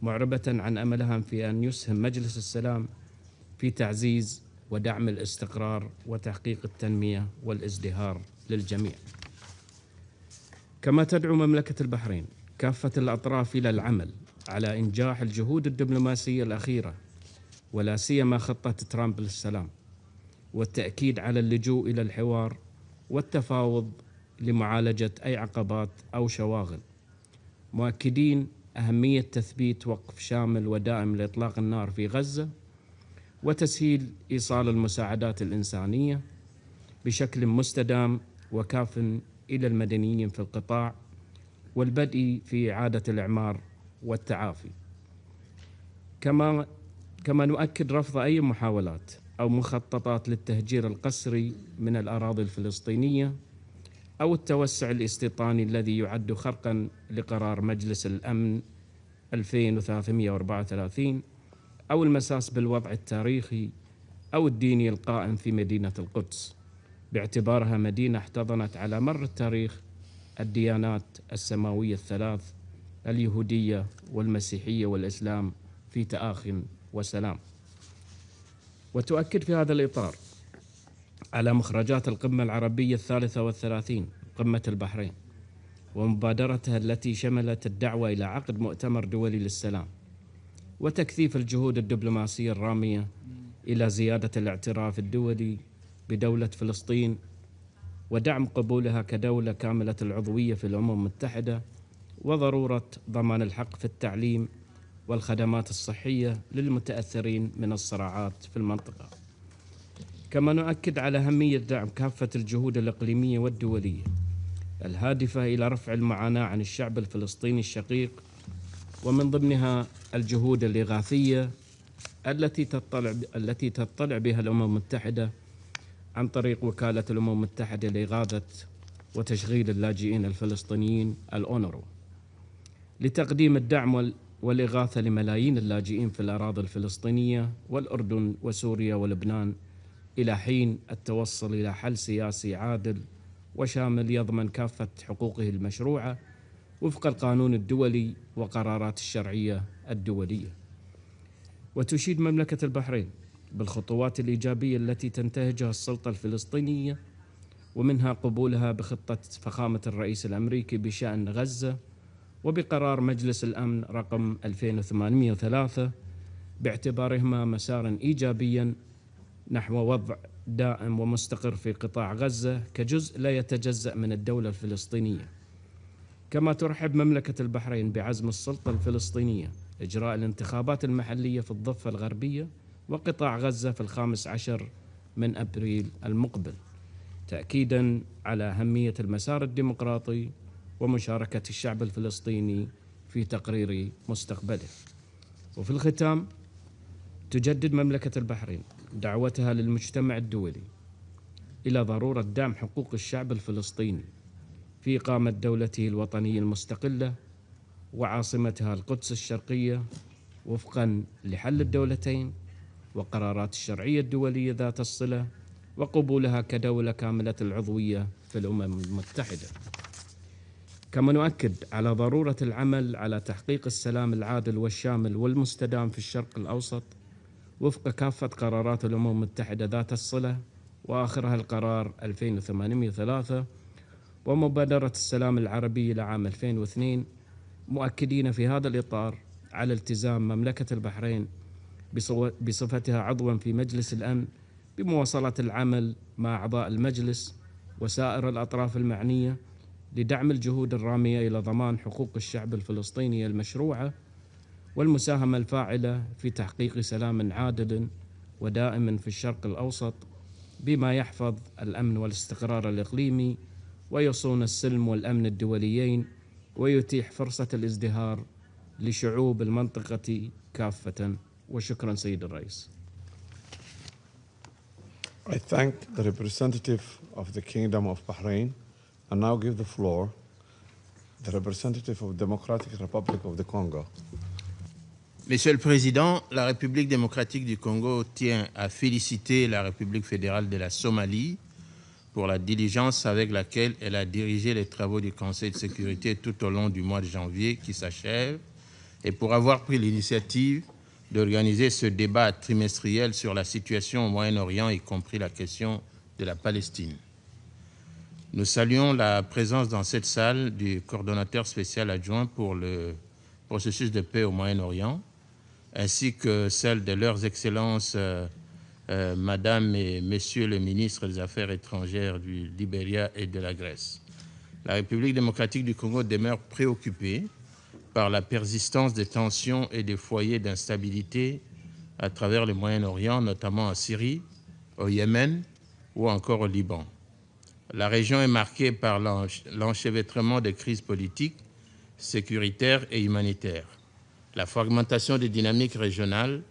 معربة عن أملها في أن يسهم مجلس السلام في تعزيز ودعم الاستقرار وتحقيق التنمية والازدهار للجميع. كما تدعو مملكة البحرين كافة الأطراف إلى العمل على إنجاح الجهود الدبلوماسية الأخيرة ولا سيما خطة ترامب للسلام، والتأكيد على اللجوء إلى الحوار والتفاوض لمعالجة أي عقبات أو شواغل، مؤكدين أهمية تثبيت وقف شامل ودائم لإطلاق النار في غزة وتسهيل إيصال المساعدات الإنسانية بشكل مستدام وكاف إلى المدنيين في القطاع والبدء في إعادة الإعمار والتعافي. كما نؤكد رفض أي محاولات أو مخططات للتهجير القسري من الأراضي الفلسطينية أو التوسع الاستيطاني الذي يعد خرقا لقرار مجلس الأمن 2334 أو المساس بالوضع التاريخي أو الديني القائم في مدينة القدس باعتبارها مدينة احتضنت على مر التاريخ الديانات السماوية الثلاث اليهودية والمسيحية والإسلام في تآخٍ وسلام. وتؤكد في هذا الإطار على مخرجات القمة العربية 33 قمة البحرين ومبادرتها التي شملت الدعوة إلى عقد مؤتمر دولي للسلام وتكثيف الجهود الدبلوماسية الرامية إلى زيادة الاعتراف الدولي بدولة فلسطين ودعم قبولها كدولة كاملة العضوية في الأمم المتحدة وضرورة ضمان الحق في التعليم والخدمات الصحية للمتأثرين من الصراعات في المنطقة. كما نؤكد على أهمية دعم كافة الجهود الإقليمية والدولية الهادفة إلى رفع المعاناة عن الشعب الفلسطيني الشقيق، ومن ضمنها الجهود الإغاثية التي تطلع بها الأمم المتحدة عن طريق وكالة الأمم المتحدة لإغاثة وتشغيل اللاجئين الفلسطينيين الأونروا لتقديم الدعم والإغاثة لملايين اللاجئين في الأراضي الفلسطينية والأردن وسوريا ولبنان إلى حين التوصل إلى حل سياسي عادل وشامل يضمن كافة حقوقه المشروعة وفق القانون الدولي وقرارات الشرعية الدولية. وتشيد مملكة البحرين بالخطوات الإيجابية التي تنتهجها السلطة الفلسطينية، ومنها قبولها بخطة فخامة الرئيس الأمريكي بشأن غزة وبقرار مجلس الأمن رقم 2803 باعتبارهما مسارا إيجابيا نحو وضع دائم ومستقر في قطاع غزة كجزء لا يتجزأ من الدولة الفلسطينية. كما ترحب مملكة البحرين بعزم السلطة الفلسطينية إجراء الانتخابات المحلية في الضفة الغربية وقطاع غزة في 15 من أبريل المقبل، تأكيدا على أهمية المسار الديمقراطي ومشاركة الشعب الفلسطيني في تقرير مستقبله. وفي الختام تجدد مملكة البحرين دعوتها للمجتمع الدولي إلى ضرورة دعم حقوق الشعب الفلسطيني في إقامة دولته الوطنية المستقلة وعاصمتها القدس الشرقية وفقا لحل الدولتين وقرارات الشرعية الدولية ذات الصلة وقبولها كدولة كاملة العضوية في الأمم المتحدة. كما نؤكد على ضرورة العمل على تحقيق السلام العادل والشامل والمستدام في الشرق الأوسط وفق كافة قرارات الأمم المتحدة ذات الصلة وآخرها القرار 2803 ومبادرة السلام العربي لعام 2002، مؤكدين في هذا الإطار على التزام مملكة البحرين بصفتها عضواً في مجلس الأمن بمواصلة العمل مع أعضاء المجلس وسائر الأطراف المعنية لدعم الجهود الرامية إلى ضمان حقوق الشعب الفلسطيني المشروعة والمساهمة الفاعلة في تحقيق سلام عادل ودائم في الشرق الأوسط بما يحفظ الأمن والاستقرار الإقليمي ويصون السلم والأمن الدوليين ويتيح فرصة الازدهار لشعوب المنطقة كافة. وشكرا سيد الرئيس. I thank the representative of the Kingdom of Bahrain and now give the floor the representative of the Democratic Republic of the Congo. Monsieur le Président, la République démocratique du Congo tient à féliciter la République fédérale de la Somalie pour la diligence avec laquelle elle a dirigé les travaux du Conseil de sécurité tout au long du mois de janvier qui s'achève et pour avoir pris l'initiative d'organiser ce débat trimestriel sur la situation au Moyen-Orient, y compris la question de la Palestine. Nous saluons la présence dans cette salle du coordonnateur spécial adjoint pour le processus de paix au Moyen-Orient, ainsi que celle de leurs excellences Madame et Messieurs les ministres des Affaires étrangères du Libéria et de la Grèce. La République démocratique du Congo demeure préoccupée par la persistance des tensions et des foyers d'instabilité à travers le Moyen-Orient, notamment en Syrie, au Yémen ou encore au Liban. La région est marquée par l'enchevêtrement des crises politiques, sécuritaires et humanitaires, la fragmentation des dynamiques régionales,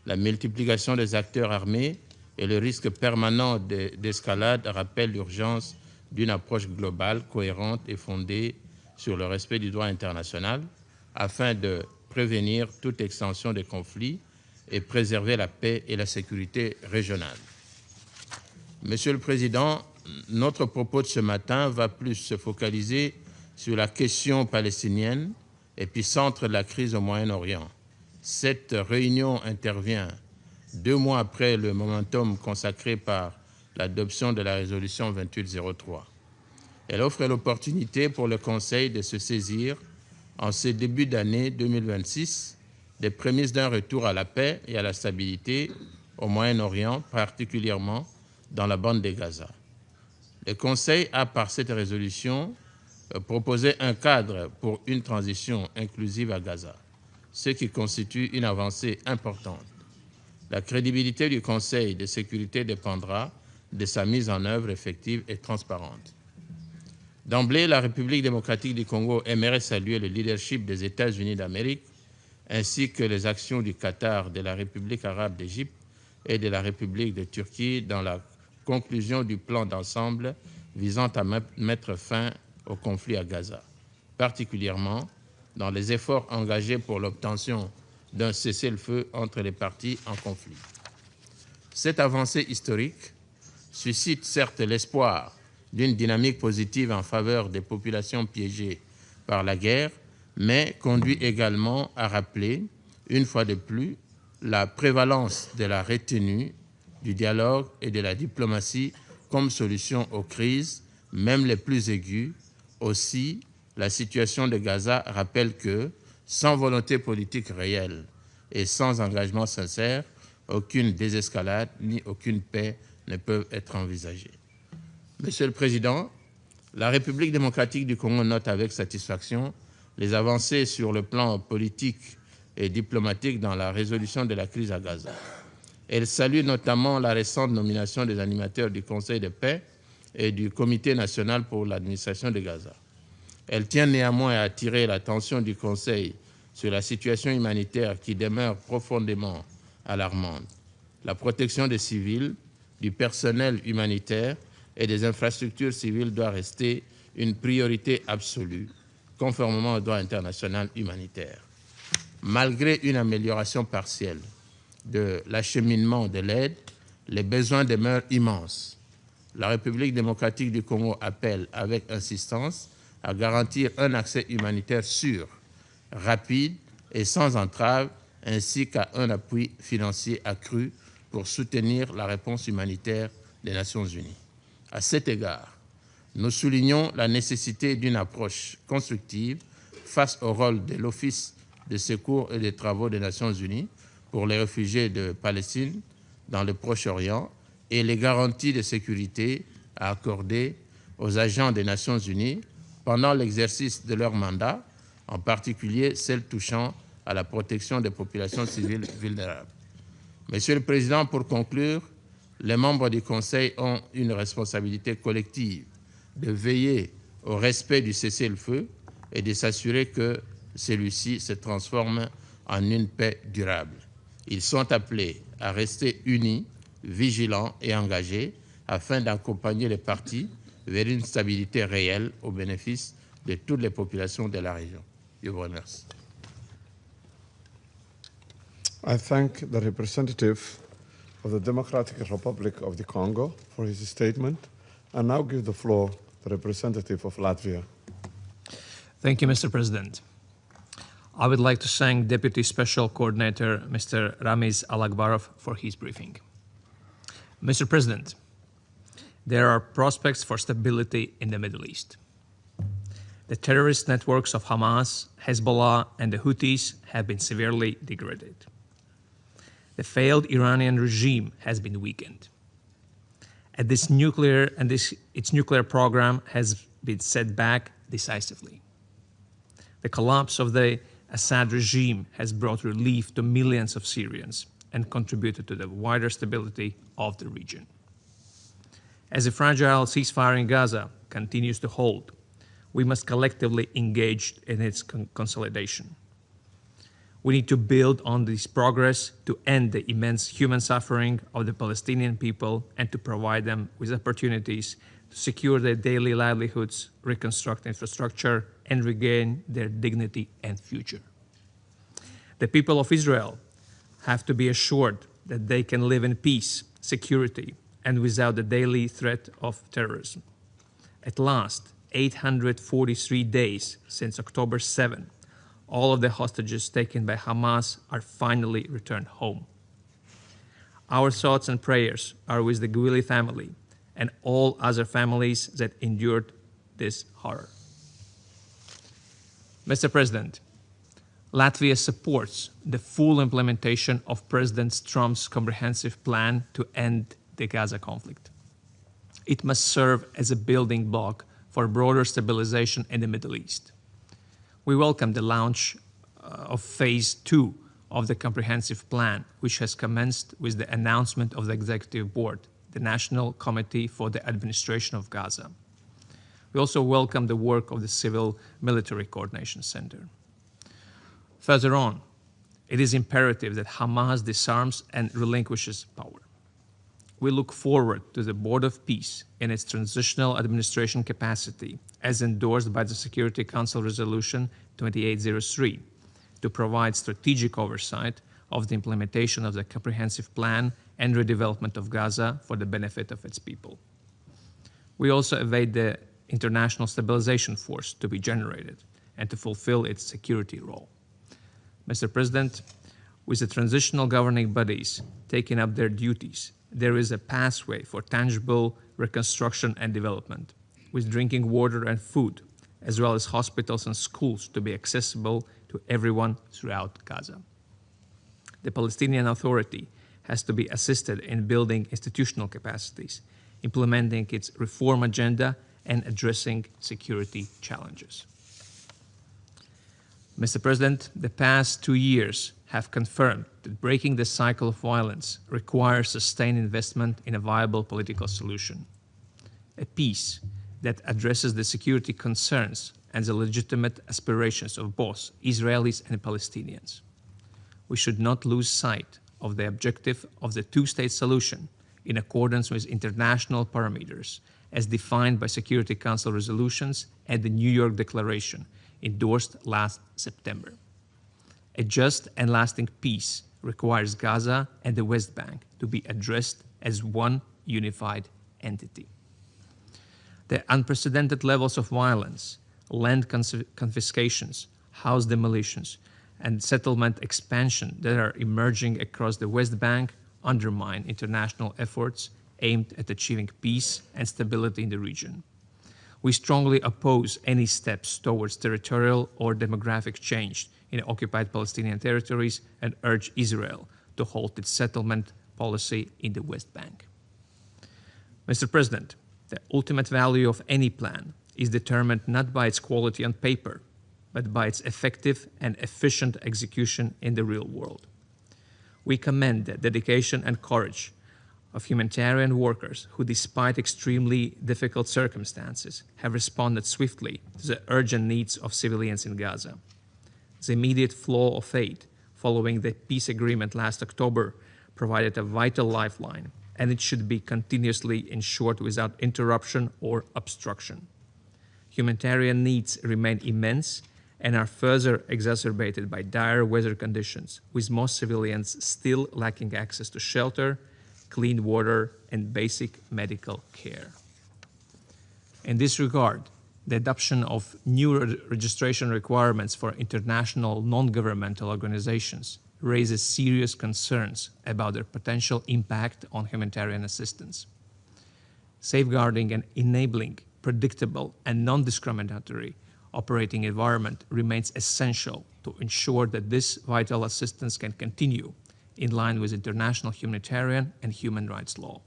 la multiplication des acteurs armés et le risque permanent d'escalade rappellent l'urgence d'une approche globale, cohérente et fondée sur le respect du droit international afin de prévenir toute extension des conflits et préserver la paix et la sécurité régionale. Monsieur le Président, notre propos de ce matin va plus se focaliser sur la question palestinienne, épicentre de la crise au Moyen-Orient. Cette réunion intervient 2 mois après le momentum consacré par l'adoption de la résolution 2803. Elle offre l'opportunité pour le Conseil de se saisir en ce début d'année 2026 des prémices d'un retour à la paix et à la stabilité au Moyen-Orient, particulièrement dans la bande de Gaza. Le Conseil a, par cette résolution, proposé un cadre pour une transition inclusive à Gaza, ce qui constitue une avancée importante. La crédibilité du Conseil de sécurité dépendra de sa mise en œuvre effective et transparente. D'emblée, la République démocratique du Congo aimerait saluer le leadership des États-Unis d'Amérique ainsi que les actions du Qatar, de la République arabe d'Égypte et de la République de Turquie dans la conclusion du plan d'ensemble visant à mettre fin au conflit à Gaza, particulièrement dans les efforts engagés pour l'obtention d'un cessez-le-feu entre les parties en conflit. Cette avancée historique suscite certes l'espoir d'une dynamique positive en faveur des populations piégées par la guerre, mais conduit également à rappeler, une fois de plus, la prévalence de la retenue, du dialogue et de la diplomatie comme solution aux crises, même les plus aiguës. Aussi, la situation de Gaza rappelle que, sans volonté politique réelle et sans engagement sincère, aucune désescalade ni aucune paix ne peuvent être envisagées. Monsieur le Président, la République démocratique du Congo note avec satisfaction les avancées sur le plan politique et diplomatique dans la résolution de la crise à Gaza. Elle salue notamment la récente nomination des animateurs du Conseil de paix et du Comité national pour l'administration de Gaza. Elle tient néanmoins à attirer l'attention du Conseil sur la situation humanitaire qui demeure profondément alarmante. La protection des civils, du personnel humanitaire et des infrastructures civiles doit rester une priorité absolue, conformément au droit international humanitaire. Malgré une amélioration partielle de l'acheminement de l'aide, les besoins demeurent immenses. La République démocratique du Congo appelle avec insistance à garantir un accès humanitaire sûr, rapide et sans entrave, ainsi qu'à un appui financier accru pour soutenir la réponse humanitaire des Nations Unies. À cet égard, nous soulignons la nécessité d'une approche constructive face au rôle de l'Office de secours et des travaux des Nations Unies pour les réfugiés de Palestine dans le Proche-Orient et les garanties de sécurité à accorder aux agents des Nations Unies pendant l'exercice de leur mandat, en particulier celles touchant à la protection des populations civiles vulnérables. Monsieur le Président, pour conclure, les membres du Conseil ont une responsabilité collective de veiller au respect du cessez-le-feu et de s'assurer que celui-ci se transforme en une paix durable. Ils sont appelés à rester unis, vigilants et engagés afin d'accompagner les parties vers une stabilité réelle au bénéfice de toutes les populations de la région. Je vous remercie. I thank the representative of the Democratic Republic of the Congo for his statement, and now give the floor to the representative of Latvia. Thank you, Mr. President. I would like to thank Deputy Special Coordinator Mr. Ramiz Alakbarov for his briefing. Mr. President, there are prospects for stability in the Middle East. The terrorist networks of Hamas, Hezbollah, and the Houthis have been severely degraded. The failed Iranian regime has been weakened. And its nuclear program has been set back decisively. The collapse of the Assad regime has brought relief to millions of Syrians and contributed to the wider stability of the region. As a fragile ceasefire in Gaza continues to hold, we must collectively engage in its consolidation. We need to build on this progress to end the immense human suffering of the Palestinian people and to provide them with opportunities to secure their daily livelihoods, reconstruct infrastructure, and regain their dignity and future. The people of Israel have to be assured that they can live in peace, security, and without the daily threat of terrorism. At last, 843 days since October 7, all of the hostages taken by Hamas are finally returned home. Our thoughts and prayers are with the Gwili family and all other families that endured this horror. Mr. President, Latvia supports the full implementation of President Trump's comprehensive plan to end the Gaza conflict. It must serve as a building block for broader stabilization in the Middle East. We welcome the launch of Phase 2 of the comprehensive plan, which has commenced with the announcement of the Executive Board, the National Committee for the Administration of Gaza. We also welcome the work of the Civil Military Coordination Center. Further on, it is imperative that Hamas disarms and relinquishes power. we look forward to the Board of Peace in its transitional administration capacity, as endorsed by the Security Council Resolution 2803, to provide strategic oversight of the implementation of the comprehensive plan and redevelopment of Gaza for the benefit of its people. We also await the International Stabilization Force to be generated and to fulfill its security role. Mr. President, with the transitional governing bodies taking up their duties, there is a pathway for tangible reconstruction and development, with drinking water and food, as well as hospitals and schools to be accessible to everyone throughout Gaza. The Palestinian Authority has to be assisted in building institutional capacities, implementing its reform agenda, and addressing security challenges. Mr. President, the past 2 years have confirmed that breaking the cycle of violence requires sustained investment in a viable political solution, a peace that addresses the security concerns and the legitimate aspirations of both Israelis and Palestinians. We should not lose sight of the objective of the two-state solution in accordance with international parameters as defined by Security Council resolutions and the New York Declaration endorsed last September. A just and lasting peace requires Gaza and the West Bank to be addressed as one unified entity. The unprecedented levels of violence, land confiscations, house demolitions, and settlement expansion that are emerging across the West Bank undermine international efforts aimed at achieving peace and stability in the region. We strongly oppose any steps towards territorial or demographic change in occupied Palestinian territories and urge Israel to halt its settlement policy in the West Bank. Mr. President, the ultimate value of any plan is determined not by its quality on paper, but by its effective and efficient execution in the real world. We commend the dedication and courage of humanitarian workers who, despite extremely difficult circumstances, have responded swiftly to the urgent needs of civilians in Gaza. The immediate flow of aid following the peace agreement last October provided a vital lifeline, and it should be continuously ensured without interruption or obstruction. Humanitarian needs remain immense and are further exacerbated by dire weather conditions, with most civilians still lacking access to shelter, clean water, and basic medical care. In this regard, the adoption of new registration requirements for international non-governmental organizations raises serious concerns about their potential impact on humanitarian assistance. Safeguarding and enabling predictable and non-discriminatory operating environment remains essential to ensure that this vital assistance can continue in line with international humanitarian and human rights law.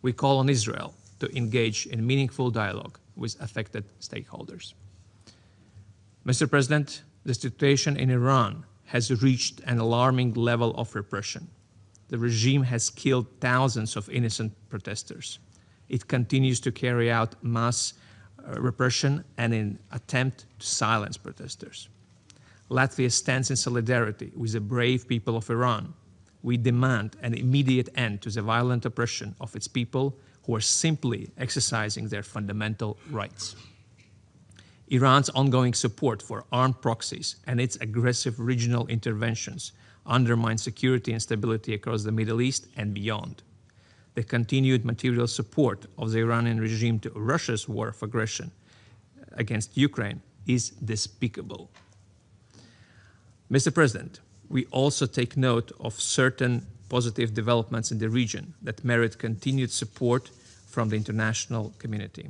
We call on Israel to engage in meaningful dialogue with affected stakeholders. Mr. President, the situation in Iran has reached an alarming level of repression. The regime has killed thousands of innocent protesters. It continues to carry out mass repression and an attempt to silence protesters. Latvia stands in solidarity with the brave people of Iran. We demand an immediate end to the violent oppression of its people who are simply exercising their fundamental rights. Iran's ongoing support for armed proxies and its aggressive regional interventions undermine security and stability across the Middle East and beyond. The continued material support of the Iranian regime to Russia's war of aggression against Ukraine is despicable. Mr. President, we also take note of certain positive developments in the region that merit continued support from the international community.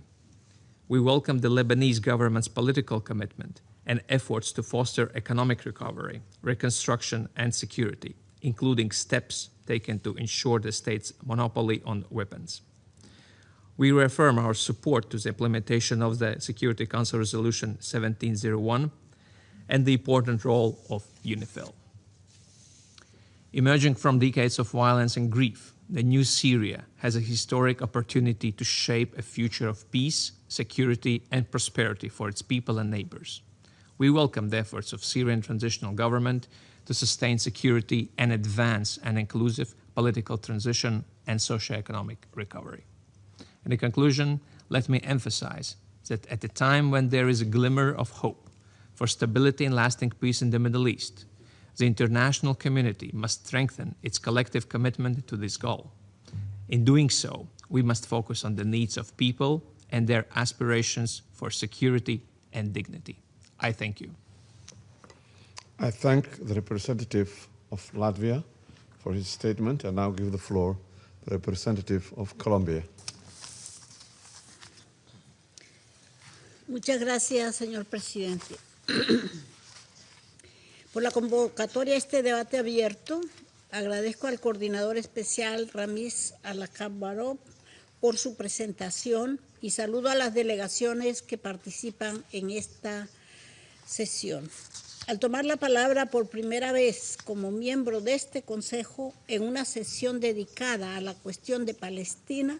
We welcome the Lebanese government's political commitment and efforts to foster economic recovery, reconstruction, and security, including steps taken to ensure the state's monopoly on weapons. We reaffirm our support to the implementation of the Security Council Resolution 1701 and the important role of UNIFIL. Emerging from decades of violence and grief, the new Syria has a historic opportunity to shape a future of peace, security, and prosperity for its people and neighbors. We welcome the efforts of Syrian transitional government to sustain security and advance an inclusive political transition, and socioeconomic recovery. In conclusion, let me emphasize that at a time when there is a glimmer of hope for stability and lasting peace in the Middle East, the international community must strengthen its collective commitment to this goal. In doing so, we must focus on the needs of people and their aspirations for security and dignity. I thank you. I thank the representative of Latvia for his statement and now give the floor to the representative of Colombia. Muchas gracias, señor presidente. Por la convocatoria a este debate abierto, agradezco al coordinador especial Ramiz Alakbarov por su presentación y saludo a las delegaciones que participan en esta sesión. Al tomar la palabra por primera vez como miembro de este Consejo en una sesión dedicada a la cuestión de Palestina,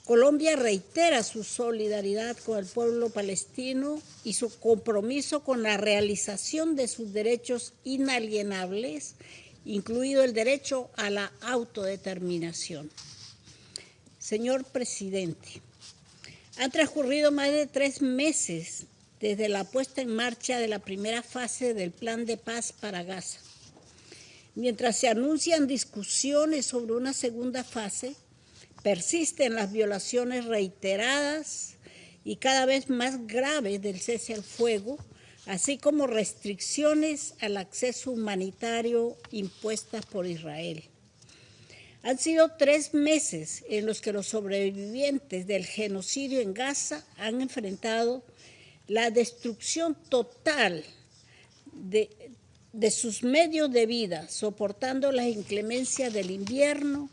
Colombia reitera su solidaridad con el pueblo palestino y su compromiso con la realización de sus derechos inalienables, incluido el derecho a la autodeterminación. Señor presidente, han transcurrido más de 3 meses desde la puesta en marcha de la primera fase del Plan de Paz para Gaza. Mientras se anuncian discusiones sobre una segunda fase, persisten las violaciones reiteradas y cada vez más graves del cese al fuego, así como restricciones al acceso humanitario impuestas por Israel. Han sido 3 meses en los que los sobrevivientes del genocidio en Gaza han enfrentado la destrucción total de sus medios de vida, soportando las inclemencias del invierno,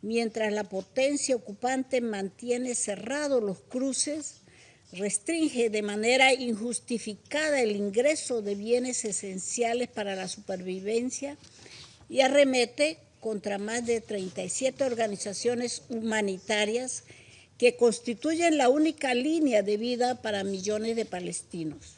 mientras la potencia ocupante mantiene cerrados los cruces, restringe de manera injustificada el ingreso de bienes esenciales para la supervivencia y arremete contra más de 37 organizaciones humanitarias que constituyen la única línea de vida para millones de palestinos.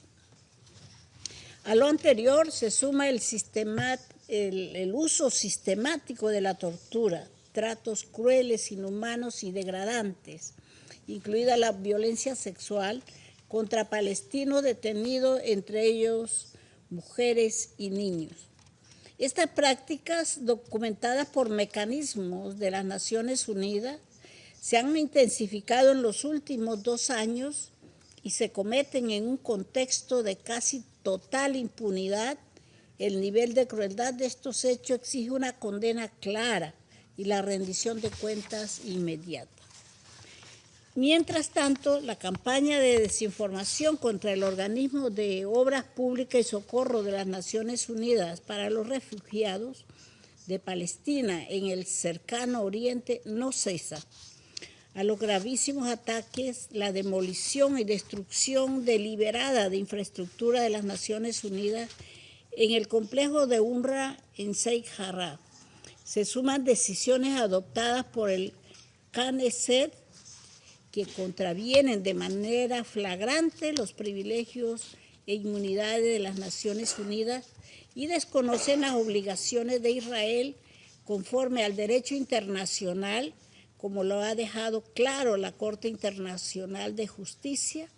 A lo anterior se suma el uso sistemático de la tortura, tratos crueles, inhumanos y degradantes, incluida la violencia sexual contra palestinos detenidos, entre ellos mujeres y niños. Estas prácticas, documentadas por mecanismos de las Naciones Unidas, se han intensificado en los últimos 2 años y se cometen en un contexto de casi total impunidad. El nivel de crueldad de estos hechos exige una condena clara y la rendición de cuentas inmediata. Mientras tanto, la campaña de desinformación contra el Organismo de Obras Públicas y Socorro de las Naciones Unidas para los Refugiados de Palestina en el cercano Oriente no cesa. A los gravísimos ataques, la demolición y destrucción deliberada de infraestructura de las Naciones Unidas en el complejo de UNRWA en Sheikh Jarrah, se suman decisiones adoptadas por el Knesset que contravienen de manera flagrante los privilegios e inmunidades de las Naciones Unidas y desconocen las obligaciones de Israel conforme al derecho internacional, como lo ha dejado claro la Corte Internacional de Justicia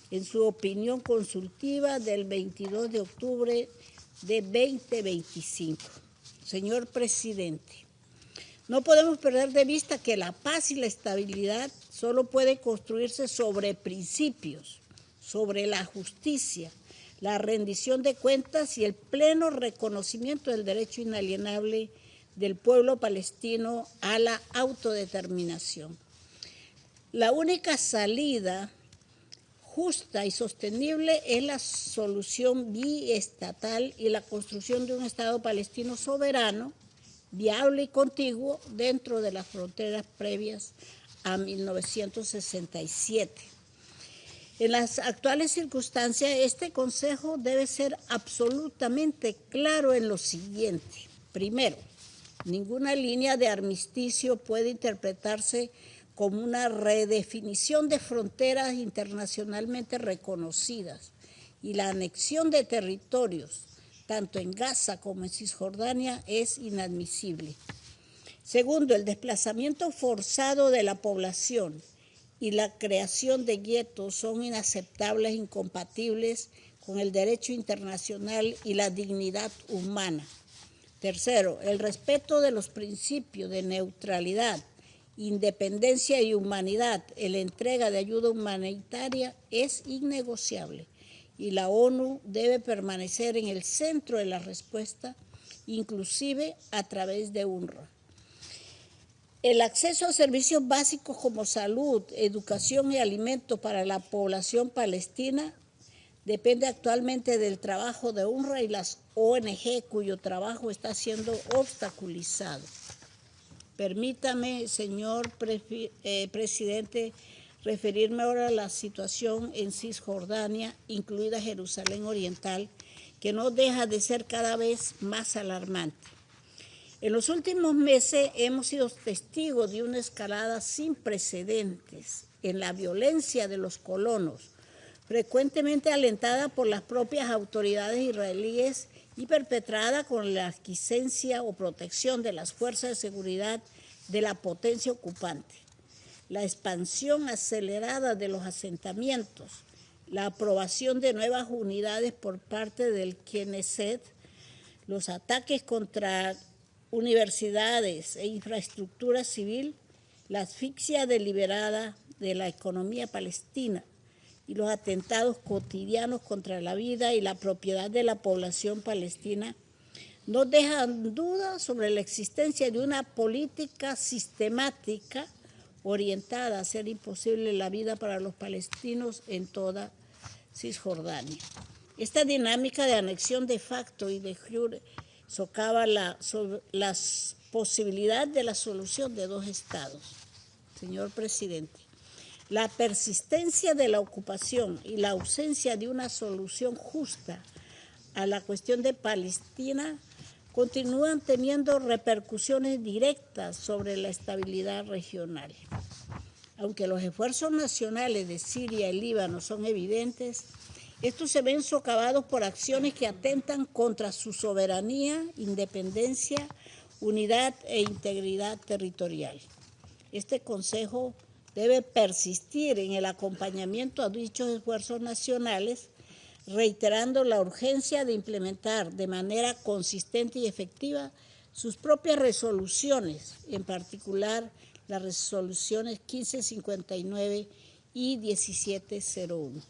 en su opinión consultiva del 22 de octubre de 2025. Señor presidente, no podemos perder de vista que la paz y la estabilidad solo pueden construirse sobre principios, sobre la justicia, la rendición de cuentas y el pleno reconocimiento del derecho inalienable del pueblo palestino a la autodeterminación. La única salida justa y sostenible es la solución biestatal y la construcción de un Estado palestino soberano, viable y contiguo dentro de las fronteras previas a 1967. En las actuales circunstancias, este Consejo debe ser absolutamente claro en lo siguiente. Primero, ninguna línea de armisticio puede interpretarse como una redefinición de fronteras internacionalmente reconocidas y la anexión de territorios, tanto en Gaza como en Cisjordania, es inadmisible. Segundo, el desplazamiento forzado de la población y la creación de guetos son inaceptables e incompatibles con el derecho internacional y la dignidad humana. Tercero, el respeto de los principios de neutralidad, independencia y humanidad en la entrega de ayuda humanitaria es innegociable y la ONU debe permanecer en el centro de la respuesta, inclusive a través de UNRWA. El acceso a servicios básicos como salud, educación y alimento para la población palestina depende actualmente del trabajo de UNRWA y las ONG cuyo trabajo está siendo obstaculizado. Permítame, señor presidente, referirme ahora a la situación en Cisjordania, incluida Jerusalén Oriental, que no deja de ser cada vez más alarmante. En los últimos meses hemos sido testigos de una escalada sin precedentes en la violencia de los colonos, frecuentemente alentada por las propias autoridades israelíes y perpetrada con la aquiescencia o protección de las fuerzas de seguridad de la potencia ocupante. La expansión acelerada de los asentamientos, la aprobación de nuevas unidades por parte del Knesset, los ataques contra universidades e infraestructura civil, la asfixia deliberada de la economía palestina y los atentados cotidianos contra la vida y la propiedad de la población palestina no dejan duda sobre la existencia de una política sistemática orientada a hacer imposible la vida para los palestinos en toda Cisjordania. Esta dinámica de anexión de facto y de jure socava la posibilidad de la solución de dos estados. Señor presidente, la persistencia de la ocupación y la ausencia de una solución justa a la cuestión de Palestina continúan teniendo repercusiones directas sobre la estabilidad regional. Aunque los esfuerzos nacionales de Siria y Líbano son evidentes, estos se ven socavados por acciones que atentan contra su soberanía, independencia, unidad e integridad territorial. Este Consejo debe persistir en el acompañamiento a dichos esfuerzos nacionales, reiterando la urgencia de implementar de manera consistente y efectiva sus propias resoluciones, en particular las resoluciones 1559 y 1701.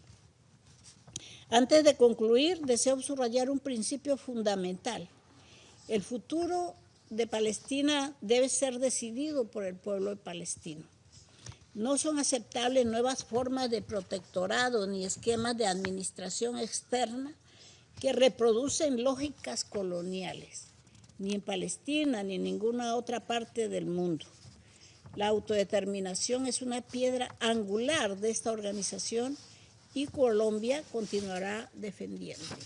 Antes de concluir, deseo subrayar un principio fundamental. El futuro de Palestina debe ser decidido por el pueblo palestino. No son aceptables nuevas formas de protectorado ni esquemas de administración externa que reproducen lógicas coloniales, ni en Palestina ni en ninguna otra parte del mundo. La autodeterminación es una piedra angular de esta organización y Colombia continuará defendiéndola.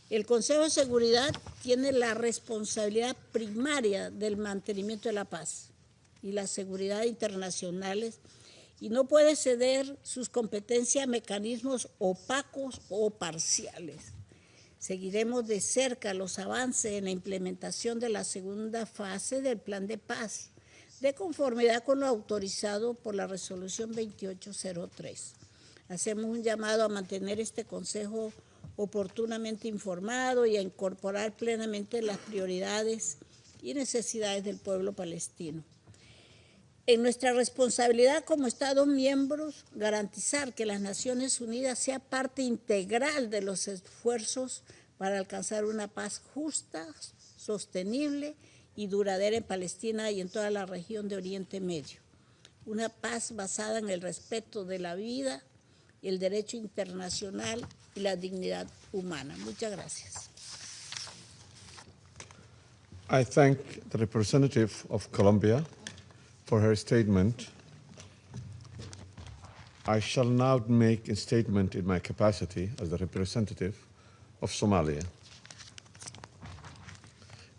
El Consejo de Seguridad tiene la responsabilidad primaria del mantenimiento de la paz y la seguridad internacionales y no puede ceder sus competencias a mecanismos opacos o parciales. Seguiremos de cerca los avances en la implementación de la segunda fase del Plan de Paz, de conformidad con lo autorizado por la Resolución 2803. Hacemos un llamado a mantener este Consejo oportunamente informado y a incorporar plenamente las prioridades y necesidades del pueblo palestino. En nuestra responsabilidad como Estados miembros, garantizar que las Naciones Unidas sea parte integral de los esfuerzos para alcanzar una paz justa, sostenible y duradera en Palestina y en toda la región de Oriente Medio. Una paz basada en el respeto de la vida, el derecho internacional y la dignidad humana. Muchas gracias. I thank the representative of Colombia for her statement. I shall now make a statement in my capacity as the representative of Somalia.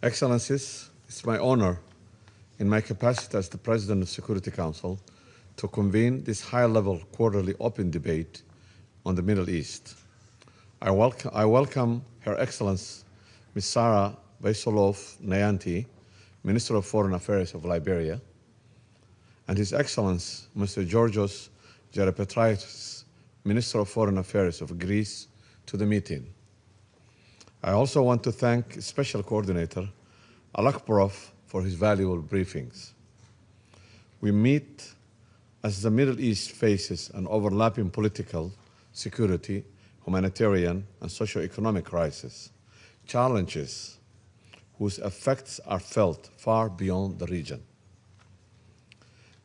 Excellencies, it's my honor in my capacity as the President of the Security Council to convene this high-level quarterly open debate on the Middle East. I welcome Her Excellency Ms. Sarah Vaisolov Nayanti, Minister of Foreign Affairs of Liberia, and His Excellency, Mr. Georgios Geropetraitis, Minister of Foreign Affairs of Greece, to the meeting. I also want to thank Special Coordinator Alakbarov for his valuable briefings. We meet as the Middle East faces an overlapping political, security, humanitarian, and socio-economic crisis, challenges whose effects are felt far beyond the region.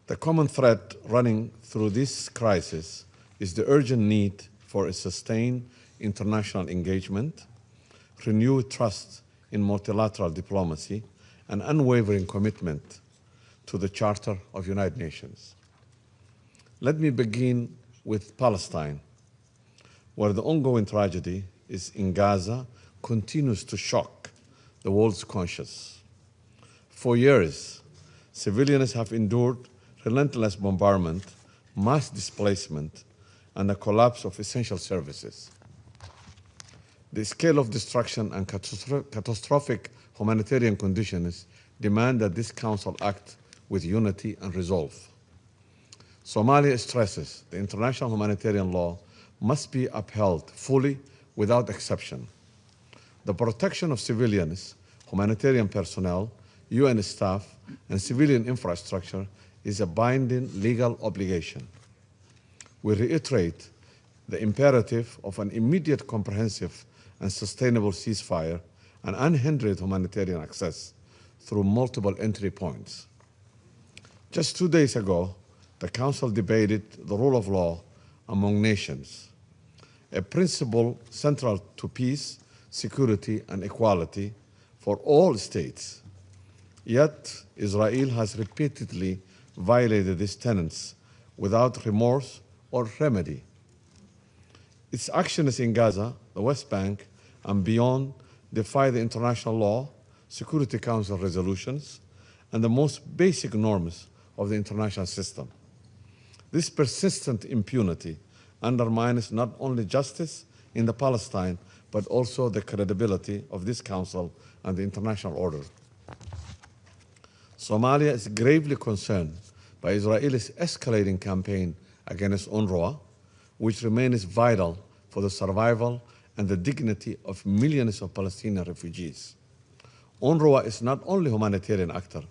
The common thread running through this crisis is the urgent need for a sustained international engagement, renewed trust in multilateral diplomacy, and unwavering commitment to the Charter of United Nations. Let me begin with Palestine, where the ongoing tragedy in Gaza continues to shock the world's conscience. For years, civilians have endured relentless bombardment, mass displacement, and the collapse of essential services. The scale of destruction and catastrophic humanitarian conditions demand that this Council act with unity and resolve. Somalia stresses the international humanitarian law must be upheld fully without exception. The protection of civilians, humanitarian personnel, UN staff, and civilian infrastructure is a binding legal obligation. We reiterate the imperative of an immediate, comprehensive, and sustainable ceasefire and unhindered humanitarian access through multiple entry points. Just 2 days ago, the Council debated the rule of law among nations, a principle central to peace, security, and equality for all states. Yet, Israel has repeatedly violated these tenets without remorse or remedy. Its actions in Gaza, the West Bank, and beyond defy the international law, Security Council resolutions, and the most basic norms of the international system. This persistent impunity undermines not only justice in the Palestine, but also the credibility of this Council and the international order. Somalia is gravely concerned by Israel's escalating campaign against UNRWA, which remains vital for the survival and the dignity of millions of Palestinian refugees. UNRWA is not only a humanitarian actor,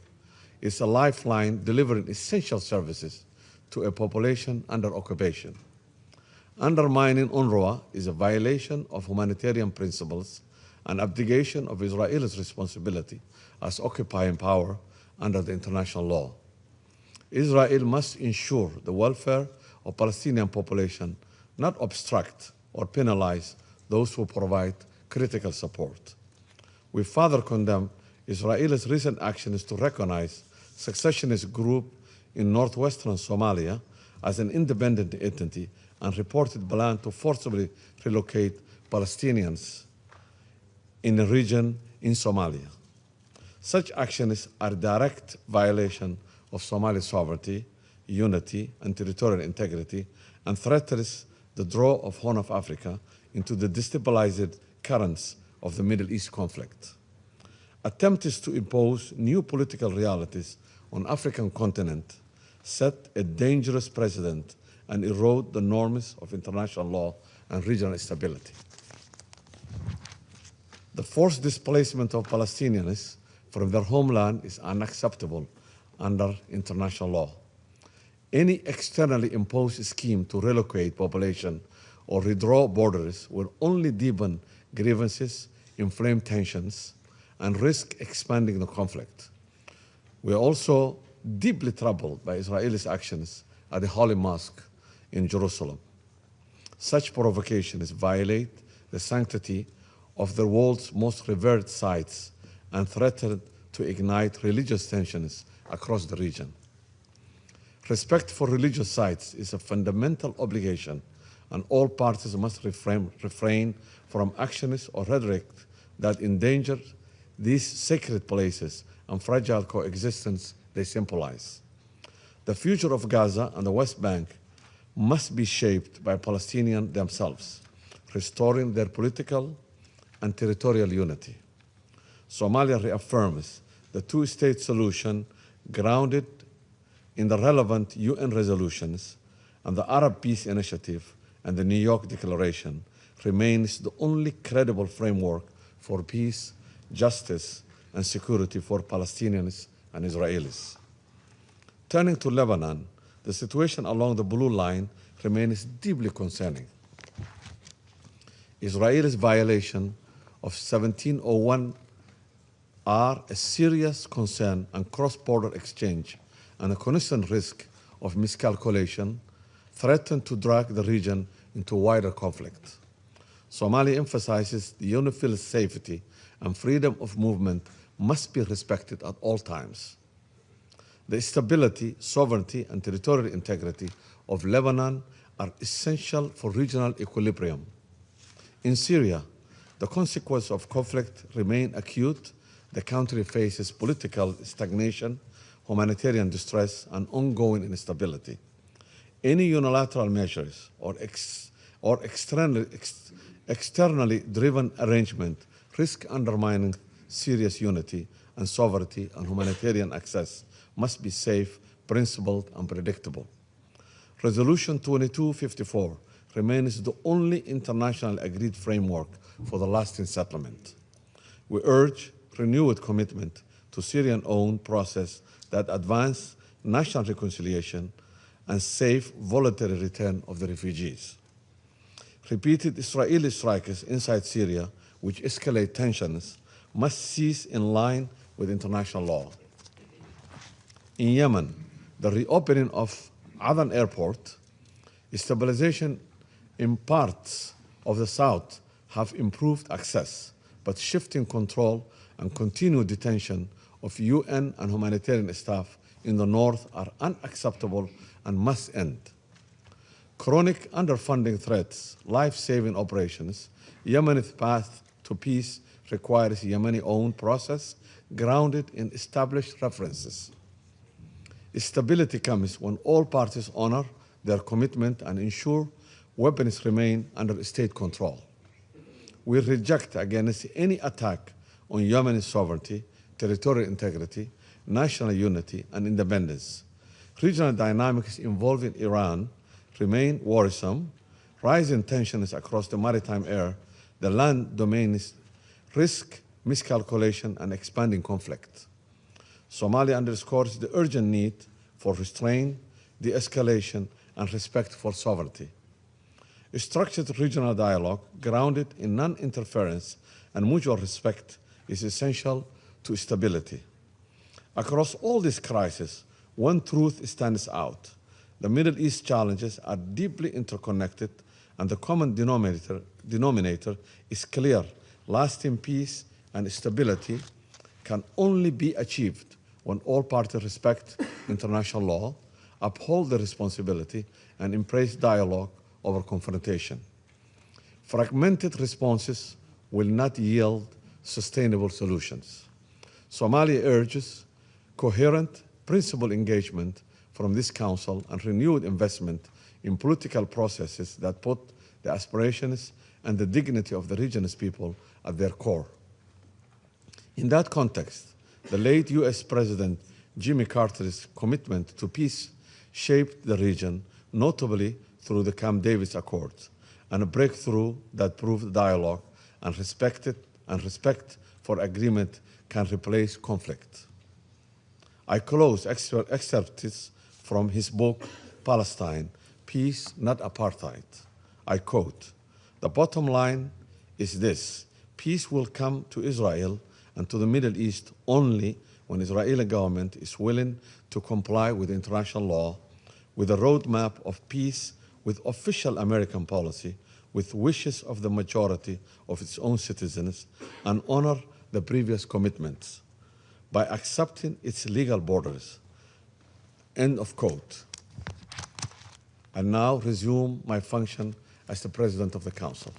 it's a lifeline delivering essential services to a population under occupation. Undermining UNRWA is a violation of humanitarian principles and abdication of Israel's responsibility as occupying power under the international law. Israel must ensure the welfare of Palestinian population, not obstruct or penalize those who provide critical support. We further condemn Israel's recent actions to recognize secessionist group in northwestern Somalia as an independent entity and reported plan to forcibly relocate Palestinians in a region in Somalia. Such actions are direct violation of Somali sovereignty, unity, and territorial integrity, and threatens the draw of Horn of Africa into the destabilized currents of the Middle East conflict. Attempts to impose new political realities on the African continent set a dangerous precedent and erode the norms of international law and regional stability. The forced displacement of Palestinians from their homeland is unacceptable under international law. Any externally imposed scheme to relocate population or redraw borders will only deepen grievances, inflame tensions, and risk expanding the conflict. We are also deeply troubled by Israel's actions at the Holy Mosque in Jerusalem. Such provocations violate the sanctity of the world's most revered sites and threaten to ignite religious tensions across the region. Respect for religious sites is a fundamental obligation, and all parties must refrain from actions or rhetoric that endanger these sacred places and fragile coexistence they symbolize. The future of Gaza and the West Bank must be shaped by Palestinians themselves, restoring their political and territorial unity. Somalia reaffirms the two-state solution grounded in the relevant UN resolutions and the Arab Peace Initiative and the New York Declaration remains the only credible framework for peace, justice, and security for Palestinians and Israelis. Turning to Lebanon, the situation along the Blue Line remains deeply concerning. Israel's violation of 1701 are a serious concern, and cross-border exchange and a constant risk of miscalculation threaten to drag the region into wider conflict. Somalia emphasizes the UNIFIL safety and freedom of movement must be respected at all times. The stability, sovereignty, and territorial integrity of Lebanon are essential for regional equilibrium. In Syria, the consequences of conflict remain acute. The country faces political stagnation, humanitarian distress, and ongoing instability. Any unilateral measures or externally driven arrangement risk undermining Syria's unity and sovereignty, and humanitarian access must be safe, principled, and predictable. Resolution 2254 remains the only international agreed framework for the lasting settlement. We urge renewed commitment to Syrian-owned process that advance national reconciliation and safe voluntary return of the refugees. Repeated Israeli strikes inside Syria, which escalate tensions, must cease in line with international law. In Yemen, the reopening of Aden Airport, stabilization in parts of the south have improved access, but shifting control and continued detention of UN and humanitarian staff in the north are unacceptable and must end. Chronic underfunding threats, life-saving operations, Yemen's path to peace requires Yemeni-owned process grounded in established references. Stability comes when all parties honor their commitment and ensure weapons remain under state control. We reject against any attack on Yemeni sovereignty, territorial integrity, national unity, and independence. Regional dynamics involving Iran remain worrisome. Rising tensions across the maritime area, the land domains risk miscalculation and expanding conflict. Somalia underscores the urgent need for restraint, de-escalation, and respect for sovereignty. A structured regional dialogue grounded in non-interference and mutual respect is essential to stability. Across all these crises, one truth stands out. The Middle East challenges are deeply interconnected, and the common denominator is clear. Lasting peace and stability can only be achieved when all parties respect international law, uphold the responsibility, and embrace dialogue over confrontation. Fragmented responses will not yield sustainable solutions. Somalia urges coherent, principled engagement from this Council and renewed investment in political processes that put the aspirations and the dignity of the region's people at their core. In that context, the late US President Jimmy Carter's commitment to peace shaped the region, notably through the Camp David Accords, and a breakthrough that proved dialogue and respect for agreement can replace conflict. I close excerpts from his book, Palestine, Peace, Not Apartheid. I quote, "The bottom line is this: peace will come to Israel and to the Middle East only when the Israeli government is willing to comply with international law, with a roadmap of peace, with official American policy, with wishes of the majority of its own citizens, and honor the previous commitments by accepting its legal borders." End of quote. I now resume my function as the President of the Council.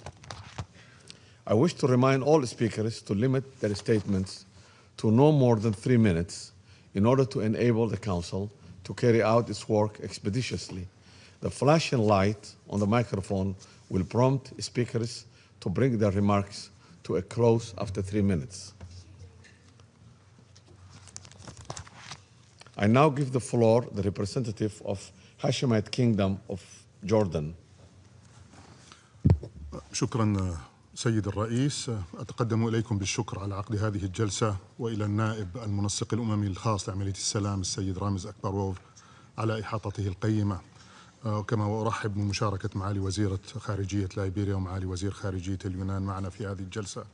I wish to remind all speakers to limit their statements to no more than 3 minutes in order to enable the Council to carry out its work expeditiously. The flashing light on the microphone will prompt speakers to bring their remarks to a close after 3 minutes. I now give the floor to the representative of Hashemite Kingdom of Jordan. شكرا سيد الرئيس. أتقدم إليكم بالشكر على عقد هذه الجلسة، وإلى النائب المنسق الأممي الخاص لعملية السلام السيد رامز أكبروف على إحاطته القيمة، كما أرحب بمشاركة معالي وزيرة خارجية ليبيريا ومعالي وزير خارجية اليونان معنا في هذه الجلسة.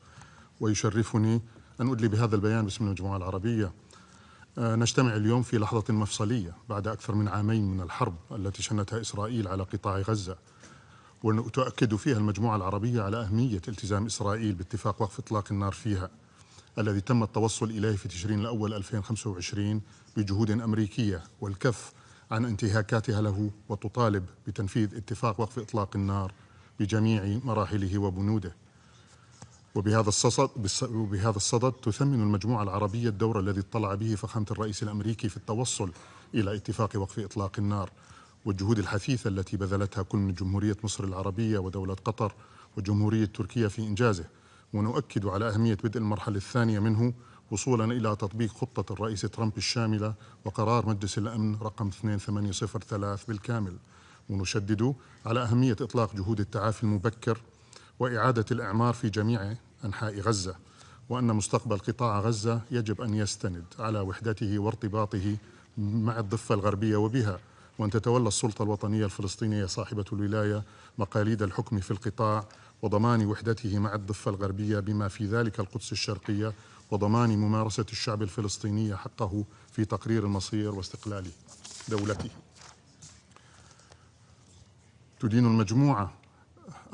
ويشرفني أن أدلي بهذا البيان باسم المجموعة العربية. نجتمع اليوم في لحظة مفصلية بعد أكثر من عامين من الحرب التي شنتها إسرائيل على قطاع غزة، وتؤكد فيها المجموعة العربية على أهمية التزام إسرائيل باتفاق وقف إطلاق النار فيها الذي تم التوصل إليه في تشرين الأول 2025 بجهود أمريكية، والكف عن انتهاكاتها له، وتطالب بتنفيذ اتفاق وقف إطلاق النار بجميع مراحله وبنوده. وبهذا الصدد تثمن المجموعة العربية الدور الذي اطلع به فخامة الرئيس الأمريكي في التوصل إلى اتفاق وقف إطلاق النار، والجهود الحثيثة التي بذلتها كل من جمهورية مصر العربية ودولة قطر وجمهورية تركيا في إنجازه. ونؤكد على أهمية بدء المرحلة الثانية منه وصولا إلى تطبيق خطة الرئيس ترامب الشاملة وقرار مجلس الأمن رقم 2803 بالكامل. ونشدد على أهمية إطلاق جهود التعافي المبكر وإعادة الإعمار في جميع أنحاء غزة، وأن مستقبل قطاع غزة يجب أن يستند على وحدته وارتباطه مع الضفة الغربية وبها، وأن تتولى السلطة الوطنية الفلسطينية صاحبة الولاية مقاليد الحكم في القطاع وضمان وحدته مع الضفة الغربية بما في ذلك القدس الشرقية، وضمان ممارسة الشعب الفلسطيني حقه في تقرير المصير واستقلال دولته. تدين المجموعة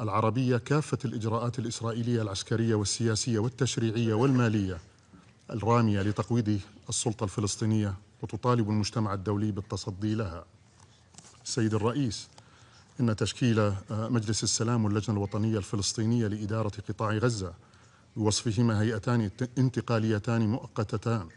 العربية كافة الإجراءات الإسرائيلية العسكرية والسياسية والتشريعية والمالية الرامية لتقويض السلطة الفلسطينية، وتطالب المجتمع الدولي بالتصدي لها. السيد الرئيس، إن تشكيل مجلس السلام واللجنة الوطنية الفلسطينية لإدارة قطاع غزة بوصفهما هيئتان انتقاليتان مؤقتتان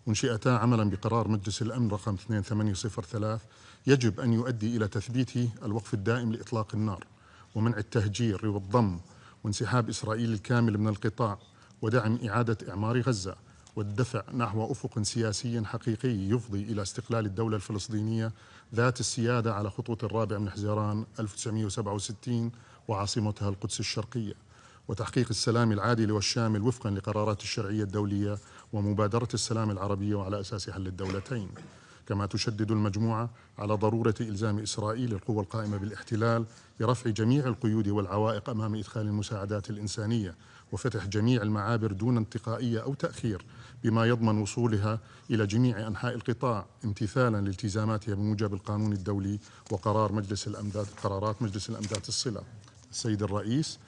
أنشئتا عملا بقرار مجلس الأمن رقم 2803 يجب أن يؤدي إلى تثبيت الوقف الدائم لإطلاق النار ومنع التهجير والضم وانسحاب إسرائيل الكامل من القطاع ودعم إعادة إعمار غزة والدفع نحو أفق سياسي حقيقي يفضي إلى استقلال الدولة الفلسطينية ذات السيادة على خطوط 4 من حزيران 1967 وعاصمتها القدس الشرقية، وتحقيق السلام العادل والشامل وفقا لقرارات الشرعية الدولية ومبادرة السلام العربية وعلى أساس حل الدولتين. كما تشدد المجموعة على ضرورة إلزام إسرائيل القوى القائمة بالاحتلال برفع جميع القيود والعوائق أمام إدخال المساعدات الإنسانية وفتح جميع المعابر دون انتقائية أو تأخير بما يضمن وصولها إلى جميع أنحاء القطاع امتثالا لالتزاماتها بموجب القانون الدولي وقرارات مجلس الأمداد الصلة. السيد الرئيس،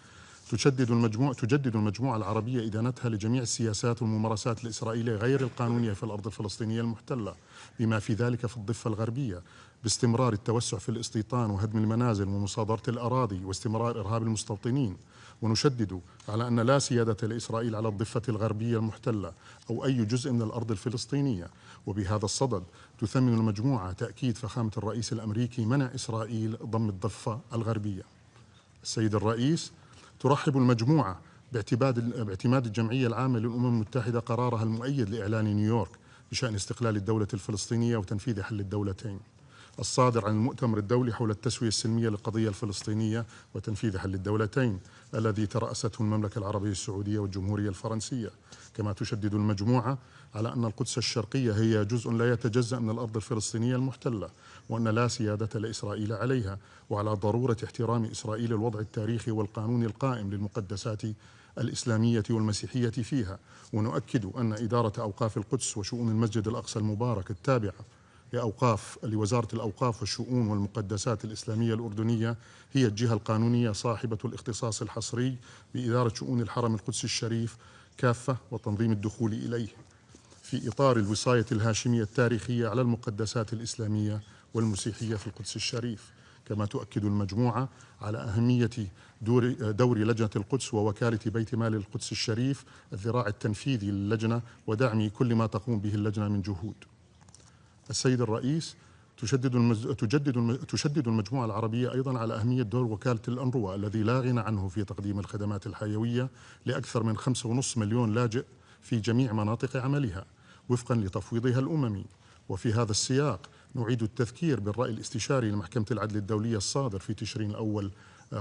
تجدد المجموعة العربية إدانتها لجميع السياسات والممارسات الإسرائيلية غير القانونية في الأرض الفلسطينية المحتلة بما في ذلك في الضفة الغربية باستمرار التوسع في الاستيطان وهدم المنازل ومصادرة الأراضي واستمرار إرهاب المستوطنين. ونشدد على أن لا سيادة لإسرائيل على الضفة الغربية المحتلة أو أي جزء من الأرض الفلسطينية. وبهذا الصدد تثمن المجموعة تأكيد فخامة الرئيس الأمريكي منع إسرائيل ضم الضفة الغربية. السيد الرئيس، ترحب المجموعة باعتماد الجمعية العامة للأمم المتحدة قرارها المؤيد لإعلان نيويورك بشأن استقلال الدولة الفلسطينية وتنفيذ حل الدولتين الصادر عن المؤتمر الدولي حول التسوية السلمية للقضية الفلسطينية وتنفيذ حل الدولتين الذي ترأسته المملكة العربية السعودية والجمهورية الفرنسية. كما تشدد المجموعة على أن القدس الشرقية هي جزء لا يتجزأ من الأرض الفلسطينية المحتلة وأن لا سيادة لإسرائيل عليها، وعلى ضرورة احترام إسرائيل الوضع التاريخي والقانوني القائم للمقدسات الإسلامية والمسيحية فيها. ونؤكد أن إدارة أوقاف القدس وشؤون المسجد الأقصى المبارك التابعة لوزارة الأوقاف والشؤون والمقدسات الإسلامية الأردنية هي الجهة القانونية صاحبة الاختصاص الحصري بإدارة شؤون الحرم القدسي الشريف كافة وتنظيم الدخول إليه في إطار الوصاية الهاشمية التاريخية على المقدسات الإسلامية والمسيحية في القدس الشريف. كما تؤكد المجموعة على أهمية دور لجنة القدس ووكالة بيت مال القدس الشريف الذراع التنفيذي للجنة ودعم كل ما تقوم به اللجنة من جهود. السيد الرئيس، تشدد المجموعة العربية أيضا على أهمية دور وكالة الأنروا الذي لا غنى عنه في تقديم الخدمات الحيوية لأكثر من 5.5 مليون لاجئ في جميع مناطق عملها وفقا لتفويضها الأممي. وفي هذا السياق نعيد التذكير بالرأي الاستشاري لمحكمة العدل الدولية الصادر في تشرين الأول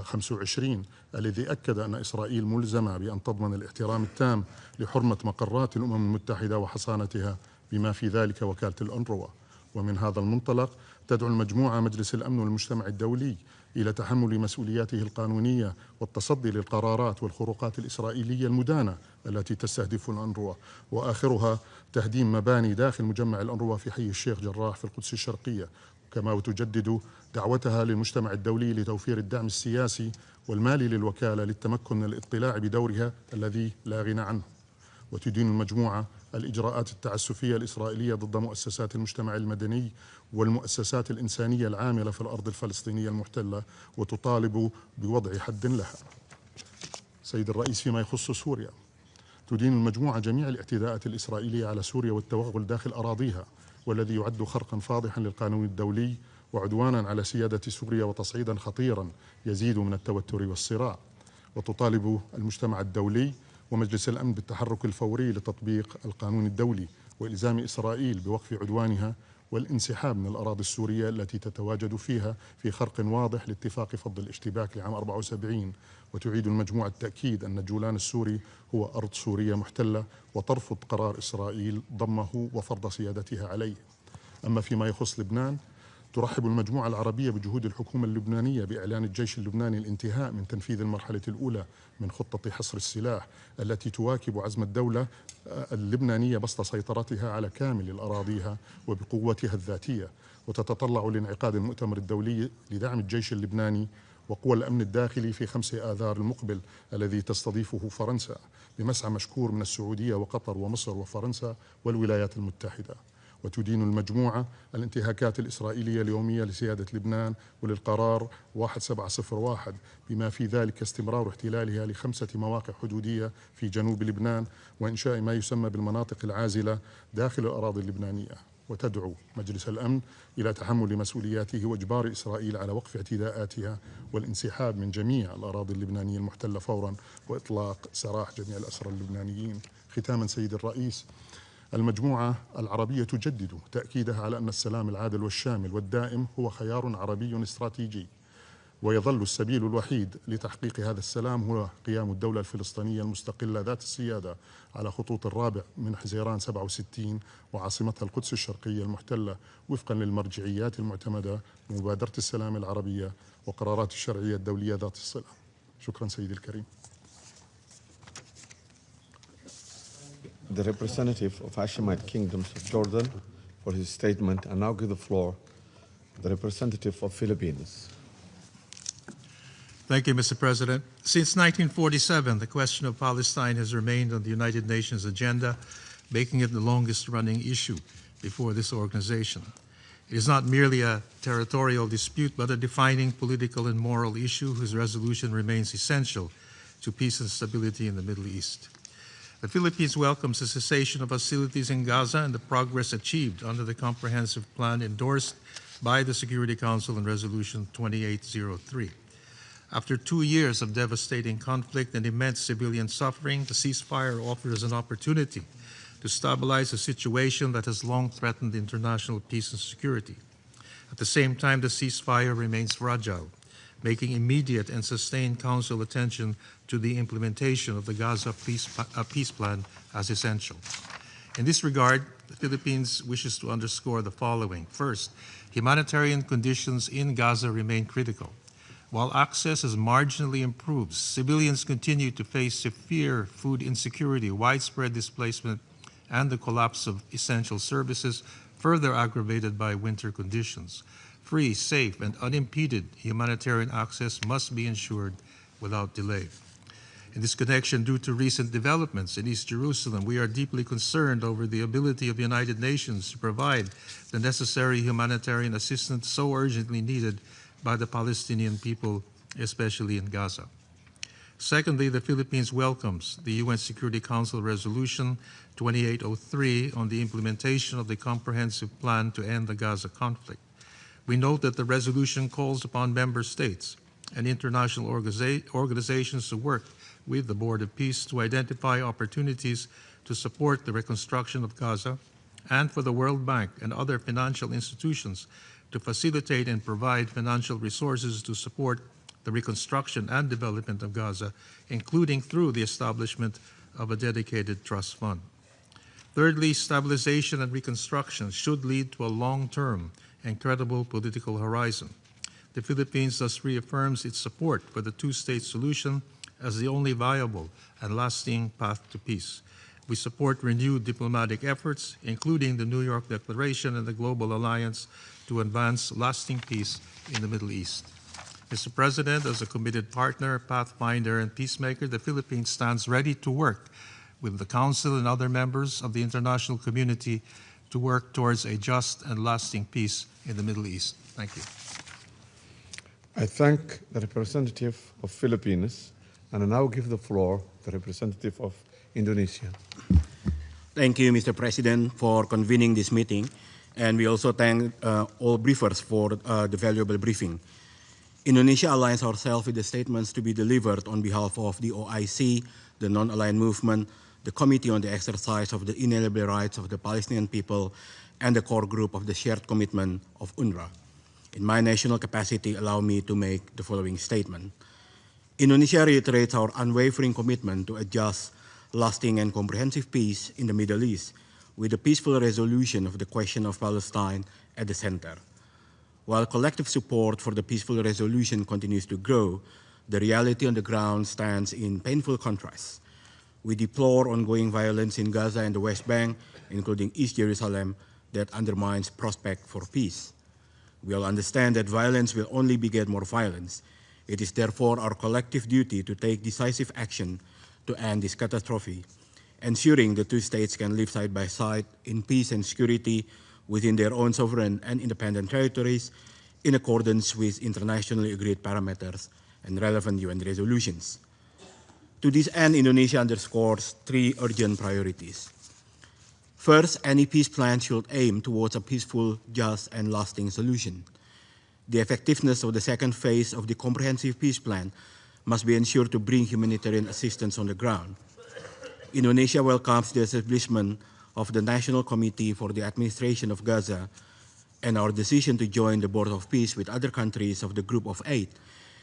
25 الذي أكد أن إسرائيل ملزمة بأن تضمن الاحترام التام لحرمة مقرات الأمم المتحدة وحصانتها بما في ذلك وكالة الأنروا. ومن هذا المنطلق تدعو المجموعة مجلس الأمن والمجتمع الدولي إلى تحمل مسؤولياته القانونية والتصدي للقرارات والخروقات الإسرائيلية المدانة التي تستهدف الأنروا، وآخرها تهديم مباني داخل مجمع الأنروا في حي الشيخ جراح في القدس الشرقية، كما وتجدد دعوتها للمجتمع الدولي لتوفير الدعم السياسي والمالي للوكالة للتمكن من الاطلاع بدورها الذي لا غنى عنه. وتدين المجموعة الإجراءات التعسفية الإسرائيلية ضد مؤسسات المجتمع المدني والمؤسسات الإنسانية العاملة في الأرض الفلسطينية المحتلة، وتطالب بوضع حد لها. سيد الرئيس، فيما يخص سوريا، تدين المجموعة جميع الاعتداءات الإسرائيلية على سوريا والتوغل داخل أراضيها، والذي يعد خرقا فاضحا للقانون الدولي وعدوانا على سيادة سوريا وتصعيدا خطيرا يزيد من التوتر والصراع. وتطالب المجتمع الدولي ومجلس الأمن بالتحرك الفوري لتطبيق القانون الدولي وإلزام إسرائيل بوقف عدوانها والانسحاب من الأراضي السورية التي تتواجد فيها في خرق واضح لاتفاق فض الاشتباك لعام 74. وتعيد المجموعة التأكيد أن الجولان السوري هو أرض سورية محتلة وترفض قرار إسرائيل ضمه وفرض سيادتها عليه. أما فيما يخص لبنان، ترحب المجموعة العربية بجهود الحكومة اللبنانية بإعلان الجيش اللبناني الانتهاء من تنفيذ المرحلة الأولى من خطة حصر السلاح التي تواكب عزم الدولة اللبنانية بسط سيطرتها على كامل الأراضيها وبقوتها الذاتية، وتتطلع لانعقاد المؤتمر الدولي لدعم الجيش اللبناني وقوى الأمن الداخلي في 5 آذار المقبل الذي تستضيفه فرنسا بمسعى مشكور من السعودية وقطر ومصر وفرنسا والولايات المتحدة. وتدين المجموعة الانتهاكات الإسرائيلية اليومية لسيادة لبنان وللقرار 1701 بما في ذلك استمرار احتلالها ل5 مواقع حدودية في جنوب لبنان وإنشاء ما يسمى بالمناطق العازلة داخل الأراضي اللبنانية. وتدعو مجلس الأمن إلى تحمل مسؤولياته وإجبار إسرائيل على وقف اعتداءاتها والانسحاب من جميع الأراضي اللبنانية المحتلة فورا وإطلاق سراح جميع الأسرى اللبنانيين. ختاما سيد الرئيس، المجموعة العربية تجدد تأكيدها على أن السلام العادل والشامل والدائم هو خيار عربي استراتيجي، ويظل السبيل الوحيد لتحقيق هذا السلام هو قيام الدولة الفلسطينية المستقلة ذات السيادة على خطوط الرابع من حزيران 67 وعاصمتها القدس الشرقية المحتلة وفقا للمرجعيات المعتمدة بمبادرة السلام العربية وقرارات الشرعية الدولية ذات الصلة. شكرا سيدي الكريم. The representative of Hashemite Kingdoms of Jordan for his statement, and now give the floor the representative of Philippines. Thank you, Mr. President. Since 1947, the question of Palestine has remained on the United Nations agenda, making it the longest-running issue before this organization. It is not merely a territorial dispute, but a defining political and moral issue whose resolution remains essential to peace and stability in the Middle East. The Philippines welcomes the cessation of hostilities in Gaza and the progress achieved under the comprehensive plan endorsed by the Security Council in Resolution 2803. After 2 years of devastating conflict and immense civilian suffering, the ceasefire offers an opportunity to stabilize a situation that has long threatened international peace and security. At the same time, the ceasefire remains fragile, making immediate and sustained Council attention to the implementation of the Gaza peace plan as essential. In this regard, the Philippines wishes to underscore the following. First, humanitarian conditions in Gaza remain critical. While access has marginally improved, civilians continue to face severe food insecurity, widespread displacement, and the collapse of essential services, further aggravated by winter conditions. Free, safe, and unimpeded humanitarian access must be ensured without delay. In this connection, due to recent developments in East Jerusalem, we are deeply concerned over the ability of the United Nations to provide the necessary humanitarian assistance so urgently needed by the Palestinian people, especially in Gaza. Secondly, the Philippines welcomes the UN Security Council Resolution 2803 on the implementation of the comprehensive plan to end the Gaza conflict. We note that the resolution calls upon member states and international organizations to work with the Board of Peace to identify opportunities to support the reconstruction of Gaza and for the World Bank and other financial institutions to facilitate and provide financial resources to support the reconstruction and development of Gaza, including through the establishment of a dedicated trust fund. Thirdly, stabilization and reconstruction should lead to a long-term and credible political horizon. The Philippines thus reaffirms its support for the two-state solution as the only viable and lasting path to peace. We support renewed diplomatic efforts, including the New York Declaration and the Global Alliance to advance lasting peace in the Middle East. Mr. President, as a committed partner, pathfinder, and peacemaker, the Philippines stands ready to work with the Council and other members of the international community to work towards a just and lasting peace in the Middle East. Thank you. I thank the representative of Philippines, and I now give the floor to the representative of Indonesia. Thank you, Mr. President, for convening this meeting, and we also thank all briefers for the valuable briefing. Indonesia aligns ourselves with the statements to be delivered on behalf of the OIC, the Non-Aligned Movement, the Committee on the Exercise of the Inalienable Rights of the Palestinian People, and the core group of the Shared Commitment of UNRWA. In my national capacity, allow me to make the following statement. Indonesia reiterates our unwavering commitment to a just, lasting, and comprehensive peace in the Middle East, with the peaceful resolution of the question of Palestine at the center. While collective support for the peaceful resolution continues to grow, the reality on the ground stands in painful contrast. We deplore ongoing violence in Gaza and the West Bank, including East Jerusalem, that undermines prospect for peace. We all understand that violence will only beget more violence. It is therefore our collective duty to take decisive action to end this catastrophe, ensuring the two states can live side by side in peace and security within their own sovereign and independent territories in accordance with internationally agreed parameters and relevant UN resolutions. To this end, Indonesia underscores three urgent priorities. First, any peace plan should aim towards a peaceful, just, and lasting solution. The effectiveness of the second phase of the comprehensive peace plan must be ensured to bring humanitarian assistance on the ground. Indonesia welcomes the establishment of the National Committee for the Administration of Gaza, and our decision to join the Board of Peace with other countries of the Group of 8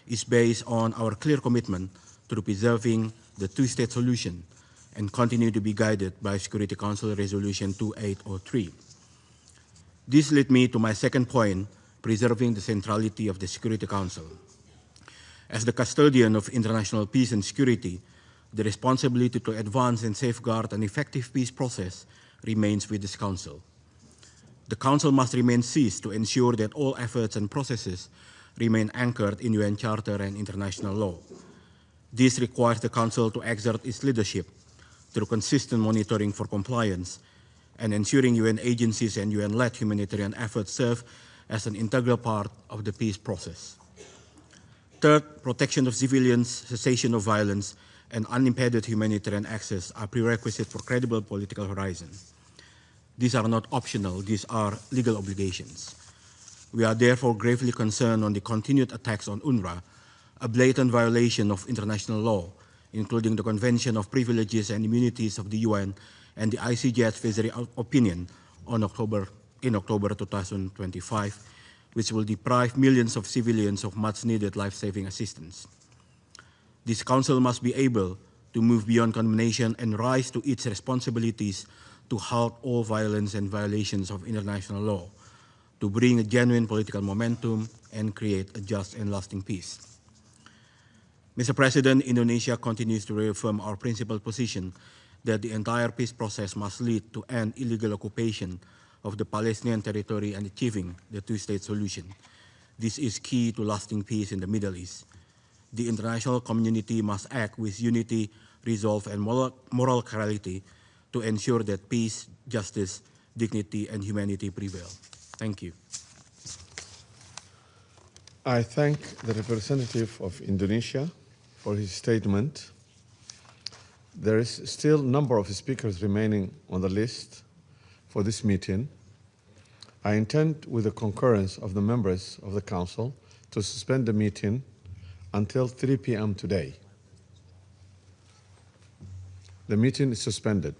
is based on our clear commitment to preserving the two-state solution and continue to be guided by Security Council Resolution 2803. This leads me to my second point, preserving the centrality of the Security Council. As the custodian of international peace and security, the responsibility to advance and safeguard an effective peace process remains with this Council. The Council must remain seized to ensure that all efforts and processes remain anchored in UN Charter and international law. This requires the Council to exert its leadership through consistent monitoring for compliance and ensuring UN agencies and UN-led humanitarian efforts serve as an integral part of the peace process. Third, protection of civilians, cessation of violence, and unimpeded humanitarian access are prerequisites for credible political horizon. These are not optional, these are legal obligations. We are therefore gravely concerned on the continued attacks on UNRWA, a blatant violation of international law, including the Convention of Privileges and Immunities of the UN and the ICJ advisory opinion in October 2025, which will deprive millions of civilians of much-needed life-saving assistance. This Council must be able to move beyond condemnation and rise to its responsibilities to halt all violence and violations of international law, to bring a genuine political momentum and create a just and lasting peace. Mr. President, Indonesia continues to reaffirm our principled position that the entire peace process must lead to end illegal occupation of the Palestinian territory and achieving the two-state solution. This is key to lasting peace in the Middle East. The international community must act with unity, resolve, and moral clarity to ensure that peace, justice, dignity, and humanity prevail. Thank you. I thank the representative of Indonesia for his statement. There is still a number of speakers remaining on the list for this meeting. I intend, with the concurrence of the members of the Council, to suspend the meeting until 3 p.m. today. The meeting is suspended.